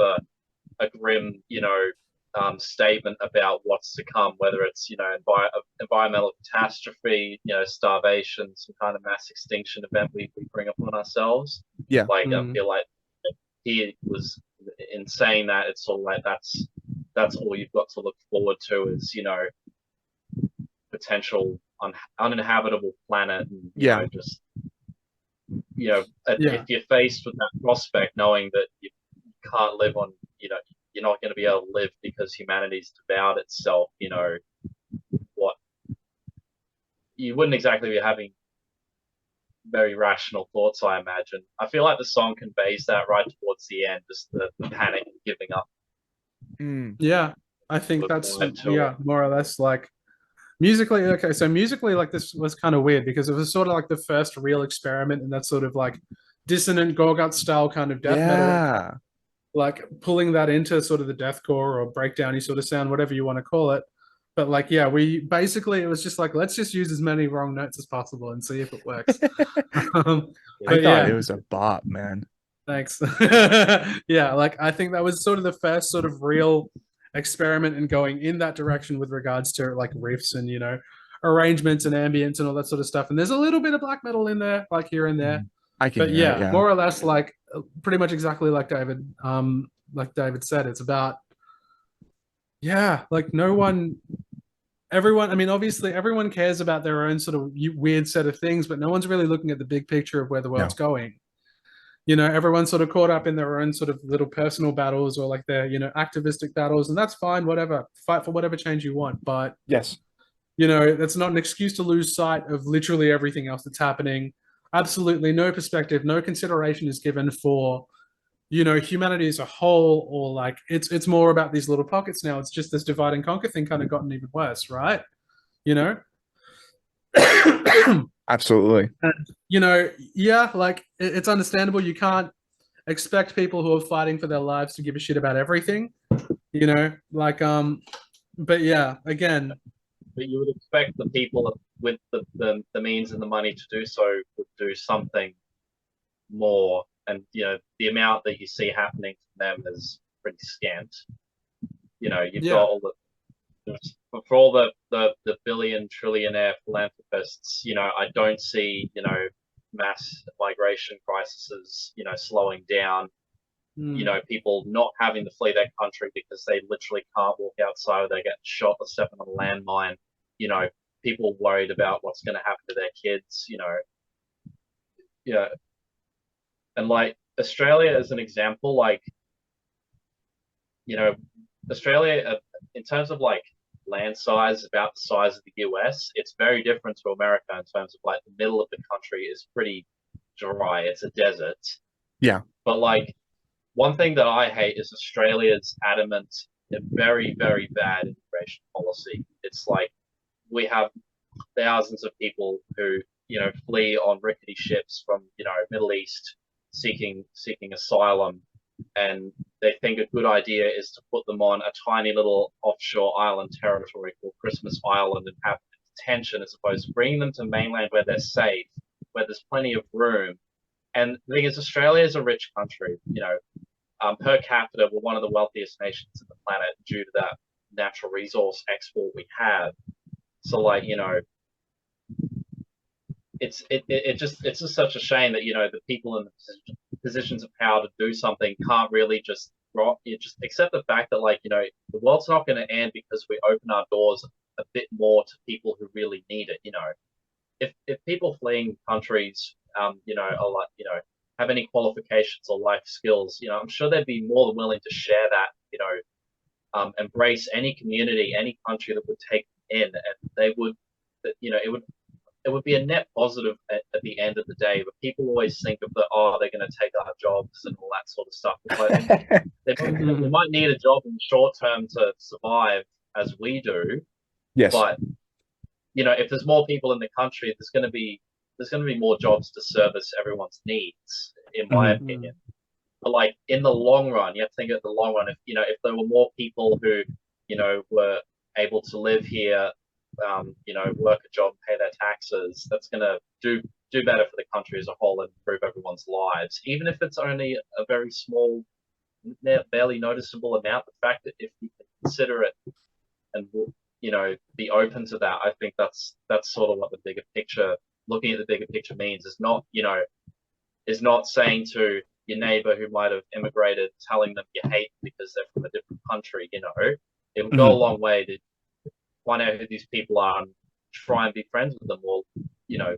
a grim, statement about what's to come, whether it's, environmental catastrophe, starvation, some kind of mass extinction event we bring upon ourselves. Yeah. Like, I feel like he was in saying that, it's sort of like that's all you've got to look forward to is, potential uninhabitable planet, and just if you're faced with that prospect, knowing that you can't live on, you're not going to be able to live because humanity's devoured itself, what you wouldn't exactly be having very rational thoughts, I imagine. I feel like the song conveys that right towards the end, just the panic and giving up. Yeah, I think that's it. more or less like musically. Okay, so musically, like, this was kind of weird because it was sort of like the first real experiment in that sort of like dissonant Gorgut style kind of death metal, like pulling that into sort of the deathcore or breakdowny sort of sound, whatever you want to call it. But like, yeah, we basically, it was just like, let's just use as many wrong notes as possible and see if it works. I thought it was a bop, man. Thanks. Yeah, like I think that was sort of the first sort of real experiment in going in that direction with regards to like riffs and arrangements and ambience and all that sort of stuff. And there's a little bit of black metal in there, like here and there. I can But hear yeah, it, yeah. more or less like pretty much exactly like David said, it's about like everyone, I mean, obviously everyone cares about their own sort of weird set of things, but no one's really looking at the big picture of where the world's going. Everyone's sort of caught up in their own sort of little personal battles or like their, activistic battles, and that's fine, whatever. Fight for whatever change you want. But yes, that's not an excuse to lose sight of literally everything else that's happening. Absolutely no perspective, no consideration is given for, humanity as a whole, or like it's more about these little pockets now. It's just this divide and conquer thing kind of gotten even worse, right? absolutely. And, yeah, like it's understandable. You can't expect people who are fighting for their lives to give a shit about everything, like, but yeah, again. But you would expect the people with the means and the money to do so would do something more. And, the amount that you see happening from them is pretty scant. You've got all for all the billion trillionaire philanthropists, I don't see, mass migration crises, slowing down, people not having to flee their country because they literally can't walk outside or they get shot or step on a landmine, people worried about what's going to happen to their kids, and like Australia as an example, like, Australia, in terms of like land size, about the size of the US, it's very different to America in terms of like the middle of the country is pretty dry. It's a desert. Yeah. But like one thing that I hate is Australia's adamant and very, very bad immigration policy. It's like we have thousands of people who, flee on rickety ships from, Middle East seeking asylum, and they think a good idea is to put them on a tiny little offshore island territory called Christmas Island and have detention, as opposed to bringing them to mainland where they're safe, where there's plenty of room. And the thing is, Australia is a rich country. Per capita, we're one of the wealthiest nations on the planet due to that natural resource export we have. So, like, it's just such a shame that the people in the positions of power to do something can't really just you just accept the fact that, like, you know, the world's not going to end because we open our doors a bit more to people who really need it. You know, if people fleeing countries, you know, are like, you know, have any qualifications or life skills, you know, I'm sure they'd be more than willing to share that, you know, embrace any community, any country that would take them in, and they would, you know, it would be a net positive at the end of the day. But people always think of the, oh, they're going to take our jobs and all that sort of stuff. But they might need a job in the short term to survive, as we do. Yes. But you know, if there's more people in the country, there's going to be more jobs to service everyone's needs, in my opinion. But like in the long run, you have to think of the long run. If you know, if there were more people who, you know, were able to live here, you know, work a job, pay their taxes, that's going to do better for the country as a whole and improve everyone's lives, even if it's only a very small, barely noticeable amount. The fact that if you can consider it and, you know, be open to that, I think that's sort of what the bigger picture, looking at the bigger picture, means. Is not, you know, is not saying to your neighbor who might have immigrated, telling them you hate them because they're from a different country. You know, it would go a long way to find out who these people are and try and be friends with them, or, you know,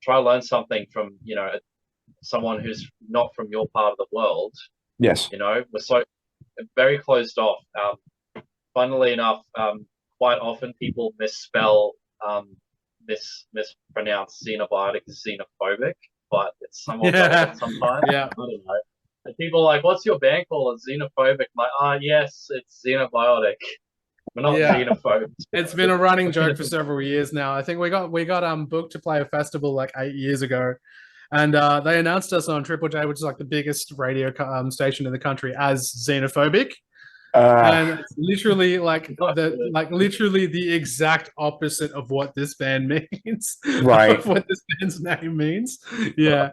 try to learn something from, you know, someone who's not from your part of the world. Yes. You know, we're so very closed off. Funnily enough, quite often people misspell, mispronounce xenobiotic as xenophobic, but it's somewhat relevant sometimes. Yeah. I don't know. And people are like, "What's your band called?" It's xenophobic. I'm like, "Ah, yes, it's xenobiotic. We're not xenophobes." It's been a running joke for several years now. I think we got booked to play a festival like 8 years ago, and they announced us on Triple J, which is like the biggest radio station in the country, as xenophobic. And it's literally like literally the exact opposite of what this band means. Right. Of what this band's name means. Yeah.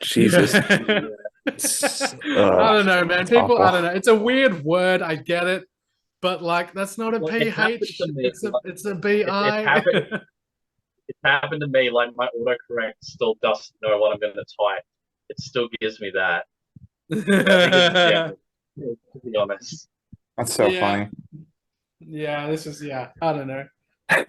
Jesus. I don't know, man. People, I don't know. It's a weird word. I get it. But like, that's not a PH. It's a BI. It happened to me. Like, my autocorrect still doesn't know what I'm going to type. It still gives me that. To be honest. That's so funny. Yeah, this is I don't know.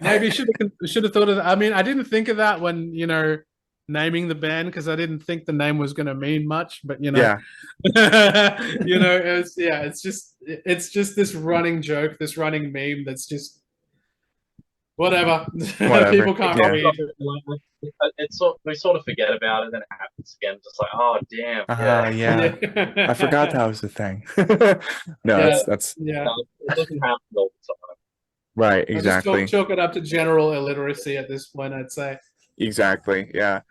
Maybe should have thought of that. I mean, I didn't think of that when, you know, naming the band, because I didn't think the name was going to mean much. But you know, you know, it's just this running joke, this running meme that's just whatever. People can't read. We sort of forget about it, and then it happens again. Just like, oh damn, I forgot that was the thing. That's it doesn't happen all the time. Right, exactly. Just chalk it up to general illiteracy at this point, I'd say. Exactly, yeah.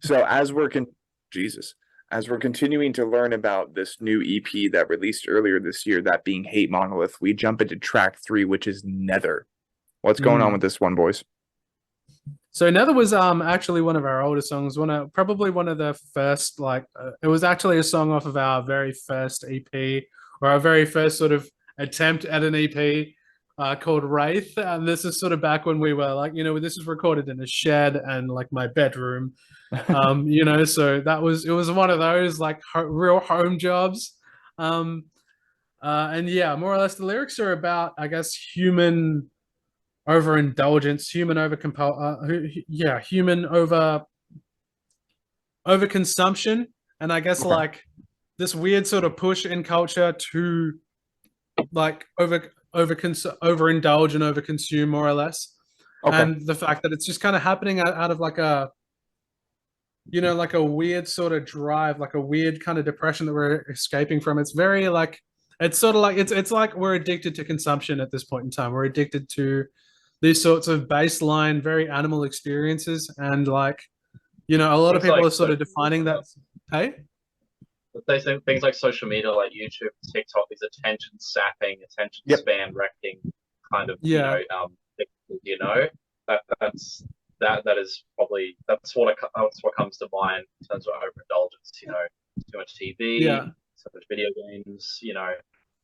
So as we're continuing to learn about this new EP that released earlier this year, that being Hate Monolith, we jump into track 3, which is Nether. What's going on with this one, boys? So Nether was actually one of our older songs, probably one of the first, like it was actually a song off of our very first EP, or our very first sort of attempt at an EP called Wraith. And this is sort of back when we were like, you know, this is recorded in a shed and like my bedroom, you know, so it was one of those like real home jobs. And yeah, more or less the lyrics are about, I guess, human overindulgence, human overconsumption, and I guess like this weird sort of push in culture to like overindulge and overconsume, more or less. And the fact that it's just kind of happening out of like a, you know, like a weird sort of drive, like a weird kind of depression that we're escaping from. It's very like, it's sort of like it's like we're addicted to consumption at this point in time. We're addicted to these sorts of baseline, very animal experiences, and like, you know, a lot of people are sort of defining that. Hey, they say things like social media, like YouTube, TikTok, is attention sapping, attention span wrecking kind of, you know, you know, that is probably that's what comes to mind in terms of overindulgence. You know, too much TV, so much video games. You know,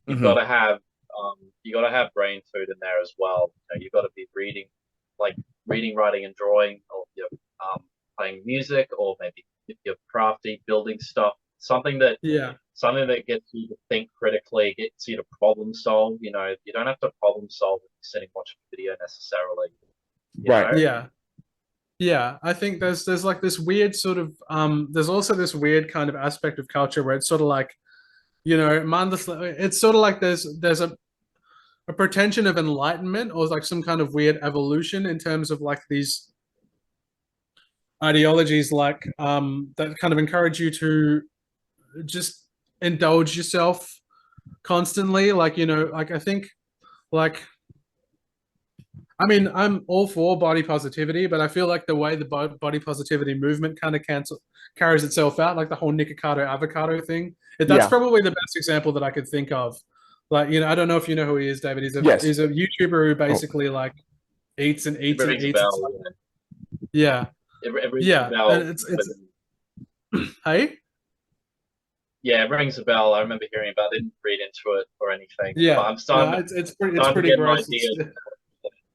you've got to have brain food in there as well. You know, you've got to be reading, writing, and drawing, or you're playing music, or maybe if you're crafty, building stuff, Yeah. something that gets you to think critically, gets you to problem solve. You know, you don't have to problem solve when you're sitting watching a video necessarily. You Right. know? Yeah. Yeah, I think there's like this weird sort of there's also this weird kind of aspect of culture where it's sort of like, you know, mindless, it's sort of like there's a pretension of enlightenment or like some kind of weird evolution in terms of like these ideologies like that kind of encourage you to just indulge yourself constantly, like, you know, like I think like I mean, I'm all for body positivity, but I feel like the way the body positivity movement kind of carries itself out, like the whole Nikocado avocado thing, that's Yeah. probably the best example that I could think of. Like, you know, I don't know if you know who he is, David. Yes. He's a YouTuber who Oh, basically like eats and It eats and rings a eats. bell. Yeah, It rings a yeah, bell. and it's hey, Yeah, it rings a bell. I remember hearing about it. I didn't read into it or anything, but yeah, I'm no, starting, it's starting to pretty get an gross. idea.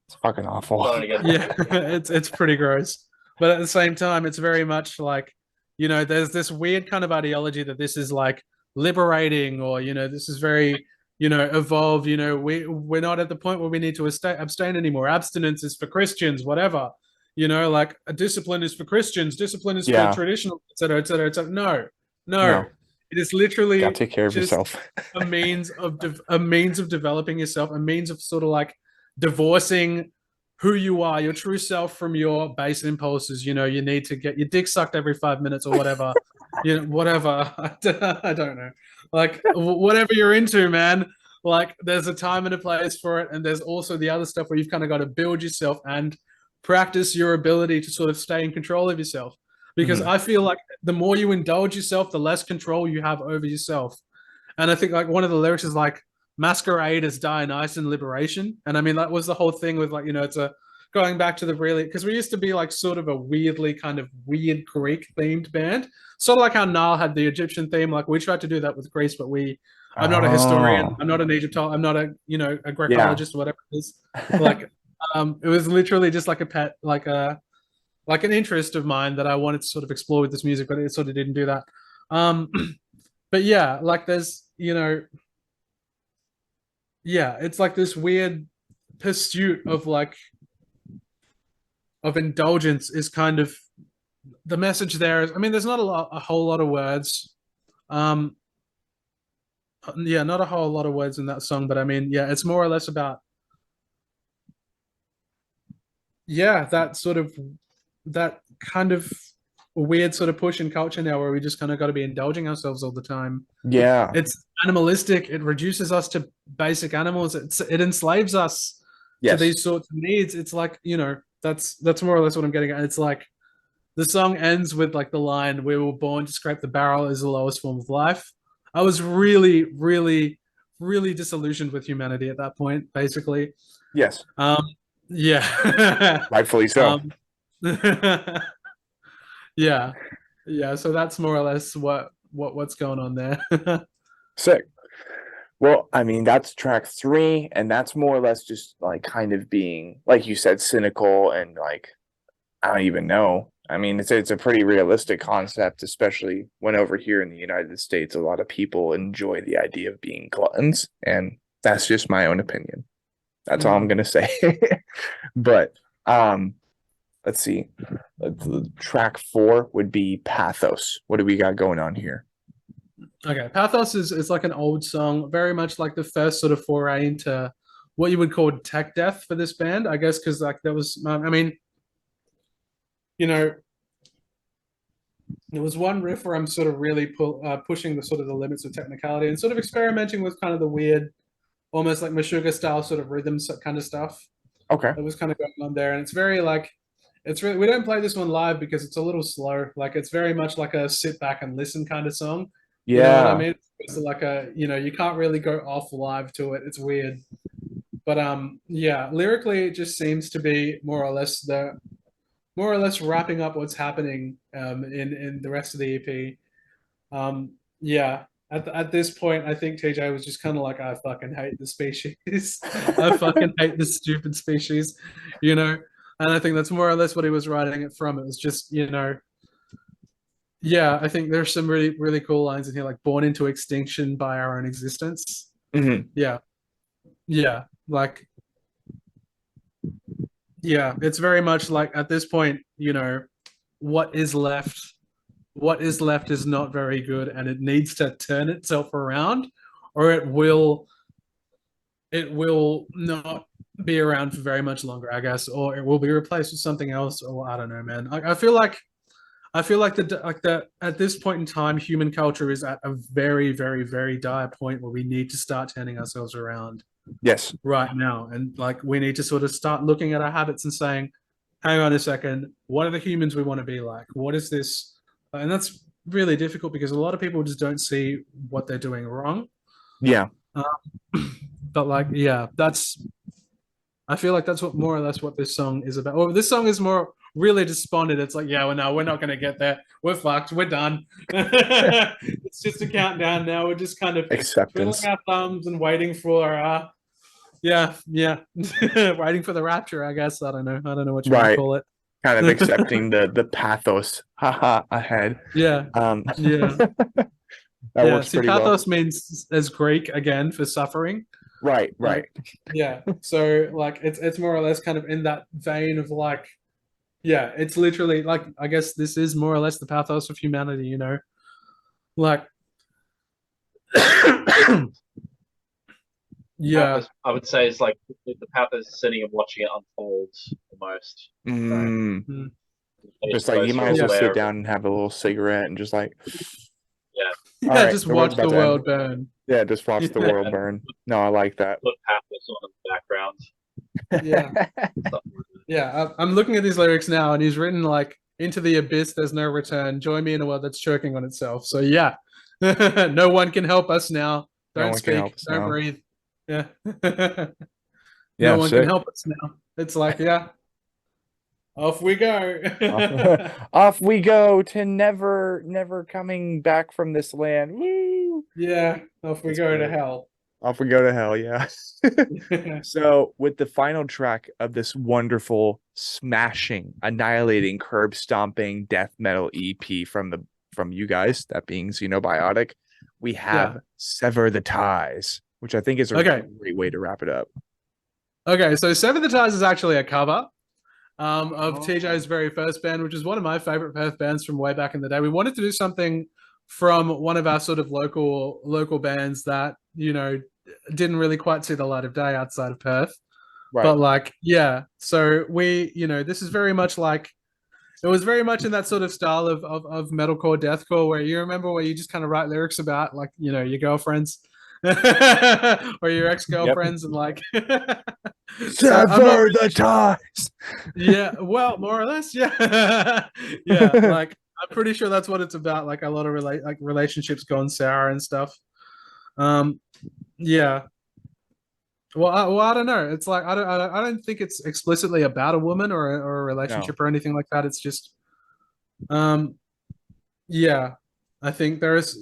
it's fucking awful. Starting to get Yeah, it's pretty gross. But at the same time, it's very much like, you know, there's this weird kind of ideology that this is like liberating, or, you know, this is very, you know, evolved. You know, we're not at the point where we need to abstain anymore. Abstinence is for Christians, whatever. You know, like a discipline is for Christians, discipline is for Yeah. traditional, etc., etc., etc. No, no, No. it is Gotta literally take care of just yourself. a means of a means of developing yourself, a means of sort of like divorcing who you are, your true self, from your base impulses. You know, you need to get your dick sucked every 5 minutes or whatever. You know, whatever. I don't know. Like whatever you're into, man. Like there's a time and a place for it, and there's also the other stuff where you've kind of got to build yourself and practice your ability to sort of stay in control of yourself. Because Mhm. I feel like the more you indulge yourself, the less control you have over yourself. And I think like one of the lyrics is like masquerade as Dionysian liberation. And I mean, that was the whole thing with like, you know, it's a going back to the really, because we used to be like sort of a weirdly kind of weird Greek themed band, sort of like how Nile had the Egyptian theme. Like we tried to do that with Greece, but I'm not a historian, Oh, I'm not an Egyptologist, I'm not a, you know, a yeah. Grecologist or whatever it is. Like, it was literally just like a pet, like an interest of mine that I wanted to sort of explore with this music, but it sort of didn't do that. Um, but yeah, like there's, you know, yeah, it's like this weird pursuit of like of indulgence is kind of the message there is, I mean, there's not a whole lot of words. Um yeah, not a whole lot of words in that song, but I mean, yeah, it's more or less about, yeah, that sort of, that kind of weird sort of push in culture now where we just kind of got to be indulging ourselves all the time. Yeah. It's animalistic. It reduces us to basic animals. It enslaves us to Yes. these sorts of needs. It's like, you know, that's more or less what I'm getting at. It's like the song ends with like the line, "We were born to scrape the barrel is the lowest form of life." I was really, really, really disillusioned with humanity at that point, basically. Yes. Um, yeah. Rightfully so. um, yeah, yeah. So that's more or less what's going on there. Sick. Well, I mean, that's track three, and that's more or less just like kind of being, like you said, cynical and like, I don't even know. I mean, it's a pretty realistic concept, especially when over here in the United States, a lot of people enjoy the idea of being gluttons, and that's just my own opinion. That's all I'm Mm. gonna say. But let's see. Track four would be Pathos. What do we got going on here? Okay, Pathos is like an old song, very much like the first sort of foray into what you would call tech death for this band, I guess, because like there was, I mean, you know, there was one riff where I'm sort of really pushing the sort of the limits of technicality and sort of experimenting with kind of the weird, almost like Meshuggah style sort of rhythms kind of stuff Okay. that was kind of going on there. And it's very like, it's really, we don't play this one live because it's a little slow. Like it's very much like a sit back and listen kind of song. You know what I Yeah. mean? It's like a, you know, you can't really go off live to it. It's weird. But yeah, lyrically it just seems to be more or less wrapping up what's happening in the rest of the EP. Yeah, at this point, I think TJ was just kind of like, I fucking hate the species. I fucking hate this stupid species, you know? And I think that's more or less what he was writing it from. It was just, you know, yeah, I think there's some really, really cool lines in here, like born into extinction by our own existence. Mhm. Yeah. Yeah. Like, yeah, it's very much like at this point, what is left, what is left is not very good and it needs to turn itself around or it will not be around for very much longer, I guess, or it will be replaced with something else, or I don't know, man. I feel like the at this point in time, human culture is at a very, very, very dire point where we need to start turning ourselves around Yes. right now, and like we need to sort of start looking at our habits and saying, "Hang on a second, what are the humans we want to be like? What is this?" And that's really difficult because a lot of people just don't see what they're doing wrong. Yeah. Uh, but like, yeah, I feel like that's what more or less what this song is about. Well, this song is more really despondent. It's like, yeah, well, no, we're not going to get there. We're fucked. We're done. It's just a countdown now. We're just kind of twiddling Acceptance. our thumbs and waiting for, yeah, waiting for the rapture. I guess I don't know. I don't know what you want to Right. call it. Kind of accepting the pathos, haha, ahead. Yeah, yeah, That yeah. works See, pretty well. pathos means as Greek again for suffering. Right, right. Like, yeah. So like, it's more or less kind of in that vein of like. Yeah, it's literally like I guess this is more or less the pathos of humanity. Like, yeah, Pathos, I would say, is like the pathos sitting and watching it unfold almost. So Mm. mm, you're Just like you supposed to might as be well yeah, aware sit of it. down and have a little cigarette and just like, all yeah. right, Just the world's watch about the to end. world burn. Yeah, just watch the Yeah, world And burn. No, I like that. put pathos on in the background. yeah, Something like yeah. I'm looking at these lyrics now, and he's written like, "Into the abyss, there's no return. Join me in a world that's choking on itself." So yeah, no one can help us now. No Don't one can help speak. us Don't now. breathe. Yeah, no Yeah, one can sick. help us now. It's like, yeah, off we go. Off, off we go to never coming back from this land. Woo! Yeah, off we That's go to great. hell. Off we go to hell, yeah. So, with the final track of this wonderful, smashing, annihilating, curb stomping death metal EP from you guys, that being Xenobiotic, we Yeah. have Sever the Ties, which I think is a Okay. great way to wrap it up. Okay. So Seven the Ties is actually a cover of Oh. TJ's very first band, which is one of my favorite Perth bands from way back in the day. We wanted to do something from one of our sort of local bands that didn't really quite see the light of day outside of Perth. Right. But like, yeah. So this is very much like it was very much in that sort of style of metalcore, deathcore, where you remember where you just kind of write lyrics about like your girlfriends or your ex girlfriends, and like. So I'm not. Sever the ties. Yeah, well, more or less, yeah, yeah. Like I'm pretty sure that's what it's about. Like a lot of relationships gone sour and stuff. Yeah. Well, I don't know. It's like I don't think it's explicitly about a woman or a No. relationship or anything like that. It's just um yeah. I think there is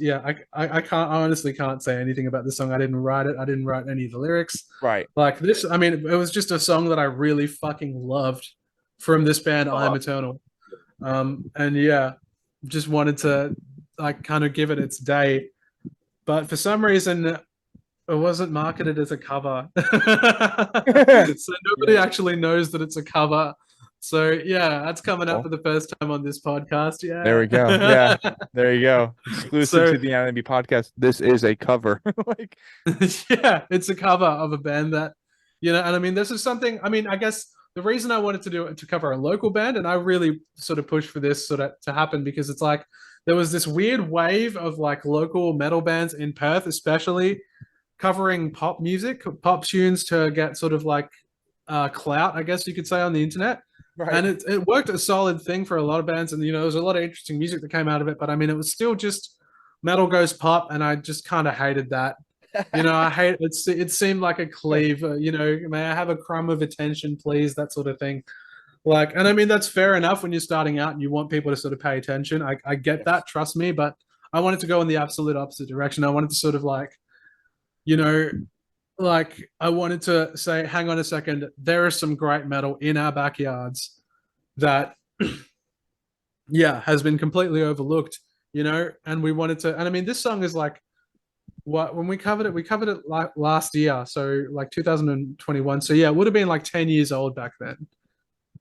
I can't I honestly can't say anything about this song. I didn't write it. I didn't write any of the lyrics. Right. Like this, I mean, it was just a song that I really fucking loved from this band, I'm Oh, Eternal. And yeah, just wanted to like kind of give it its day. But for some reason it wasn't marketed as a cover. So nobody actually knows that it's a cover. So yeah, that's coming up Well, for the first time on this podcast. Yeah. there we go. Yeah. There you go. Exclusive So to the Anime podcast. This is a cover. Like, yeah, it's a cover of a band that, and I mean, this is something, I mean, I guess the reason I wanted to do it to cover a local band, and I really sort of pushed for this sort of to happen because it's like there was this weird wave of like local metal bands in Perth, especially covering pop music, pop tunes to get sort of like clout, I guess you could say, on the internet. right. And it worked a solid thing for a lot of bands, and there was a lot of interesting music that came out of it. But I mean, it was still just metal goes pop, and I just kind of hated that. I hate it. It seemed like a cleave. May I have a crumb of attention, please? That sort of thing. Like, and I mean, that's fair enough when you're starting out and you want people to sort of pay attention. I get that, trust me. But I wanted to go in the absolute opposite direction. I wanted to sort of like, you know, like I wanted to say, hang on a second, there is some great metal in our backyards that, yeah, has been completely overlooked. you know, and we wanted to. And I mean, this song is like what when we covered it like last year, so like 2021. So yeah, it would have been like 10 years old back then,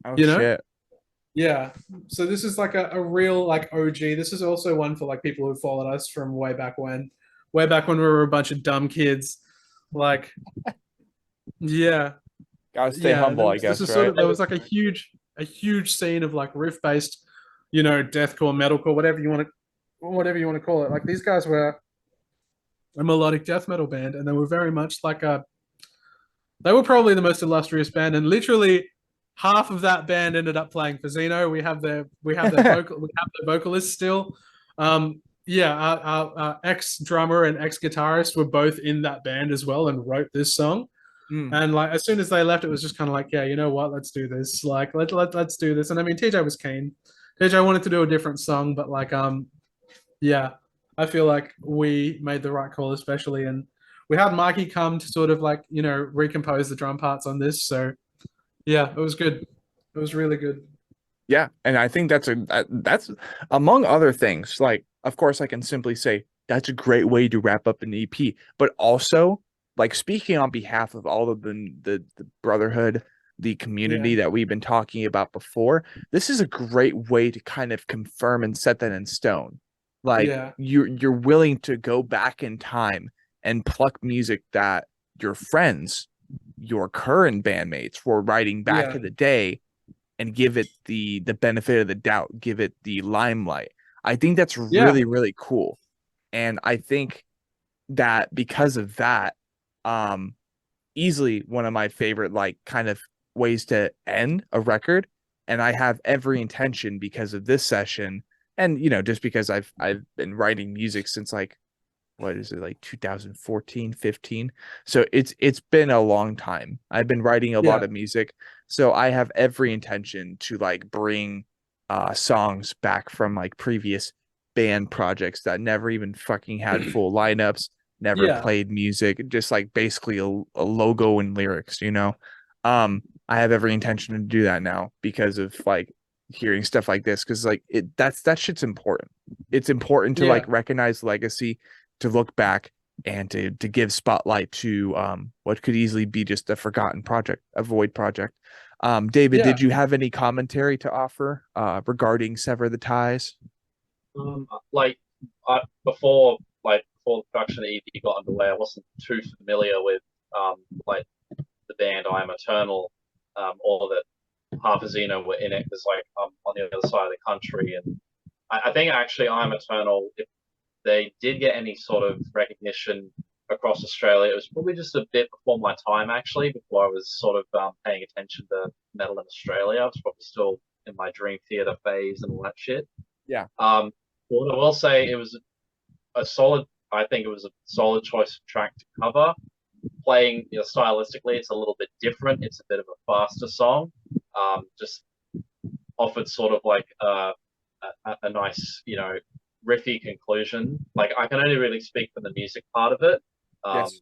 Oh you know. shit. Yeah. So this is like a real like OG. This is also one for like people who followed us from way back when we were a bunch of dumb kids. Like, yeah, Gotta stay yeah. humble, I This guess, is sort right? of there was like a huge scene of like riff based, you know, deathcore, metalcore, whatever you want to call it. Like these guys were a melodic death metal band, and they were very much like a. They were probably the most illustrious band, and literally half of that band ended up playing for Xeno. We have their vocalist still. Yeah, our ex drummer and ex guitarist were both in that band as well and wrote this song. Mm. And like as soon as they left, it was just kind of like, yeah, you know what, let's do this. Like let's do this. And I mean, TJ was keen. TJ wanted to do a different song, but like yeah, I feel like we made the right call, especially, and we had Mikey come to sort of like recompose the drum parts on this. So yeah, it was good. It was really good. Yeah, and I think that's among other things. Like, of course, I can simply say that's a great way to wrap up an EP, but also like speaking on behalf of all of the brotherhood, the community Yeah, that we've been talking about before. This is a great way to kind of confirm and set that in stone. Like yeah, you're willing to go back in time and pluck music that your friends, your current bandmates were writing back yeah, in the day and give it the benefit of the doubt, give it the limelight. I think that's yeah, really cool. And I think that because of that, um easily one of my favorite like kind of ways to end a record. And I have every intention because of this session and just because I've been writing music since like what is it like 2014 15, so it's been a long time. I've been writing a lot yeah, of music, so I have every intention to like bring songs back from like previous band projects that never even fucking had full lineups, never yeah, played music, just like basically a logo and lyrics. I have every intention to do that now because of like hearing stuff like this, because like that shit's important. It's important to like yeah, recognize legacy, to look back, and to give spotlight to what could easily be just a forgotten project, a void project. David, yeah. did you have any commentary to offer regarding Sever the Ties? Like before the production of the EP got underway, I wasn't too familiar with like the band I Am Eternal, or that half of Xeno were in it because like I'm on the other side of the country, and I think actually I Am Eternal, if they did get any sort of recognition across Australia, it was probably just a bit before my time actually, before I was sort of paying attention to metal in Australia. I was probably still in my Dream Theater phase and all that shit. Yeah. What I will say, it was a solid. I think it was a solid choice of track to cover. Playing, stylistically, it's a little bit different. It's a bit of a faster song. Just offered sort of like a nice, riffy conclusion. Like I can only really speak for the music part of it, Yes.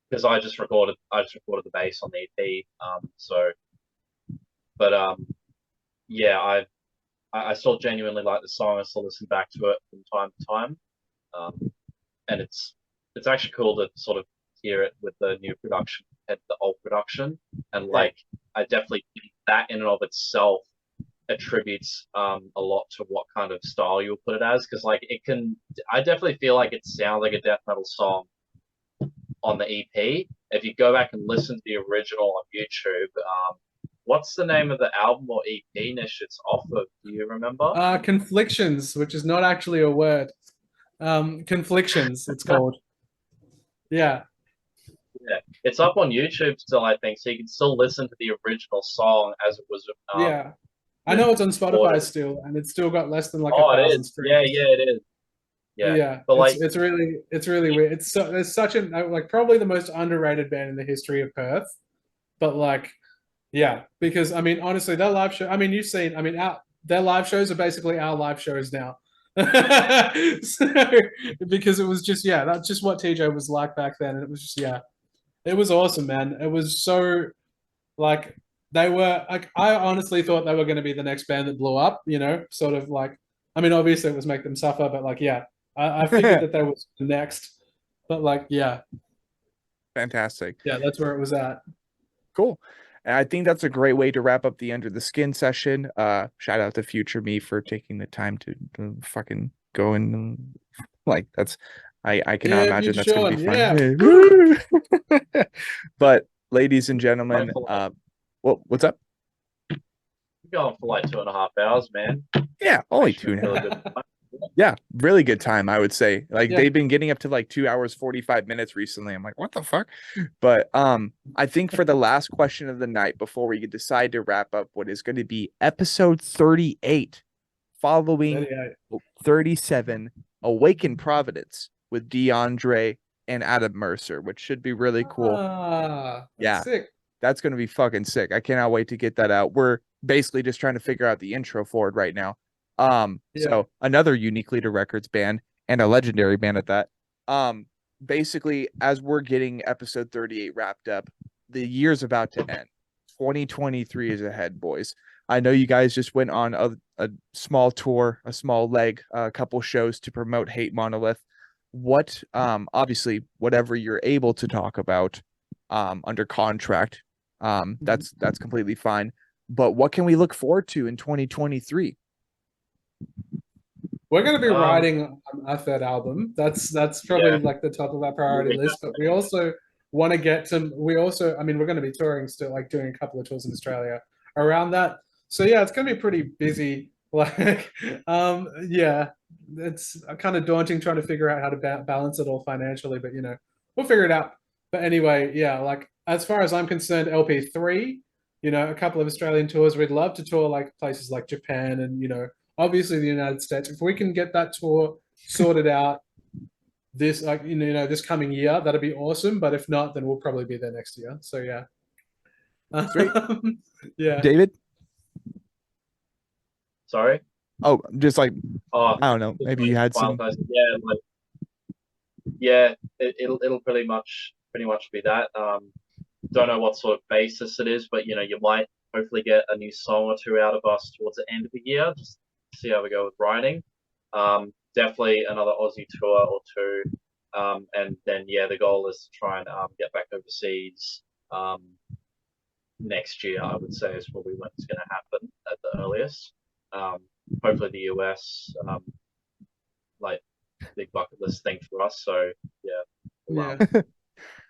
because I just recorded the bass on the EP. But yeah, I still genuinely like the song. I still listen back to it from time to time, and it's actually cool to sort of hear it with the new production and the old production, and Right. like I definitely think that in and of itself attributes a lot to what kind of style you'll put it as, because like I definitely feel like it sounds like a death metal song on the EP. If you go back and listen to the original on YouTube, what's the name of the album or EP, Nish, it's off of? Do you remember? Conflictions, which is not actually a word. Conflictions, it's called. Yeah, Yeah, it's up on YouTube still, I think, so you can still listen to the original song as it was yeah. I know it's on Spotify recorded. still, and it's still got less than like a Oh, it thousand is. Yeah, streams. yeah, it is. Yeah, Yeah, but like, it's really weird. There's such an like probably the most underrated band in the history of Perth. But like, yeah, because I mean, honestly, their live show. I mean, you've seen. I mean, their live shows are basically our live shows now. So, because it was just that's just what TJ was like back then, and it was just it was awesome, man. It was so like they were like I honestly thought they were going to be the next band that blew up. Sort of like I mean, obviously it was make them suffer, but like, yeah, I figured that that was next. But like, yeah, Fantastic. yeah, that's where it was at. Cool. And I think that's a great way to wrap up the Under the Skin session. Shout out to future me for taking the time to fucking go and like that's I cannot Yeah, imagine Mute that's gonna be Sean, fun. yeah. But ladies and gentlemen, Hopefully, what's up? going for like 2.5 hours, man. Yeah, only Actually, two and a really half. good time. Yeah, really good time, I would say. Like Yeah. they've been getting up to like 2 hours, 45 minutes recently. I'm like, what the fuck? But I think for the last question of the night before we decide to wrap up what is going to be episode 38, following 37, Awaken Providence with DeAndre and Adam Mercer, which should be really cool. Ah, Yeah. sick. That's going to be fucking sick. I cannot wait to get that out. We're basically just trying to figure out the intro for it right now. Yeah. So another Uniquely to Records band and a legendary band at that. Basically, as we're getting episode 38 wrapped up, the year's about to end. 2023 is ahead, boys. I know you guys just went on a small tour, a small leg, a couple shows to promote Hate Monolith. What, obviously, whatever you're able to talk about, under contract, that's completely fine. But what can we look forward to in 2023? We're going to be Um, writing our third album. That's probably Yeah. like the top of our priority list. But we also want to get some. We also, I mean, we're going to be touring still, like doing a couple of tours in Australia around that. So yeah, it's going to be pretty busy. Like, yeah, it's kind of daunting trying to figure out how to balance it all financially. But you know, we'll figure it out. But anyway, yeah, like as far as I'm concerned, LP3, you know, a couple of Australian tours. We'd love to tour like places like Japan and you know obviously the United States. If we can get that tour sorted out this like you know this coming year, that'd be awesome. But if not, then we'll probably be there next year. So yeah. Sweet. Yeah. David? Sorry. Oh, just like, Oh, I don't know. Maybe you had some. Yeah, like yeah, it'll pretty much be that. Don't know what sort of basis it is, but you know, you might hopefully get a new song or two out of us towards the end of the year. Just see how we go with writing. Definitely another Aussie tour or two. And then yeah, the goal is to try and get back overseas next year. I would say is probably when it's going to happen at the earliest. Hopefully the US, like big bucket list thing for us. So yeah, Yeah.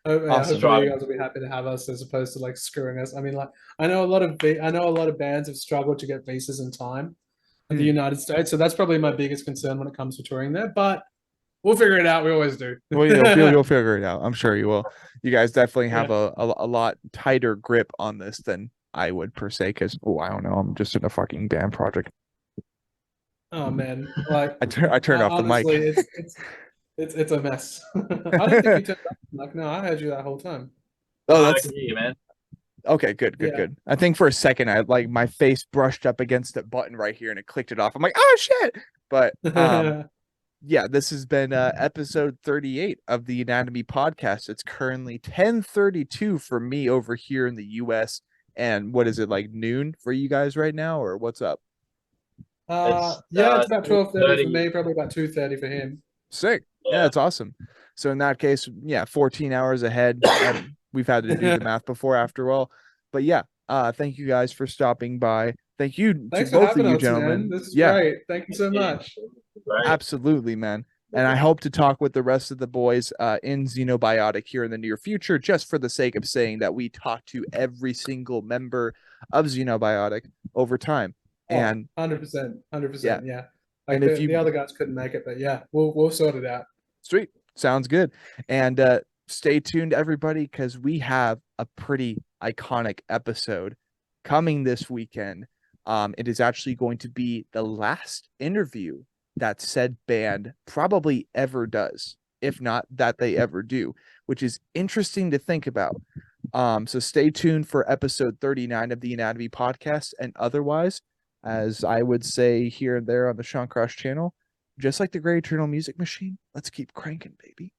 Awesome. Hopefully you guys will be happy to have us as opposed to like screwing us. I mean, like I know a lot of bands have struggled to get visas in time in the United States, so that's probably my biggest concern when it comes to touring there. But we'll figure it out. We always do. Well, you'll figure it out. I'm sure you will. You guys definitely have a lot tighter grip on this than I would per se, because I don't know. I'm just in a fucking band project. Oh man, like I turned off the mic. honestly, it's a mess. I don't think you turned up. Like no, I heard you that whole time. Oh, I that's can hear you, man. okay. Good. Yeah. I think for a second, I like my face brushed up against that button right here, and it clicked it off. I'm like, oh shit! But yeah, this has been episode 38 of the Anatomy Podcast. It's currently 10:32 for me over here in the US. And what is it, like noon for you guys right now, or what's up? Yeah, it's about 12:30 for 30. me, probably about 2:30 for him. Sick. Yeah, Yeah. that's awesome. So in that case, yeah, 14 hours ahead. We've had to do the math before after all. But yeah, thank you guys for stopping by. Thank you Thanks to for both having of you us, gentlemen. man. This is Yeah, great. Thank you so much. Right. absolutely, man. And I hope to talk with the rest of the boys in Xenobiotic here in the near future, just for the sake of saying that we talk to every single member of Xenobiotic over time. And 100%, 100%. yeah. Yeah. Like And if the you other guys couldn't make it, but yeah, we'll sort it out. Sweet. Sounds good. And stay tuned, everybody, because we have a pretty iconic episode coming this weekend. It is actually going to be the last interview that said band probably ever does, if not that they ever do, which is interesting to think about. So stay tuned for episode 39 of the Anatomy Podcast. And otherwise, as I would say here and there on the Sean Crush channel, just like the Great Eternal Music Machine, let's keep cranking, baby.